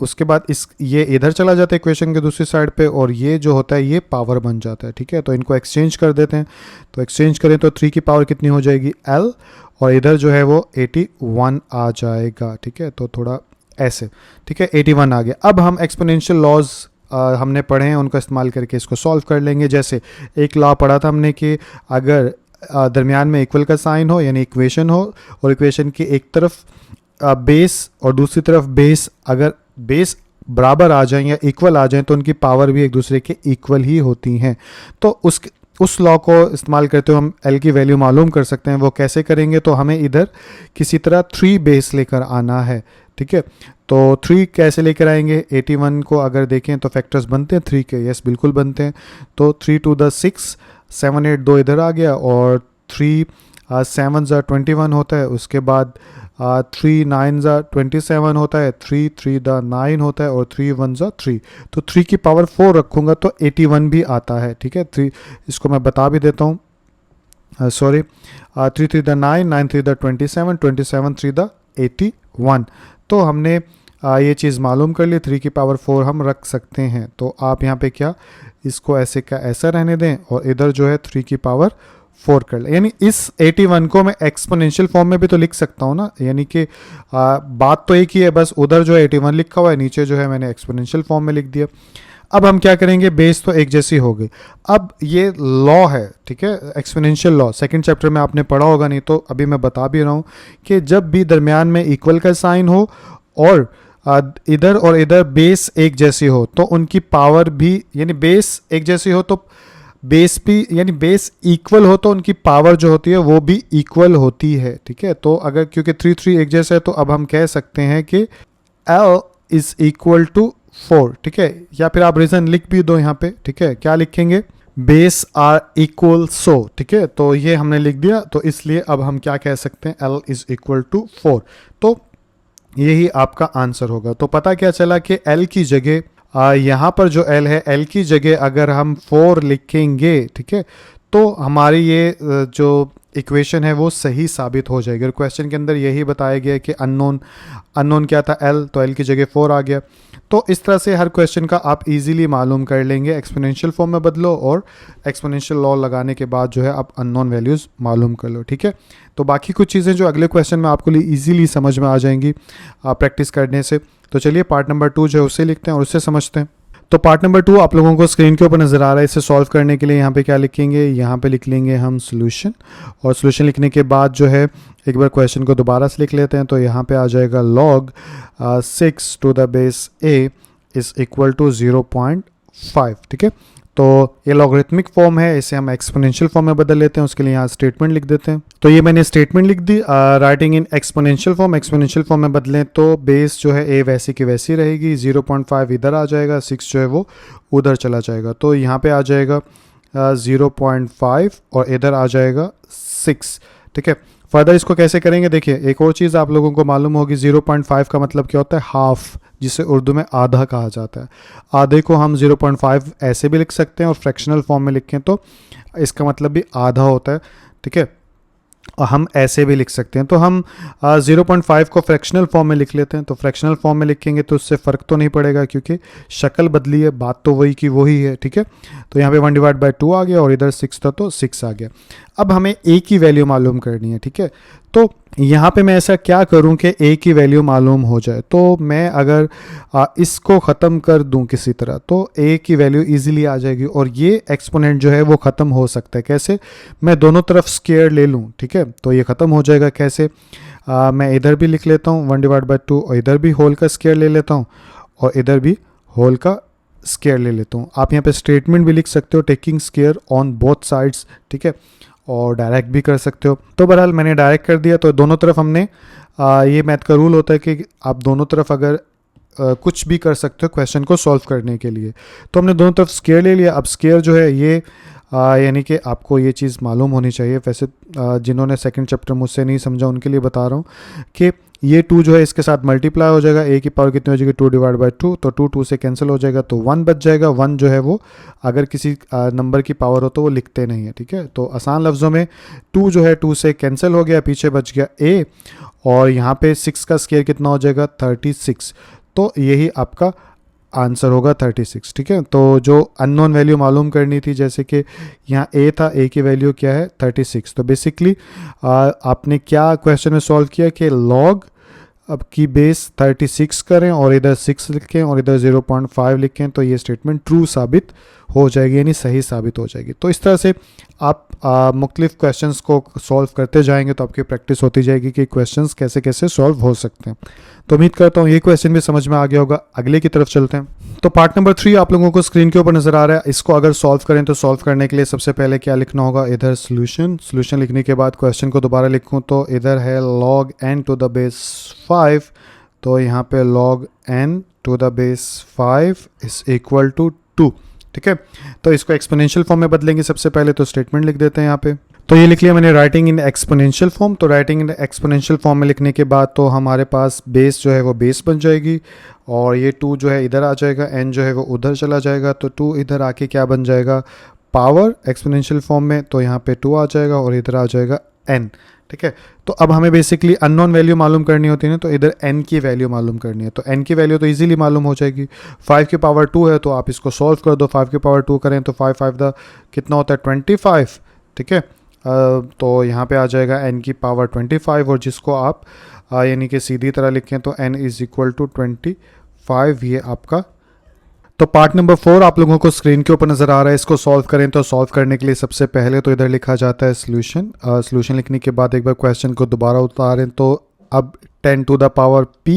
उसके बाद ये इधर चला जाता है इक्वेशन के दूसरी साइड पे, और ये जो होता है ये पावर बन जाता है। ठीक है, तो इनको एक्सचेंज कर देते हैं। तो एक्सचेंज करें तो 3 की पावर कितनी हो जाएगी l, और इधर जो है वो 81 आ जाएगा। ठीक है, तो थोड़ा ऐसे। ठीक है, 81 आ गया। अब हम एक्सपोनेंशियल लॉज हमने पढ़े हैं उनका इस्तेमाल करके इसको सॉल्व कर लेंगे। जैसे एक लॉ पढ़ा था हमने कि अगर दरमियान में इक्वल का साइन हो, यानी इक्वेशन हो, और इक्वेशन की एक तरफ बेस और दूसरी तरफ बेस, अगर बेस बराबर आ जाएं या इक्वल आ जाएं तो उनकी पावर भी एक दूसरे के इक्वल ही होती हैं। तो उस लॉ को इस्तेमाल करते हुए हम l की वैल्यू मालूम कर सकते हैं। वो कैसे करेंगे, तो हमें इधर किसी तरह 3 बेस लेकर आना है। ठीक है, तो 3 कैसे लेकर आएंगे। 81 को अगर देखें तो फैक्टर्स बनते हैं 3 के, यस बिल्कुल बनते हैं। तो 3 टू द 6, 7 8 2 इधर आ गया, और 3 7 21 होता है। उसके बाद 3 9 27 होता है, 3 3 9 होता है, और 3 1 3। तो 3 की पावर 4 रखूँगा तो 81 भी आता है। ठीक है, 3 इसको मैं बता भी देता हूँ, सॉरी 3 3 9 9 3 27 27 3 81। तो हमने ये चीज़ मालूम कर ली, 3 की पावर 4 हम रख सकते हैं। तो आप यहाँ पे क्या इसको ऐसे का ऐसा रहने दें, और इधर जो है 3 की पावर 4 कर ले। यानी इस 81 को मैं एक्सपोनेंशियल फॉर्म में भी तो लिख सकता हूँ ना, यानी कि बात तो एक ही है, बस उधर जो है 81 लिखा हुआ है, नीचे जो है मैंने एक्सपोनेंशियल फॉर्म में लिख दिया। अब हम क्या करेंगे, बेस तो एक जैसी हो गई। अब ये लॉ है, ठीक है, एक्सपोनेंशियल लॉ सेकंड चैप्टर में आपने पढ़ा होगा, नहीं तो अभी मैं बता भी रहा हूँ कि जब भी दरमियान में इक्वल का साइन हो और इधर और इधर बेस एक जैसी हो तो उनकी पावर भी, यानी बेस एक जैसी हो तो बेस भी, यानी बेस इक्वल हो तो उनकी पावर जो होती है वो भी इक्वल होती है। ठीक है, तो अगर क्योंकि 3 3 एक जैसा है तो अब हम कह सकते हैं कि L इज इक्वल टू 4। ठीक है, या फिर आप रीजन लिख भी दो यहाँ पे। ठीक है, क्या लिखेंगे, बेस आर इक्वल सो। ठीक है, तो ये हमने लिख दिया, तो इसलिए अब हम क्या कह सकते हैं, L इज इक्वल टू 4। तो यही आपका आंसर होगा। तो पता क्या चला कि L की जगह यहाँ पर जो L है, L की जगह अगर हम 4 लिखेंगे, ठीक है, तो हमारी ये जो इक्वेशन है वो सही साबित हो जाएगी। और क्वेश्चन के अंदर यही बताया गया कि अननोन क्या था, L, तो L की जगह 4 आ गया। तो इस तरह से हर क्वेश्चन का आप इजीली मालूम कर लेंगे। एक्सपोनेंशियल फॉर्म में बदलो और एक्सपोनेंशियल लॉ लगाने के बाद जो है आप अननोन वैल्यूज़ मालूम कर लो। ठीक है, तो बाकी कुछ चीज़ें जो अगले क्वेश्चन में आपको इजीली समझ में आ जाएंगी प्रैक्टिस करने से। तो चलिए पार्ट नंबर 2 जो है उससे लिखते हैं और उससे समझते हैं। तो पार्ट नंबर 2 आप लोगों को स्क्रीन के ऊपर नज़र आ रहा है। इसे सॉल्व करने के लिए यहाँ पे क्या लिखेंगे, यहाँ पे लिख लेंगे हम सोल्यूशन, और सोल्यूशन लिखने के बाद जो है एक बार क्वेश्चन को दोबारा से लिख लेते हैं। तो यहाँ पे आ जाएगा log 6 to the base a is equal to 0.5। ठीक है, तो ये लॉगरिथमिक फॉर्म है, इसे हम एक्सपोनेंशियल फॉर्म में बदल लेते हैं। उसके लिए यहाँ स्टेटमेंट लिख देते हैं। तो ये मैंने स्टेटमेंट लिख दी, writing in exponential form. Exponential form में बदलें तो बेस जो है ए वैसी की वैसी रहेगी, 0.5 इधर आ जाएगा, 6 जो है वो उधर चला जाएगा। तो यहाँ पे आ जाएगा 0.5 और इधर आ जाएगा 6। ठीक है, फर्दर इसको कैसे करेंगे देखिए, एक और चीज़ आप लोगों को मालूम होगी, 0.5 का मतलब क्या होता है, हाफ, जिसे उर्दू में आधा कहा जाता है। आधे को हम 0.5 ऐसे भी लिख सकते हैं और फ्रैक्शनल फॉर्म में लिखें तो इसका मतलब भी आधा होता है। ठीक है, और हम ऐसे भी लिख सकते हैं। तो हम 0.5 को फ्रैक्शनल फॉर्म में लिख लेते हैं। तो फ्रैक्शनल फॉर्म में लिखेंगे तो उससे फ़र्क तो नहीं पड़ेगा क्योंकि शक्ल बदली है, बात तो वही की वही है। ठीक है, तो यहाँ पे 1/2 आ गया और इधर 6 था तो 6 आ गया। अब हमें ए की वैल्यू मालूम करनी है। ठीक है, तो यहाँ पे मैं ऐसा क्या करूँ कि ए की वैल्यू मालूम हो जाए। तो मैं अगर इसको ख़त्म कर दूँ किसी तरह तो ए की वैल्यू इजीली आ जाएगी और ये एक्सपोनेंट जो है वो ख़त्म हो सकता है। कैसे, मैं दोनों तरफ स्क्वायर ले लूँ। ठीक है, तो ये ख़त्म हो जाएगा कैसे, मैं इधर भी लिख लेता हूँ 1/2 और इधर भी होल का स्क्वायर ले लेता हूँ और इधर भी होल का स्क्वायर ले लेता हूँ। आप यहाँ पे स्टेटमेंट भी लिख सकते हो, taking square on both sides. ठीक है, और डायरेक्ट भी कर सकते हो। तो बहरहाल मैंने डायरेक्ट कर दिया। तो दोनों तरफ हमने ये मैथ का रूल होता है कि आप दोनों तरफ अगर कुछ भी कर सकते हो क्वेश्चन को सॉल्व करने के लिए। तो हमने दोनों तरफ स्क्वायर ले लिया। अब स्क्वायर जो है ये यानी कि आपको ये चीज़ मालूम होनी चाहिए। वैसे जिन्होंने सेकंड चैप्टर मुझसे नहीं समझा उनके लिए बता रहा हूँ कि ये 2 जो है इसके साथ मल्टीप्लाई हो जाएगा। ए की पावर कितनी हो जाएगी, 2/2। तो 2 से कैंसिल हो जाएगा तो 1 बच जाएगा। 1 जो है वो अगर किसी नंबर की पावर हो तो वो लिखते नहीं है। ठीक है, तो आसान लफ्ज़ों में 2 जो है 2 से कैंसिल हो गया, पीछे बच गया ए और यहाँ पे 6 का स्क्वायर कितना हो जाएगा, 36। तो यही आपका आंसर होगा 36। ठीक है, तो जो अननोन वैल्यू मालूम करनी थी, जैसे कि यहाँ ए था, ए की वैल्यू क्या है 36। तो बेसिकली आपने क्या क्वेश्चन में सॉल्व किया कि लॉग अब की बेस 36 करें और इधर 6 लिखें और इधर 0.5 लिखें तो ये स्टेटमेंट ट्रू साबित हो जाएगी, यानी सही साबित हो जाएगी। तो इस तरह से आप मुख्तलिफ क्वेश्चंस को सॉल्व करते जाएंगे तो आपकी प्रैक्टिस होती जाएगी कि क्वेश्चंस कैसे कैसे सॉल्व हो सकते हैं। तो उम्मीद करता हूँ ये क्वेश्चन भी समझ में आ गया होगा। अगले की तरफ चलते हैं। तो पार्ट नंबर 3 आप लोगों को स्क्रीन के ऊपर नजर आ रहा है। इसको अगर सॉल्व करें तो सॉल्व करने के लिए सबसे पहले क्या लिखना होगा, इधर सोल्यूशन लिखने के बाद क्वेश्चन को दोबारा लिखूँ तो इधर है log n to the base 5। तो यहाँ पे log n to the base 5 is equal to 2। ठीक है, तो इसको एक्सपोनेंशियल फॉर्म में बदलेंगे। सबसे पहले तो स्टेटमेंट लिख देते हैं यहाँ पे। तो ये लिख लिया मैंने राइटिंग इन एक्सपोनेंशियल फॉर्म। तो राइटिंग इन एक्सपोनेंशियल फॉर्म में लिखने के बाद तो हमारे पास बेस जो है वो बेस बन जाएगी और ये 2 जो है इधर आ जाएगा, n जो है वो उधर चला जाएगा। तो 2 इधर आके क्या बन जाएगा, पावर एक्सपोनेंशियल फॉर्म में। तो यहाँ पे 2 आ जाएगा और इधर आ जाएगा n। ठीक है, तो अब हमें बेसिकली अननोन वैल्यू मालूम करनी होती है ना, तो इधर n की वैल्यू मालूम करनी है। तो n की वैल्यू तो इजीली मालूम हो जाएगी। 5 की पावर 2 है तो आप इसको सॉल्व कर दो। 5 की पावर 2 करें तो 5 द कितना होता है 25। ठीक है, तो यहाँ पे आ जाएगा n की पावर 25 और जिसको आप यानी कि सीधी तरह लिखें तो n इज़ इक्वल टू 25। ये आपका तो पार्ट नंबर 4 आप लोगों को स्क्रीन के ऊपर नज़र आ रहा है। इसको सॉल्व करें तो सॉल्व करने के लिए सबसे पहले तो इधर लिखा जाता है सोल्यूशन लिखने के बाद एक बार क्वेश्चन को दोबारा उतारें तो अब 10 to the power p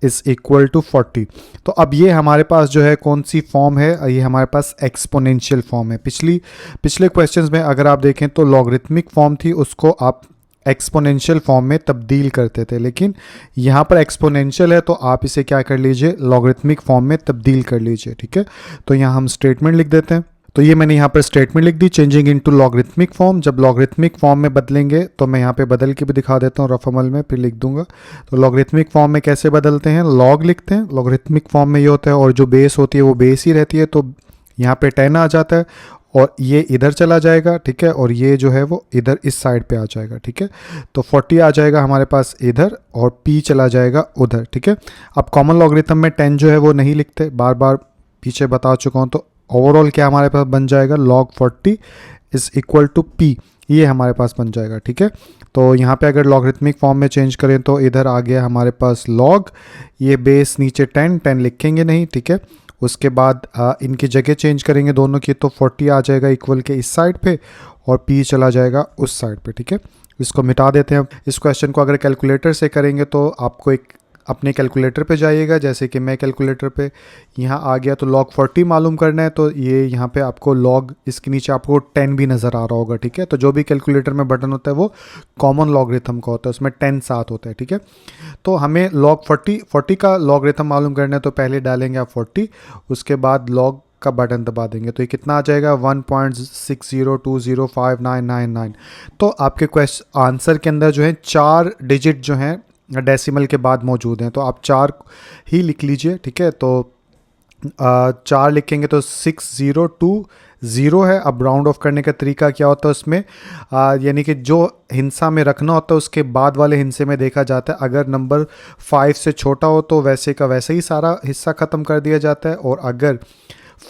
is equal to 40। तो अब ये हमारे पास जो है कौन सी फॉर्म है, ये हमारे पास एक्सपोनेंशियल फॉर्म है। पिछले क्वेश्चंस में अगर आप देखें तो लॉगरिथमिक फॉर्म थी, उसको आप एक्सपोनेंशियल फॉर्म में तब्दील करते थे, लेकिन यहाँ पर एक्सपोनेंशियल है तो आप इसे क्या कर लीजिए, लॉगरिथमिक फॉर्म में तब्दील कर लीजिए। ठीक है, तो यहाँ हम स्टेटमेंट लिख देते हैं। तो ये मैंने यहाँ पर स्टेटमेंट लिख दी, चेंजिंग इनटू लॉगरिथमिक फॉर्म। जब लॉगरिथमिक फॉर्म में बदलेंगे तो मैं यहाँ पे बदल के भी दिखा देता हूँ रफ अमल में, फिर लिख दूंगा। तो लॉगरिथमिक फॉर्म में कैसे बदलते हैं, लॉग लिखते हैं। लॉगरिथमिक फॉर्म में ये होता है और जो बेस होती है वो बेस ही रहती है, तो यहाँ पे 10 आ जाता है और ये इधर चला जाएगा। ठीक है, और ये जो है वो इधर इस साइड पे आ जाएगा। ठीक है, तो 40 आ जाएगा हमारे पास इधर और p चला जाएगा उधर। ठीक है, अब कॉमन लॉगरिथम में 10 जो है वो नहीं लिखते, बार बार पीछे बता चुका हूँ। तो ओवरऑल क्या हमारे पास बन जाएगा, log 40 is equal to p, ये हमारे पास बन जाएगा। ठीक है, तो यहाँ पे अगर लॉगरिथमिक फॉर्म में चेंज करें तो इधर आ गया हमारे पास log, ये बेस नीचे 10 लिखेंगे नहीं। ठीक है, उसके बाद इनकी जगह चेंज करेंगे दोनों की, तो 40 आ जाएगा इक्वल के इस साइड पे और p चला जाएगा उस साइड पे। ठीक है, इसको मिटा देते हैं। इस क्वेश्चन को अगर कैलकुलेटर से करेंगे तो आपको एक अपने कैलकुलेटर पे जाइएगा, जैसे कि मैं कैलकुलेटर पे यहाँ आ गया तो log 40 मालूम करना है, तो ये यहाँ पे आपको log, इसके नीचे आपको 10 भी नज़र आ रहा होगा, ठीक है। तो जो भी कैलकुलेटर में बटन होता है वो कॉमन लॉगरिथम का होता है, उसमें 10 साथ होता है, ठीक है। तो हमें log 40 का लॉगरिथम मालूम करना है, तो पहले डालेंगे आप 40, उसके बाद log का बटन दबा देंगे, तो ये कितना आ जाएगा 1.60205999। तो आपके क्वेश्चन आंसर के अंदर जो है 4 डिजिट जो हैं डेसिमल के बाद मौजूद हैं, तो आप 4 ही लिख लीजिए, ठीक है। तो 4 लिखेंगे तो 6020 है। अब राउंड ऑफ करने का तरीका क्या होता है उसमें, यानी कि जो हिंसा में रखना होता है उसके बाद वाले हिस्से में देखा जाता है, अगर नंबर 5 से छोटा हो तो वैसे का वैसे ही सारा हिस्सा ख़त्म कर दिया जाता है, और अगर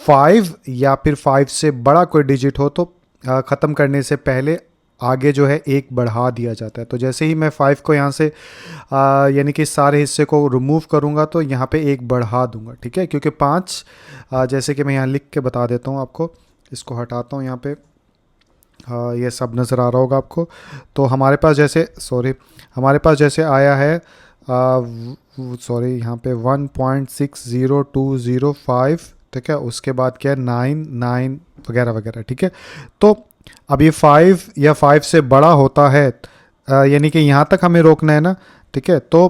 5 या फिर 5 से बड़ा कोई डिजिट हो तो ख़त्म करने से पहले आगे जो है एक बढ़ा दिया जाता है। तो जैसे ही मैं 5 को यहाँ से यानी कि सारे हिस्से को रिमूव करूँगा तो यहाँ पे एक बढ़ा दूँगा, ठीक है, क्योंकि 5 जैसे कि मैं यहाँ लिख के बता देता हूँ आपको, इसको हटाता हूँ यहाँ पे, ये सब नज़र आ रहा होगा आपको। तो हमारे पास जैसे हमारे पास जैसे आया है यहाँ पे 1.60205, ठीक है, उसके बाद क्या है 9 वगैरह वगैरह, ठीक है। तो अब ये 5 या 5 से बड़ा होता है, यानी कि यहाँ तक हमें रोकना है ना, ठीक है। तो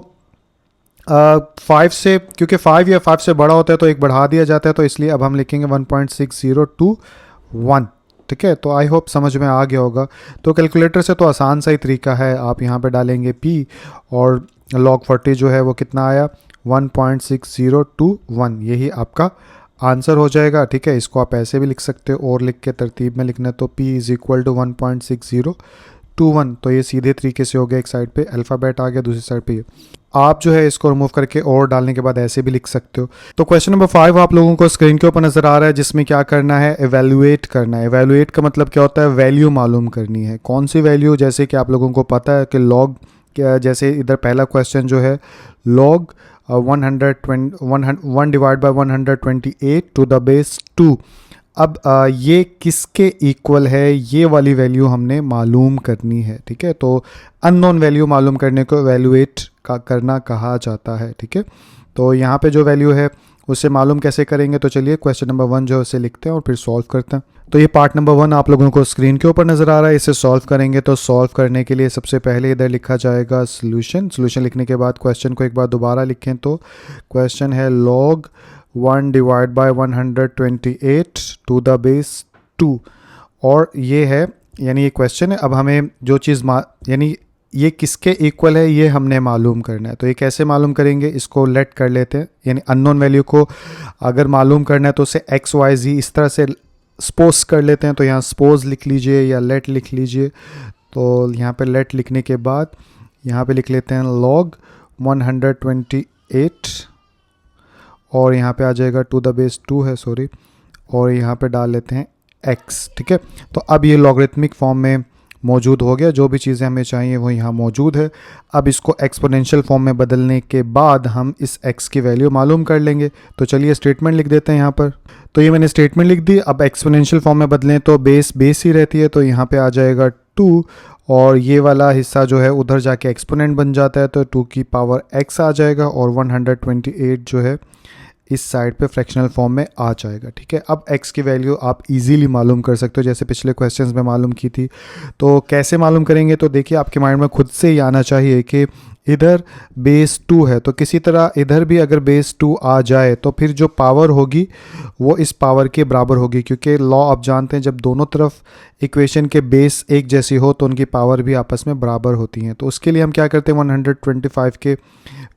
5 से, क्योंकि 5 या 5 से बड़ा होता है तो एक बढ़ा दिया जाता है, तो इसलिए अब हम लिखेंगे 1.6021, ठीक है। तो आई होप समझ में आ गया होगा। तो कैलकुलेटर से तो आसान सा ही तरीका है, आप यहाँ पे डालेंगे p और log 40 जो है वो कितना आया 1.6021, यही आपका आंसर हो जाएगा, ठीक है। इसको आप ऐसे भी लिख सकते हो और लिख के तरतीब में लिखना है, तो p इज़ इक्वल टू 1.6021। तो ये सीधे तरीके से हो गया, एक साइड पे अल्फ़ाबेट आ गया, दूसरी साइड पे ये। आप जो है इसको रिमूव करके और डालने के बाद ऐसे भी लिख सकते हो। तो क्वेश्चन नंबर 5 आप लोगों को स्क्रीन के ऊपर नज़र आ रहा है, जिसमें क्या करना है, एवेल्युएट करना है। एवेल्युएट का मतलब क्या होता है, वैल्यू मालूम करनी है। कौन सी वैल्यू, जैसे कि आप लोगों को पता है कि लॉग, क्या जैसे इधर पहला क्वेश्चन जो है log 1 divide by 128 to the base 2। अब ये किसके इक्वल है, ये वाली वैल्यू हमने मालूम करनी है, ठीक है। तो अननोन वैल्यू मालूम करने को एवेल्युएट का करना कहा जाता है, ठीक है। तो यहाँ पे जो वैल्यू है उसे मालूम कैसे करेंगे, तो चलिए क्वेश्चन नंबर 1 जो है उसे लिखते हैं और फिर सॉल्व करते हैं। तो ये पार्ट नंबर 1 आप लोगों को स्क्रीन के ऊपर नज़र आ रहा है, इसे सॉल्व करेंगे। तो सॉल्व करने के लिए सबसे पहले इधर लिखा जाएगा सोल्यूशन लिखने के बाद क्वेश्चन को एक बार दोबारा लिखें। तो क्वेश्चन है log 1 divide by 128 to the base 2, और ये है, यानी ये क्वेश्चन है। अब हमें जो चीज़ यानी ये किसके इक्वल है ये हमने मालूम करना है। तो ये कैसे मालूम करेंगे, इसको लेट कर लेते हैं, यानी अननोन वैल्यू को अगर मालूम करना है तो उसे एक्स वाई जी इस तरह से सपोज कर लेते हैं। तो यहाँ सपोज लिख लीजिए या लेट लिख लीजिए। तो यहाँ पे लेट लिखने के बाद यहाँ पे लिख लेते हैं log 128, और यहाँ पे आ जाएगा टू द बेस 2 है, और यहाँ पे डाल लेते हैं x, ठीक है। तो अब ये लॉगरिथमिक फॉर्म में मौजूद हो गया, जो भी चीज़ें हमें चाहिए वो यहाँ मौजूद है। अब इसको एक्सपोनेंशियल फॉर्म में बदलने के बाद हम इस x की वैल्यू मालूम कर लेंगे। तो चलिए स्टेटमेंट लिख देते हैं यहाँ पर। तो ये मैंने स्टेटमेंट लिख दी। अब एक्सपोनेंशियल फॉर्म में बदलें तो बेस ही रहती है, तो यहाँ पे आ जाएगा 2, और ये वाला हिस्सा जो है उधर जाके एक्सपोनेंट बन जाता है, तो 2 की पावर x आ जाएगा, और 128 जो है इस साइड पे फ्रैक्शनल फॉर्म में आ जाएगा, ठीक है। अब x की वैल्यू आप इजीली मालूम कर सकते हो, जैसे पिछले क्वेश्चंस में मालूम की थी। तो कैसे मालूम करेंगे, तो देखिए आपके माइंड में खुद से ही आना चाहिए कि इधर बेस 2 है, तो किसी तरह इधर भी अगर बेस 2 आ जाए तो फिर जो पावर होगी वो इस पावर के बराबर होगी, क्योंकि लॉ आप जानते हैं जब दोनों तरफ इक्वेशन के बेस एक जैसी हो तो उनकी पावर भी आपस में बराबर होती हैं। तो उसके लिए हम क्या करते हैं, 125 के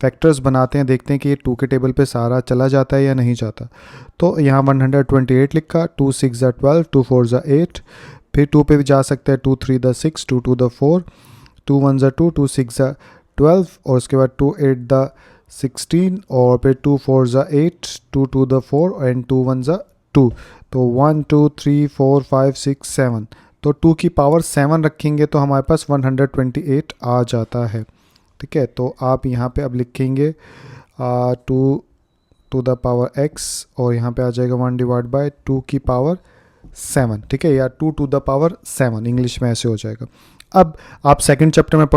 फैक्टर्स बनाते हैं, देखते हैं कि ये 2 के टेबल पे सारा चला जाता है या नहीं जाता। तो यहाँ 128 लिखा, 2 6 12, 2 4 8, फिर 2 पे भी जा सकते हैं, 2 3 6, 2 2 4, 2 1 2, 2 6 12, और उसके बाद 2 8 16, और फिर 2 4 8, 2 2 4 एंड 2 1 2। तो 1 2 3 4 5 6 7, तो 2 की पावर 7 रखेंगे तो हमारे पास 128 आ जाता है, ठीक है। तो आप यहाँ पे अब लिखेंगे 2 टू द पावर x, और यहाँ पे आ जाएगा 1 डिवाइड बाय 2 की पावर 7, ठीक है, या 2 टू द पावर 7, इंग्लिश में ऐसे हो जाएगा। अब आप सेकंड चैप्टर में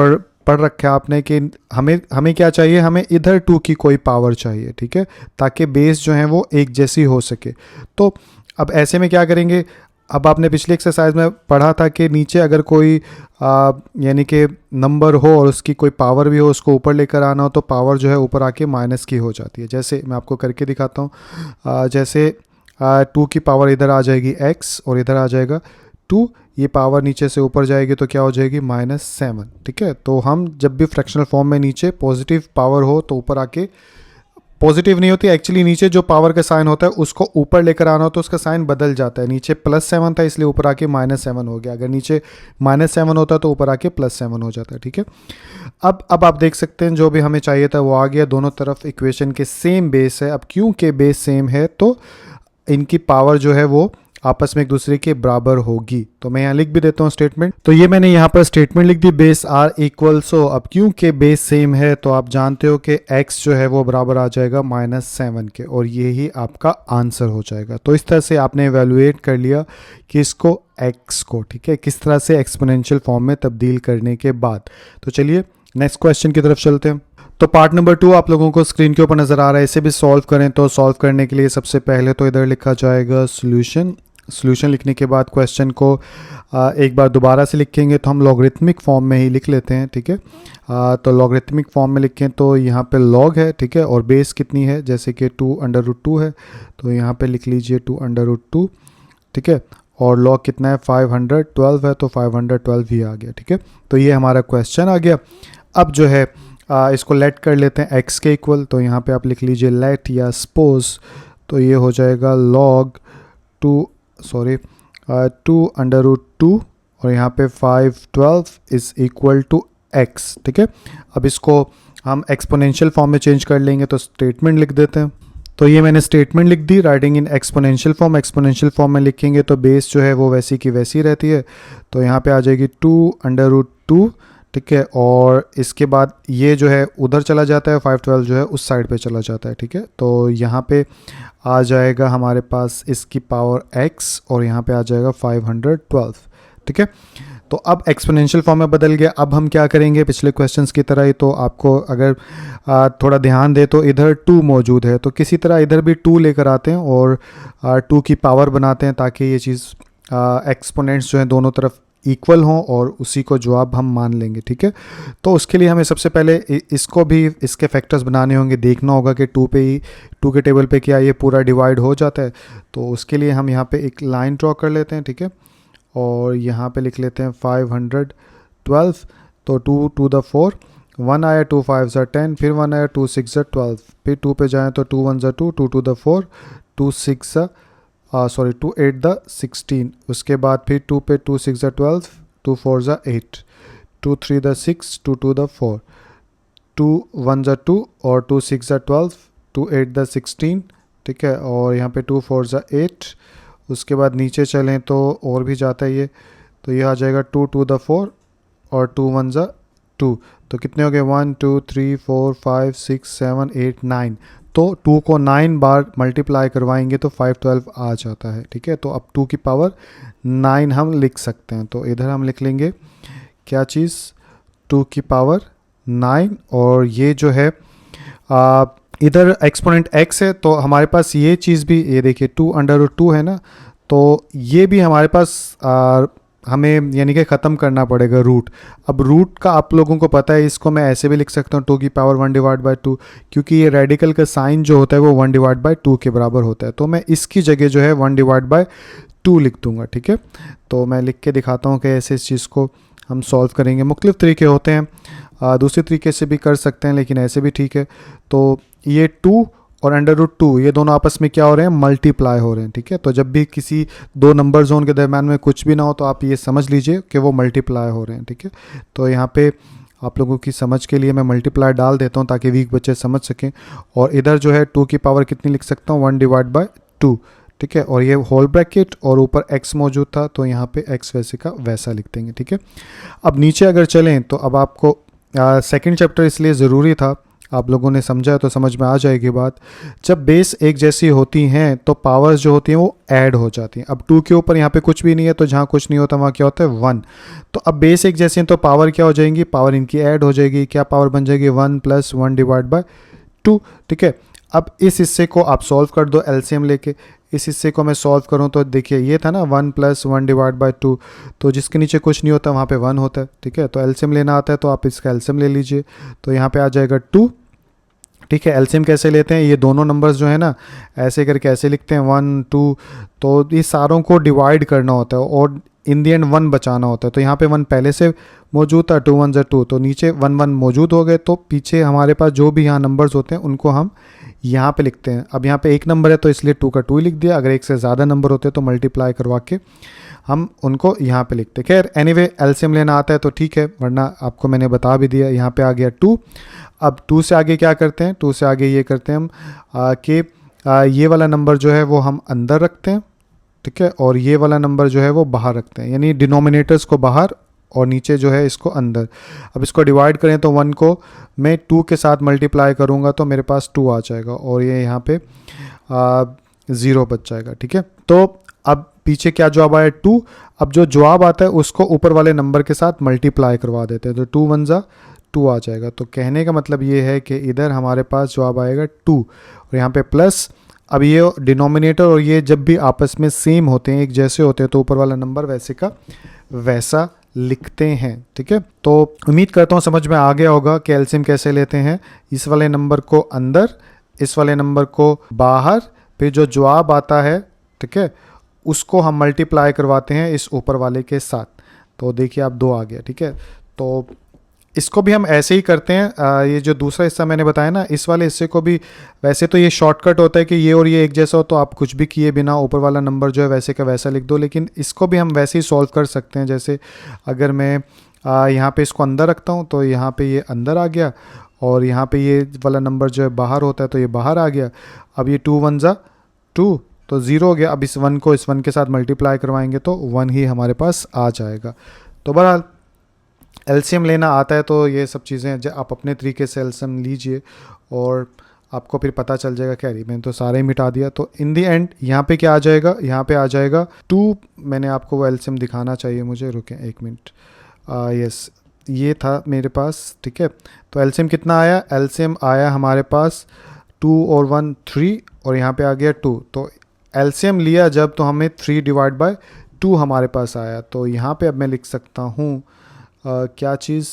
पढ़ रखा है आपने कि हमें क्या चाहिए, हमें इधर 2 की कोई पावर चाहिए, ठीक है, ताकि बेस जो है वो एक जैसी हो सके। तो अब ऐसे में क्या करेंगे, अब आपने पिछली एक्सरसाइज में पढ़ा था कि नीचे अगर कोई यानी कि नंबर हो और उसकी कोई पावर भी हो, उसको ऊपर लेकर आना हो तो पावर जो है ऊपर आके माइनस की हो जाती है। जैसे मैं आपको करके दिखाता हूँ, जैसे 2 की पावर इधर आ जाएगी x और इधर आ जाएगा 2, ये पावर नीचे से ऊपर जाएगी तो क्या हो जाएगी -7, ठीक है। तो हम जब भी फ्रैक्शनल फॉर्म में नीचे पॉजिटिव पावर हो तो ऊपर आके, पॉजिटिव नहीं होती एक्चुअली, नीचे जो पावर का साइन होता है उसको ऊपर लेकर आना हो तो उसका साइन बदल जाता है। नीचे +7 था इसलिए ऊपर आके -7 हो गया, अगर नीचे -7 होता तो ऊपर आके +7 हो जाता है, ठीक है। अब आप देख सकते हैं जो भी हमें चाहिए था वो आ गया, दोनों तरफ इक्वेशन के सेम बेस है। अब क्योंकि बेस सेम है तो इनकी पावर जो है वो आपस में एक दूसरे के बराबर होगी। तो मैं यहाँ लिख भी देता हूँ स्टेटमेंट। तो ये मैंने यहाँ पर स्टेटमेंट लिख दी, बेस आर इक्वल। सो अब क्योंकि बेस सेम है तो आप जानते हो कि x जो है वो बराबर आ जाएगा -7 के, और ये ही आपका आंसर हो जाएगा। तो इस तरह से आपने एवेलुएट कर लिया कि इसको x को, ठीक है, किस तरह से एक्सपोनेंशियल फॉर्म में तब्दील करने के बाद। तो चलिए नेक्स्ट क्वेश्चन की तरफ चलते हैं। तो पार्ट नंबर 2 आप लोगों को स्क्रीन के ऊपर नज़र आ रहा है, इसे भी सॉल्व करें। तो सॉल्व करने के लिए सबसे पहले तो इधर लिखा जाएगा सॉल्यूशन। सॉल्यूशन लिखने के बाद क्वेश्चन को एक बार दोबारा से लिखेंगे, तो हम लॉगरिथमिक फॉर्म में ही लिख लेते हैं, ठीक है। तो लॉगरिथमिक फॉर्म में लिखें तो यहाँ पे लॉग है, ठीक है, और बेस कितनी है, जैसे कि 2√2 है, तो यहाँ पे लिख लीजिए 2√2, ठीक है, और लॉग कितना है 512 है, तो 512 ही आ गया, ठीक है। तो ये हमारा क्वेश्चन आ गया। अब जो है इसको लेट कर लेते हैं x के इक्वल। तो यहाँ पे आप लिख लीजिए लेट या सपोज, तो ये हो जाएगा log 2√2 और यहाँ पे 512 इज़ इक्वल टू x, ठीक है। अब इसको हम एक्सपोनेंशियल फॉर्म में चेंज कर लेंगे, तो स्टेटमेंट लिख देते हैं। तो ये मैंने स्टेटमेंट लिख दी, writing in exponential form. Exponential form में लिखेंगे तो बेस जो है वो वैसी की वैसी रहती है, तो यहाँ पे आ जाएगी 2√2, ठीक है, और इसके बाद ये जो है उधर चला जाता है, 512 जो है उस साइड पे चला जाता है, ठीक है। तो यहाँ पे आ जाएगा हमारे पास इसकी पावर x और यहाँ पे आ जाएगा 512, ठीक है। तो अब एक्सपोनेंशियल फॉर्म में बदल गया। अब हम क्या करेंगे, पिछले क्वेश्चंस की तरह ही, तो आपको अगर थोड़ा ध्यान दे तो इधर 2 मौजूद है, तो किसी तरह इधर भी 2 लेकर आते हैं और 2 की पावर बनाते हैं ताकि ये चीज़ एक्सपोनेंट्स जो है दोनों तरफ इक्वल हों और उसी को जवाब हम मान लेंगे, ठीक है। तो उसके लिए हमें सबसे पहले इसको भी इसके फैक्टर्स बनाने होंगे, देखना होगा कि 2 पे ही 2 के टेबल पे क्या ये पूरा डिवाइड हो जाता है। तो उसके लिए हम यहाँ पे एक लाइन ड्रॉ कर लेते हैं, ठीक है, और यहाँ पे लिख लेते हैं 512। तो 2 to the 4, 1 आया, 2 5 10, फिर 1 आया, 2 6 12, फिर 2 पे जाएँ तो 2 1 2, 2 to the 4, 2 6 2 8 16, उसके बाद फिर 2 पे 2 6 12, 2 4 8, 2 3 6, 2 2 4, 2 1 2 और 2 6 12, 2 8 16, ठीक है, और यहाँ पे 2 4 8। उसके बाद नीचे चलें तो और भी जाता है ये, तो ये आ जाएगा 2 2 4 और 2 1 2, तो कितने हो गए 1 2 3 4 5 6 7 8 9। तो 2 को 9 बार मल्टीप्लाई करवाएंगे तो 512 आ जाता है, ठीक है। तो अब 2 की पावर 9 हम लिख सकते हैं, तो इधर हम लिख लेंगे क्या चीज़, 2 की पावर 9, और ये जो है इधर एक्सपोनेंट x है, तो हमारे पास ये चीज़ भी, ये देखिए 2√2 है ना, तो ये भी हमारे पास हमें यानी कि ख़त्म करना पड़ेगा रूट। अब रूट का आप लोगों को पता है, इसको मैं ऐसे भी लिख सकता हूँ 2 की पावर 1/2, क्योंकि ये रेडिकल का साइन जो होता है वो 1/2 के बराबर होता है, तो मैं इसकी जगह जो है 1/2 लिख दूंगा, ठीक है। तो मैं लिख के दिखाता हूँ कि ऐसे इस चीज़ को हम सॉल्व करेंगे। मुख्तलिफ़ तरीके होते हैं, दूसरे तरीके से भी कर सकते हैं, लेकिन ऐसे भी ठीक है। तो ये 2 और √2 ये दोनों आपस में क्या हो रहे हैं, मल्टीप्लाई हो रहे हैं, ठीक है। तो जब भी किसी दो नंबर जोन के दरम्यान में कुछ भी ना हो तो आप ये समझ लीजिए कि वो मल्टीप्लाई हो रहे हैं, ठीक है। तो यहाँ पे आप लोगों की समझ के लिए मैं मल्टीप्लाई डाल देता हूँ ताकि वीक बच्चे समझ सकें। और इधर जो है 2 की पावर कितनी लिख सकता हूँ, 1/2, ठीक है, और ये होल ब्रैकेट और ऊपर x मौजूद था, तो यहाँ पे x वैसे का वैसा लिख देंगे, ठीक है। अब नीचे अगर चलें तो अब आपको सेकंड चैप्टर इसलिए ज़रूरी था आप लोगों ने समझा है तो समझ में आ जाएगी बात। जब बेस एक जैसी होती हैं तो पावर्स जो होती हैं वो ऐड हो जाती हैं। अब 2 के ऊपर यहाँ पे कुछ भी नहीं है तो जहाँ कुछ नहीं होता वहाँ क्या होता है 1। तो अब बेस एक जैसी हैं तो पावर क्या हो जाएंगी, पावर इनकी ऐड हो जाएगी। क्या पावर बन जाएगी 1 + 1 डिवाइड बाय 2। ठीक है, अब इस हिस्से को आप सॉल्व कर दो एलसीएम लेके। इस हिस्से को मैं सॉल्व करूं तो देखिए ये था ना 1 + 1 डिवाइड बाय 2, तो जिसके नीचे कुछ नहीं होता वहाँ पे 1 होता है। ठीक है, तो एलसीएम लेना आता है तो आप इसका एलसीएम ले लीजिए, तो यहाँ पे आ जाएगा 2। ठीक है, एलसीएम कैसे लेते हैं, ये दोनों नंबर्स जो है ना ऐसे करके ऐसे लिखते हैं 1 2, तो ये सारों को डिवाइड करना होता है और इन दी एंड 1 बचाना होता है। तो यहाँ पे 1 पहले से मौजूद था, 2 1 2, तो नीचे 1 1 मौजूद हो गए, तो पीछे हमारे पास जो भी यहाँ नंबर्स होते हैं उनको हम यहाँ पे लिखते हैं। अब यहाँ पे एक नंबर है तो इसलिए 2 का 2 ही लिख दिया, अगर एक से ज़्यादा नंबर होते तो मल्टीप्लाई करवा के हम उनको यहाँ पे लिखते। खैर एनीवे एलसीएम लेना आता है तो ठीक है, वरना आपको मैंने बता भी दिया। यहाँ पे आ गया 2। अब 2 से आगे क्या करते हैं, 2 से आगे ये करते हैं हम कि ये वाला नंबर जो है वो हम अंदर रखते हैं। ठीक है, और ये वाला नंबर जो है वो बाहर रखते हैं, यानी डिनोमिनेटर्स को बाहर और नीचे जो है इसको अंदर। अब इसको डिवाइड करें तो 1 को मैं 2 के साथ मल्टीप्लाई करूँगा तो मेरे पास 2 आ जाएगा और ये यहाँ पे 0 बच जाएगा। ठीक है, तो अब पीछे क्या जवाब आया 2। अब जो जवाब आता है उसको ऊपर वाले नंबर के साथ मल्टीप्लाई करवा देते हैं, तो 2 1 ज़ा 2 आ जाएगा। तो कहने का मतलब ये है कि इधर हमारे पास जवाब आएगा 2 और यहाँ पे प्लस। अब ये डिनोमिनेटर और ये जब भी आपस में सेम होते हैं, एक जैसे होते हैं, तो ऊपर वाला नंबर वैसे का वैसा लिखते हैं। ठीक है, तो उम्मीद करता हूँ समझ में आ गया होगा कि एलसीएम कैसे लेते हैं। इस वाले नंबर को अंदर, इस वाले नंबर को बाहर, फिर जो जवाब आता है ठीक है उसको हम मल्टीप्लाई करवाते हैं इस ऊपर वाले के साथ। तो देखिए आप 2 आ गया। ठीक है, तो इसको भी हम ऐसे ही करते हैं। ये जो दूसरा हिस्सा मैंने बताया ना, इस वाले हिस्से को भी वैसे तो ये शॉर्टकट होता है कि ये और ये एक जैसा हो तो आप कुछ भी किए बिना ऊपर वाला नंबर जो है वैसे का वैसा लिख दो, लेकिन इसको भी हम वैसे ही सॉल्व कर सकते हैं। जैसे अगर मैं यहाँ पे इसको अंदर रखता हूँ तो यहाँ पे ये अंदर आ गया और यहाँ पे ये वाला नंबर जो है बाहर होता है तो ये बाहर आ गया। अब ये 2 1 ज़ा 2 तो 0 हो गया। अब इस 1 को इस 1 के साथ मल्टीप्लाई करवाएंगे तो 1 ही हमारे पास आ जाएगा। तो बहरहाल एलसीएम लेना आता है तो ये सब चीज़ें आप अपने तरीके से एलसीएम लीजिए और आपको फिर पता चल जाएगा। क्या मैंने तो सारे ही मिटा दिया, तो इन दी एंड यहाँ पे क्या आ जाएगा, यहाँ पे आ जाएगा 2। मैंने आपको वो एलसीएम दिखाना चाहिए मुझे, रुकें 1 मिनट। यस, ये था मेरे पास। ठीक है, तो एलसीएम कितना आया, एलसीएम आया हमारे पास 2 और 1 3 और यहाँ पे आ गया 2। तो एलसीएम लिया जब तो हमें 3 डिवाइड बाय 2 हमारे पास आया। तो यहाँ पे अब मैं लिख सकता हूँ क्या चीज़,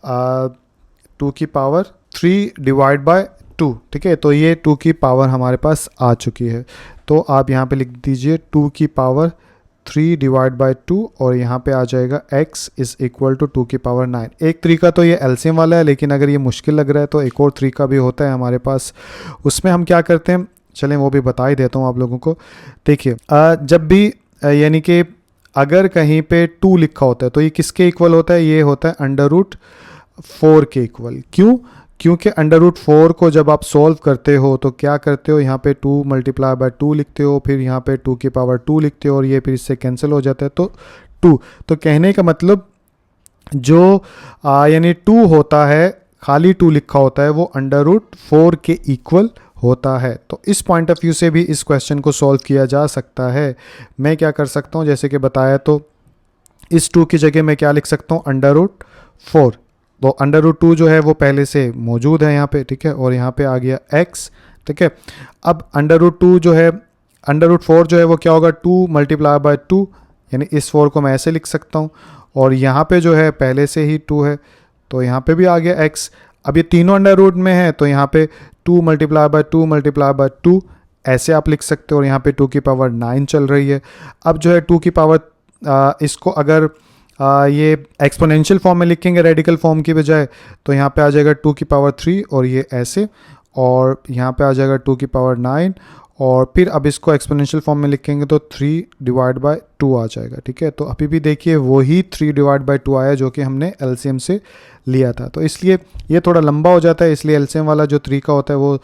2 की पावर 3 डिवाइड बाय 2। ठीक है, तो ये 2 की पावर हमारे पास आ चुकी है। तो आप यहाँ पे लिख दीजिए 2 की पावर 3 डिवाइड बाय 2 और यहाँ पे आ जाएगा x इज़ इक्वल टू 2 की पावर 9। एक तरीका तो ये एलसीएम वाला है, लेकिन अगर ये मुश्किल लग रहा है तो एक और तरीका भी होता है हमारे पास। उसमें हम क्या करते हैं, चलें वो भी बता ही देता हूँ आप लोगों को। देखिए जब भी यानी कि अगर कहीं पे 2 लिखा होता है तो ये किसके इक्वल होता है, ये होता है √4 के इक्वल। क्यों, क्योंकि √4 को जब आप सॉल्व करते हो तो क्या करते हो, यहाँ पे 2 मल्टीप्लाई बाय 2 लिखते हो, फिर यहाँ पे 2 की पावर 2 लिखते हो और ये फिर इससे कैंसिल हो जाता है तो 2। तो कहने का मतलब जो यानी 2 होता है, खाली 2 लिखा होता है, वो √4 के इक्वल होता है। तो इस पॉइंट ऑफ व्यू से भी इस क्वेश्चन को सॉल्व किया जा सकता है। मैं क्या कर सकता हूँ, जैसे कि बताया, तो इस 2 की जगह मैं क्या लिख सकता हूँ, √4। तो √2 जो है वो पहले से मौजूद है यहाँ पे। ठीक है, और यहाँ पे आ गया x। ठीक है, अब √2 जो है, √4 जो है वो क्या होगा, 2 मल्टीप्लाई बाय 2, यानी इस 4 को मैं ऐसे लिख सकता हूँ और यहाँ पे जो है पहले से ही 2 है तो यहाँ पे भी आ गया x। अब ये तीनों अंडर रूट में है तो यहाँ पे 2 मल्टीप्लाई बाय 2 मल्टीप्लाई बाय 2 ऐसे आप लिख सकते हो और यहाँ पे 2 की पावर 9 चल रही है। अब जो है 2 की पावर इसको अगर ये एक्सपोनेंशियल फॉर्म में लिखेंगे रेडिकल फॉर्म की बजाय, तो यहाँ पे आ जाएगा 2 की पावर 3 और ये ऐसे, और यहाँ पे आ जाएगा 2 की पावर 9 और फिर अब इसको एक्सपोनेंशियल फॉर्म में लिखेंगे तो 3 डिवाइड बाय 2 आ जाएगा। ठीक है, तो अभी भी देखिए वही 3 डिवाइड बाय 2 आया जो कि हमने एलसीएम से लिया था। तो इसलिए ये थोड़ा लंबा हो जाता है, इसलिए एलसीएम वाला जो तरीका होता है वो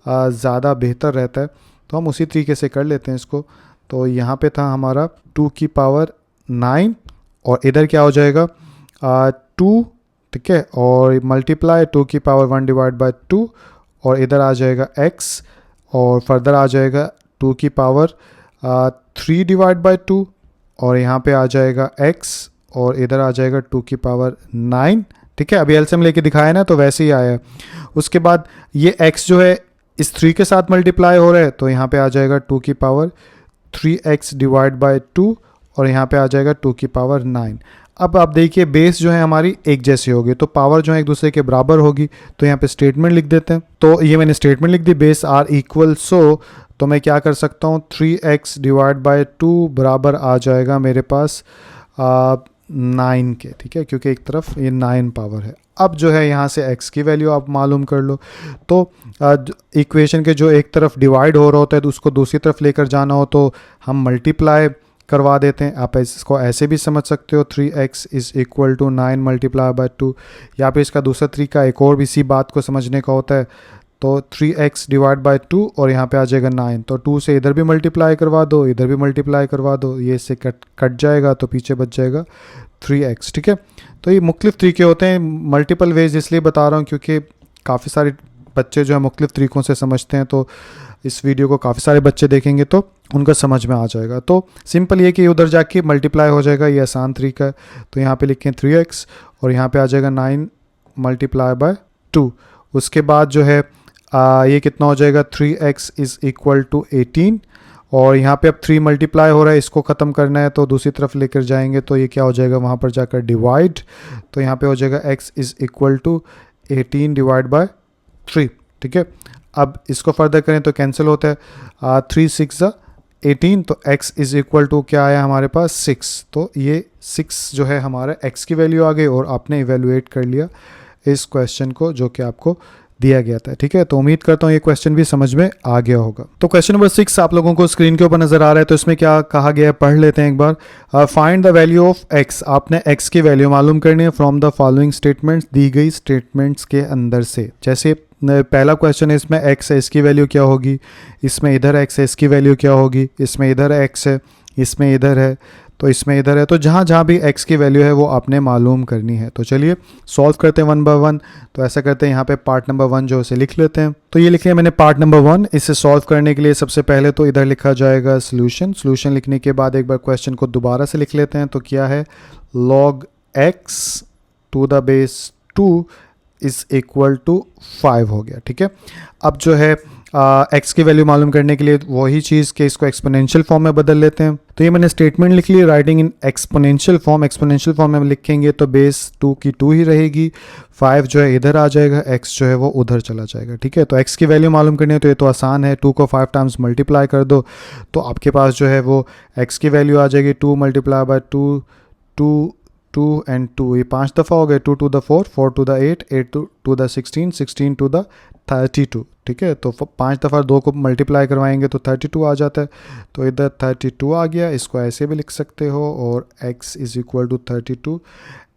ज़्यादा बेहतर रहता है। तो हम उसी तरीके से कर लेते हैं इसको। तो यहाँ पे था हमारा 2 की पावर 9 और इधर क्या हो जाएगा 2। ठीक है, और मल्टीप्लाई 2 की पावर 1 डिवाइड बाय 2, और इधर आ जाएगा x, और फर्दर आ जाएगा 2 की पावर 3 डिवाइड बाय 2, और यहाँ पे आ जाएगा x, और इधर आ जाएगा 2 की पावर 9। ठीक है, अभी एलसीएम लेके दिखाया ना, तो वैसे ही आया है। उसके बाद ये x जो है इस 3 के साथ मल्टीप्लाई हो रहा है, तो यहाँ पे आ जाएगा 2 की पावर 3x डिवाइड बाय 2, और यहाँ पे आ जाएगा 2 की पावर 9। अब आप देखिए बेस जो है हमारी एक जैसी होगी, तो पावर जो है एक दूसरे के बराबर होगी, तो यहाँ पे स्टेटमेंट लिख देते हैं। तो ये मैंने स्टेटमेंट लिख दी, बेस आर इक्वल, सो तो मैं क्या कर सकता हूँ 3x डिवाइड बाय 2 बराबर आ जाएगा मेरे पास 9 के। ठीक है, क्योंकि एक तरफ ये 9 पावर है। अब जो है यहाँ से x की वैल्यू आप मालूम कर लो। तो इक्वेशन के जो एक तरफ डिवाइड हो रहा होता है तो उसको दूसरी तरफ लेकर जाना हो तो हम मल्टीप्लाई करवा देते हैं। आप इसको ऐसे भी समझ सकते हो 3x is equal to 9 multiply by 2, या फिर इसका दूसरा तरीका एक और भी इसी बात को समझने का होता है। तो 3x डिवाइड बाय 2 और यहाँ पे आ जाएगा 9, तो 2 से इधर भी मल्टीप्लाई करवा दो, इधर भी मल्टीप्लाई करवा दो, ये इससे कट जाएगा, तो पीछे बच जाएगा 3x। ठीक है, तो ये मुख्तलिफ तरीके होते हैं, मल्टीपल वेज इसलिए बता रहा हूँ क्योंकि काफ़ी सारे बच्चे जो है मुख्तलिफ तरीक़ों से समझते हैं, तो इस वीडियो को काफ़ी सारे बच्चे देखेंगे तो उनका समझ में आ जाएगा। तो सिंपल ये कि उधर जाके मल्टीप्लाई हो जाएगा, ये आसान तरीका है। तो यहाँ पे लिखें 3x और यहाँ पे आ जाएगा 9 मल्टीप्लाई बाय 2। उसके बाद जो है ये कितना हो जाएगा 3x इज़ इक्वल टू 18, और यहाँ पे अब 3 मल्टीप्लाई हो रहा है, इसको ख़त्म करना है तो दूसरी तरफ लेकर जाएंगे, तो ये क्या हो जाएगा वहाँ पर जाकर डिवाइड, तो यहाँ पे हो जाएगा x is equal to 18 divide by 3। ठीक है, अब इसको फर्दर करें तो कैंसिल होता है, 3 6 18, तो x इज़ इक्वल टू क्या आया हमारे पास 6, तो ये 6 जो है हमारा x की वैल्यू आ गई, और आपने इवेलुएट कर लिया इस क्वेश्चन को जो कि आपको दिया गया था। ठीक है, तो उम्मीद करता हूँ ये क्वेश्चन भी समझ में आ गया होगा। तो क्वेश्चन नंबर 6 आप लोगों को स्क्रीन के ऊपर नजर आ रहा है, तो इसमें क्या कहा गया है पढ़ लेते हैं एक बार। Find the value of x, आपने x की वैल्यू मालूम करनी है फ्रॉम द फॉलोइंग स्टेटमेंट्स, दी गई स्टेटमेंट्स के अंदर से। जैसे पहला क्वेश्चन है, इसमें x है, इसकी वैल्यू क्या होगी, इसमें इधर x है, इसकी वैल्यू क्या होगी, इसमें इधर x है, इसमें इधर है, तो इसमें इधर है, तो जहाँ जहाँ भी x की वैल्यू है वो आपने मालूम करनी है। तो चलिए सॉल्व करते हैं 1 बाय 1। तो ऐसा करते हैं, यहाँ पे पार्ट नंबर 1 जो उसे लिख लेते हैं। तो ये लिख लिया मैंने पार्ट नंबर 1। इसे सॉल्व करने के लिए सबसे पहले तो इधर लिखा जाएगा सोल्यूशन। सोल्यूशन लिखने के बाद एक बार क्वेश्चन को दोबारा से लिख लेते हैं। तो क्या है, log x to the base 2 is equal to 5 हो गया। ठीक है, अब जो है x की वैल्यू मालूम करने के लिए वही चीज़ कि इसको एक्सपोनेंशियल फॉर्म में बदल लेते हैं। तो ये मैंने स्टेटमेंट लिख ली, writing in exponential form. Exponential form में लिखेंगे तो बेस 2 की 2 ही रहेगी, 5 जो है इधर आ जाएगा, x जो है वो उधर चला जाएगा। ठीक है, तो x की वैल्यू मालूम करनी है तो ये तो आसान है, 2 को 5 टाइम्स मल्टीप्लाई कर दो तो आपके पास जो है वो x की वैल्यू आ जाएगी 2 मल्टीप्लाई बाय 2, 2 2 एंड 2, ये 5 दफ़ा हो गए, 2 to the 4, 4 to the 8, 8 to the 16, 16 to the 32। ठीक है, तो 5 दफ़ा 2 को मल्टीप्लाई करवाएंगे तो 32 आ जाता है, तो इधर 32 आ गया। इसको ऐसे भी लिख सकते हो, और x इज़ इक्वल टू 32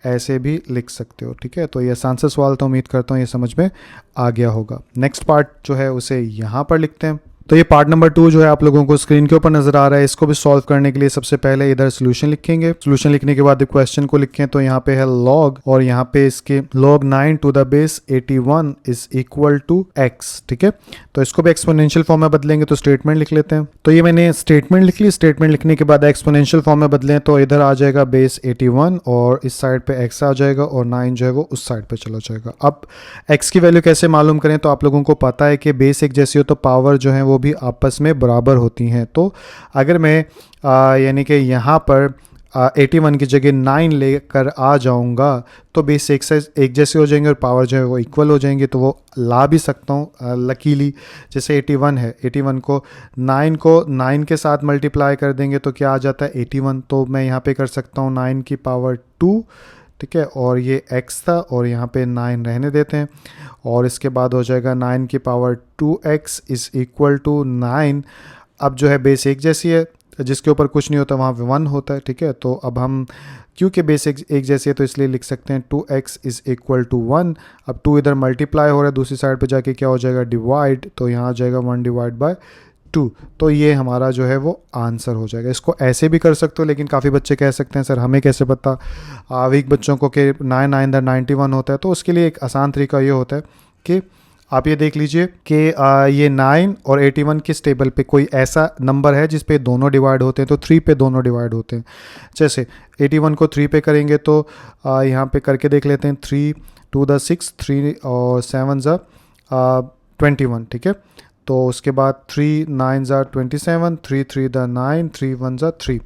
ऐसे भी लिख सकते हो। ठीक है, तो ये आसान सा सवाल, तो उम्मीद करता हूँ ये समझ में आ गया होगा। नेक्स्ट पार्ट जो है उसे यहाँ पर लिखते हैं। तो ये पार्ट नंबर 2 जो है आप लोगों को स्क्रीन के ऊपर नजर आ रहा है, इसको भी सॉल्व करने के लिए सबसे पहले इधर सोल्यूशन लिखेंगे। सोल्यूशन लिखने के बाद क्वेश्चन को लिखें, तो यहाँ पे है log, और यहाँ पे इसके log 9 to the base 81 is equal to x। ठीक है, तो इसको भी एक्सपोनेंशियल फॉर्म में बदलेंगे, तो स्टेटमेंट लिख लेते हैं। तो ये मैंने स्टेटमेंट लिख ली, स्टेटमेंट लिखने के बाद एक्सपोनेंशियल फॉर्म में बदलें तो इधर आ जाएगा बेस 81, और इस साइड पे x आ जाएगा, और 9 जो है वो उस साइड पे चला जाएगा। अब x की वैल्यू कैसे मालूम करें, तो आप लोगों को पता है कि बेस एक जैसी हो तो पावर जो है वो भी आपस में बराबर होती हैं। तो अगर मैं यानी कि यहाँ पर 81 की जगह 9 लेकर आ जाऊँगा तो बेस एक जैसे हो जाएंगे और पावर जो है वो इक्वल हो जाएंगे, तो वो ला भी सकता हूँ लकीली। जैसे 81 है, 81 को 9 के साथ मल्टीप्लाई कर देंगे तो क्या आ जाता है 81, तो मैं यहाँ पे कर सकता हूँ 9 की पावर 2। ठीक है, और ये x था और यहाँ पे 9 रहने देते हैं, और इसके बाद हो जाएगा 9 की power 2x is equal to 9। अब जो है बेस एक जैसी है, जिसके ऊपर कुछ नहीं होता वहाँ पे 1 होता है। ठीक है, तो अब हम क्योंकि बेस एक जैसी है तो इसलिए लिख सकते हैं 2x इज़ इक्वल टू 1। अब 2 इधर मल्टीप्लाई हो रहा है, दूसरी साइड पे जाके क्या हो जाएगा डिवाइड, तो यहाँ आ जाएगा 1 डिवाइड बाय 2। तो ये हमारा जो है वो आंसर हो जाएगा। इसको ऐसे भी कर सकते हो, लेकिन काफ़ी बच्चे कह सकते हैं सर हमें कैसे पता, वीक बच्चों को कि 9 9 द 91 होता है। तो उसके लिए एक आसान तरीका ये होता है कि आप ये देख लीजिए कि ये 9 और 81 किस टेबल पे कोई ऐसा नंबर है जिस पे दोनों डिवाइड होते हैं, तो 3 पे दोनों डिवाइड होते हैं। जैसे 81 को 3 पे करेंगे तो यहाँ पे करके देख लेते हैं, 3 2 द 6, 3 और 7 ज़ा 21, ठीक है। तो उसके बाद 3 9 ज़ा 27, 3 3 द 9, 3 1 ज़ा 3।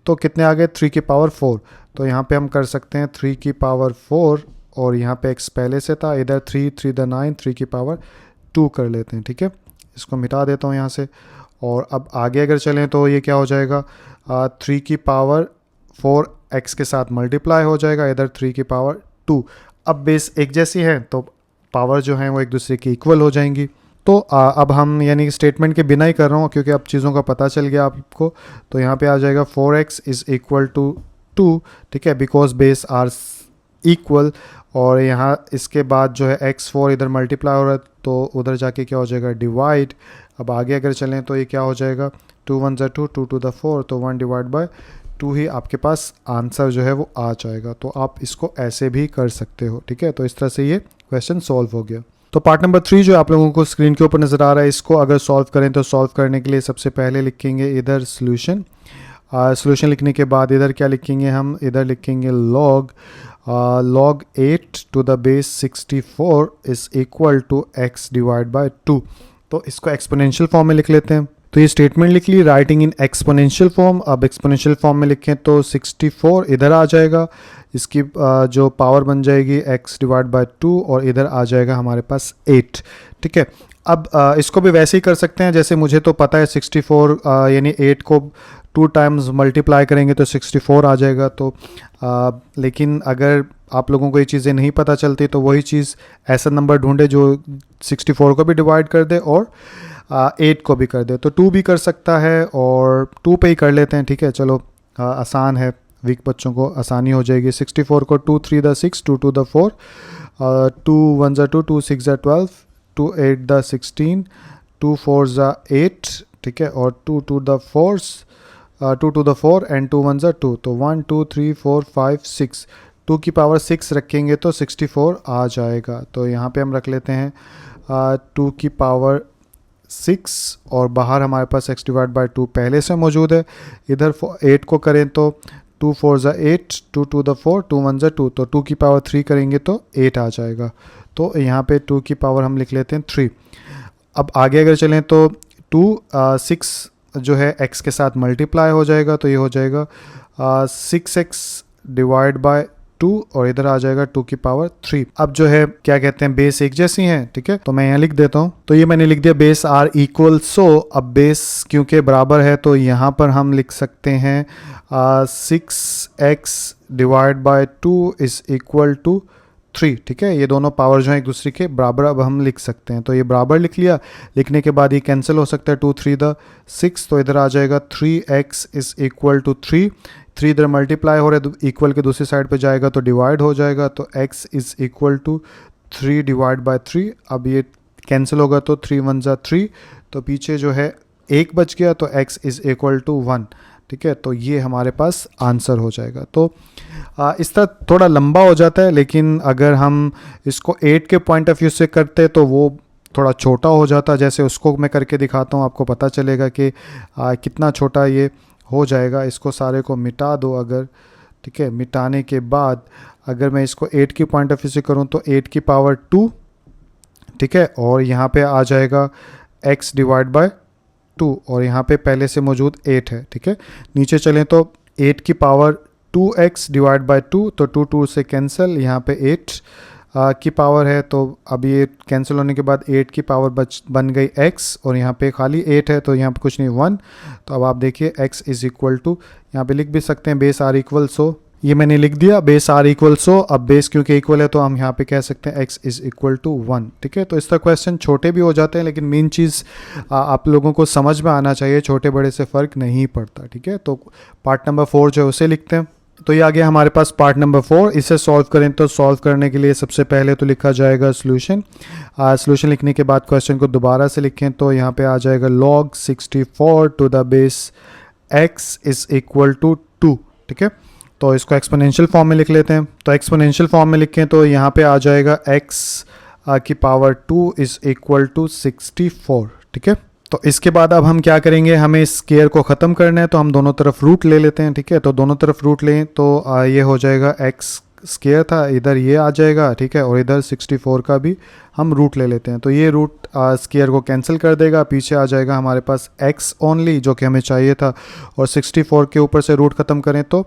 तो कितने आ गए, 3 की पावर 4। तो यहाँ पे हम कर सकते हैं 3 की पावर 4, और यहाँ पे x पहले से था, इधर 3 3 द 9, 3 की पावर 2 कर लेते हैं, ठीक है। इसको मिटा देता हूँ यहाँ से। और अब आगे अगर चलें तो ये क्या हो जाएगा, 3 की पावर 4 x के साथ मल्टीप्लाई हो जाएगा, इधर 3 की पावर 2। अब बेस एक जैसी है तो पावर जो है वो एक दूसरे की इक्वल हो जाएंगी। तो अब हम यानी स्टेटमेंट के बिना ही कर रहा हूँ, क्योंकि अब चीज़ों का पता चल गया आपको। तो यहाँ पे आ जाएगा 4x इज़ इक्वल टू 2, ठीक है, बिकॉज बेस आर इक्वल। और यहाँ इसके बाद जो है x4 इधर मल्टीप्लाई हो रहा है, तो उधर जाके क्या हो जाएगा, डिवाइड। अब आगे अगर चलें तो ये क्या हो जाएगा, 2 1 ज़ा 2, 2 2 द 4, तो 1 डिवाइड बाय 2 ही आपके पास आंसर जो है वो आ जाएगा। तो आप इसको ऐसे भी कर सकते हो, ठीक है। तो इस तरह से ये क्वेश्चन सॉल्व हो गया। तो पार्ट नंबर 3 जो आप लोगों को स्क्रीन के ऊपर नज़र आ रहा है, इसको अगर सॉल्व करें तो सॉल्व करने के लिए सबसे पहले लिखेंगे इधर सोल्यूशन। सोल्यूशन लिखने के बाद इधर क्या लिखेंगे, हम इधर लिखेंगे log 8 to the base 64 is equal to x divided by 2। तो इसको एक्सपोनेंशियल फॉर्म में लिख लेते हैं। तो ये स्टेटमेंट लिख ली राइटिंग इन एक्सपोनेंशियल फॉर्म। अब एक्सपोनेंशियल फॉर्म में लिखें तो 64 इधर आ जाएगा, इसकी जो पावर बन जाएगी x डिवाइड बाय 2, और इधर आ जाएगा हमारे पास 8, ठीक है। अब इसको भी वैसे ही कर सकते हैं जैसे मुझे तो पता है 64 यानी 8 को 2 टाइम्स मल्टीप्लाई करेंगे तो 64 आ जाएगा। तो लेकिन अगर आप लोगों को ये चीज़ें नहीं पता चलती तो वही चीज़ ऐसा नंबर ढूंढे जो 64 को भी डिवाइड कर दे और 8 को भी कर दे। तो 2 भी कर सकता है और 2 पे ही कर लेते हैं, ठीक है। चलो आसान है, वीक बच्चों को आसानी हो जाएगी। 64 को 2 3 द 6, 2 2 द 4, 2 1 ज़ा 2, 2 6 ज़ा 12, 2 8 द 16, 2 4 ज़ा 8, ठीक है। और 2 2 द 4, 2 2 द 4 एंड 2 1 ज़ा 2। तो 1 2 3 4 5 6, 2 की पावर 6 रखेंगे तो 64 आ जाएगा। तो यहाँ पे हम रख लेते हैं 2 की पावर 6, और बाहर हमारे पास x डिवाइड बाई 2 पहले से मौजूद है। इधर 8 को करें तो 2 4 ज़ा 8, 2 2 द 4, 2 1 ज़ा 2, तो 2 की पावर 3 करेंगे तो 8 आ जाएगा। तो यहाँ पे 2 की पावर हम लिख लेते हैं 3। अब आगे अगर चलें तो 6 जो है x के साथ मल्टीप्लाई हो जाएगा, तो ये हो जाएगा 6x डिवाइड बाय 2, और इधर आ जाएगा 2 की पावर 3। अब जो है क्या कहते हैं, बेस एक जैसी हैं, ठीक है। तो मैं यहाँ लिख देता हूँ, तो ये मैंने लिख दिया बेस आर इक्वल। सो अब बेस क्योंकि बराबर है तो यहाँ पर हम लिख सकते हैं 6x divide by 2 is equal to 3, ठीक है। ये दोनों पावर जो है एक दूसरे के बराबर अब हम लिख सकते हैं। तो ये बराबर लिख लिया, लिखने के बाद ये कैंसिल हो सकता है, 2 3 द 6, तो इधर आ जाएगा 3x इज इक्वल टू 3 इधर मल्टीप्लाई हो रहा है, इक्वल के दूसरी साइड पे जाएगा तो डिवाइड हो जाएगा, तो x is equal to 3 divide by 3। अब ये कैंसिल होगा तो 3 1 ज़ा 3, तो पीछे जो है 1 बच गया, तो x इज इक्वल टू 1, ठीक है। तो ये हमारे पास आंसर हो जाएगा। तो इस तरह थोड़ा लंबा हो जाता है, लेकिन अगर हम इसको 8 के पॉइंट ऑफ व्यू से करते तो वो थोड़ा छोटा हो जाता। जैसे उसको मैं करके दिखाता हूँ, आपको पता चलेगा कि कितना छोटा ये हो जाएगा। इसको सारे को मिटा दो अगर, ठीक है। मिटाने के बाद अगर मैं इसको 8 की पॉइंट ऑफ व्यू से करूँ तो 8 की पावर 2, ठीक है, और यहाँ पे आ जाएगा x डिवाइड बाय 2, और यहाँ पे पहले से मौजूद 8 है, ठीक है। नीचे चलें तो 8 की पावर 2x डिवाइड बाय 2, तो 2 2 से कैंसिल, यहाँ पे 8 की पावर है, तो अब ये कैंसिल होने के बाद 8 की पावर बन गई x, और यहाँ पे खाली 8 है तो यहाँ पे कुछ नहीं 1। तो अब आप देखिए x इज इक्वल टू, यहाँ पे लिख भी सकते हैं बेस आर इक्वल। सो ये मैंने लिख दिया बेस आर इक्वल। सो अब बेस क्योंकि इक्वल है तो हम यहाँ पे कह सकते हैं x इज इक्वल टू 1, ठीक है। तो इस तरह क्वेश्चन छोटे भी हो जाते हैं, लेकिन मेन चीज़ आप लोगों को समझ में आना चाहिए, छोटे बड़े से फ़र्क नहीं पड़ता, ठीक है। तो पार्ट नंबर 4 जो है उसे लिखते हैं। तो ये आ गया हमारे पास पार्ट नंबर 4। इसे सॉल्व करें तो सॉल्व करने के लिए सबसे पहले तो लिखा जाएगा सोल्यूशन। सोल्यूशन लिखने के बाद क्वेश्चन को दोबारा से लिखें तो यहाँ पे आ जाएगा log 64 to the base x is equal to 2। ठीक है, तो इसको एक्सपोनेंशियल फॉर्म में लिख लेते हैं। तो एक्सपोनेंशियल फॉर्म में लिखें तो यहाँ पे आ जाएगा x की पावर 2 इज इक्वल टू 64। ठीक है, तो इसके बाद अब हम क्या करेंगे, हमें इस स्केयर को ख़त्म करना है तो हम दोनों तरफ रूट ले लेते हैं। ठीक है, तो दोनों तरफ रूट लें तो ये हो जाएगा x स्केयर था, इधर ये आ जाएगा। ठीक है, और इधर 64 का भी हम रूट ले लेते हैं तो ये रूट स्केयर को कैंसिल कर देगा, पीछे आ जाएगा हमारे पास x ओनली जो कि हमें चाहिए था। और 64 के ऊपर से रूट ख़त्म करें तो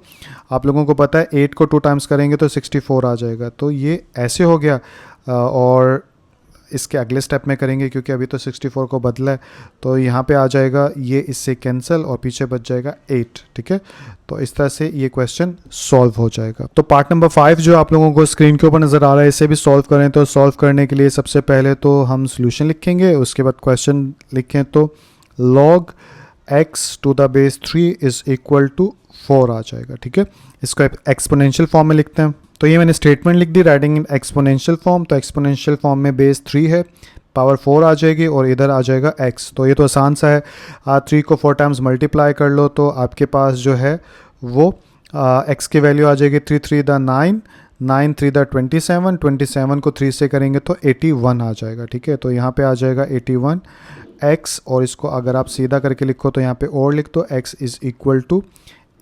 आप लोगों को पता है 8 को 2 टाइम्स करेंगे तो 64 आ जाएगा। तो ये ऐसे हो गया। और इसके अगले स्टेप में करेंगे क्योंकि अभी तो 64 को बदला है, तो यहाँ पे आ जाएगा ये इससे कैंसिल और पीछे बच जाएगा 8। ठीक है, तो इस तरह से ये क्वेश्चन सॉल्व हो जाएगा। तो पार्ट नंबर 5 जो आप लोगों को स्क्रीन के ऊपर नज़र आ रहा है, इसे भी सॉल्व करें तो सॉल्व करने के लिए सबसे पहले तो हम सोल्यूशन लिखेंगे, उसके बाद क्वेश्चन लिखें तो log x to the base 3 is equal to 4 आ जाएगा। ठीक है, इसको एक्सपोनेंशियल फॉर्म में लिखते हैं। तो ये मैंने स्टेटमेंट लिख दी राइटिंग इन एक्सपोनेंशियल फॉर्म। तो एक्सपोनेंशियल फॉर्म में बेस 3 है, पावर 4 आ जाएगी और इधर आ जाएगा x। तो ये तो आसान सा है, 3 को 4 टाइम्स मल्टीप्लाई कर लो तो आपके पास जो है वो x की वैल्यू आ जाएगी 3 3 द 9, 9 3 द 27, 27 को 3 से करेंगे तो 81 आ जाएगा। ठीक है, तो यहाँ पे आ जाएगा 81 x, और इसको अगर आप सीधा करके लिखो तो यहाँ पे और लिख दो x इज़ इक्वल टू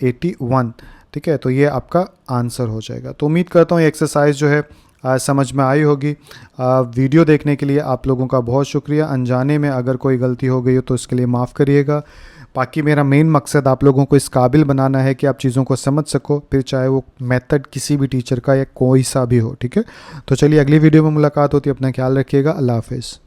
81। ठीक है, तो ये आपका आंसर हो जाएगा। तो उम्मीद करता हूँ ये एक्सरसाइज जो है समझ में आई होगी। वीडियो देखने के लिए आप लोगों का बहुत शुक्रिया। अनजाने में अगर कोई गलती हो गई हो तो इसके लिए माफ़ करिएगा। बाकी मेरा मेन मकसद आप लोगों को इस काबिल बनाना है कि आप चीज़ों को समझ सको, फिर चाहे वो मेथड किसी भी टीचर का या कोई सा भी हो। ठीक है, तो चलिए अगली वीडियो में मुलाकात होती है। अपना ख्याल रखिएगा। अल्लाह हाफिज़।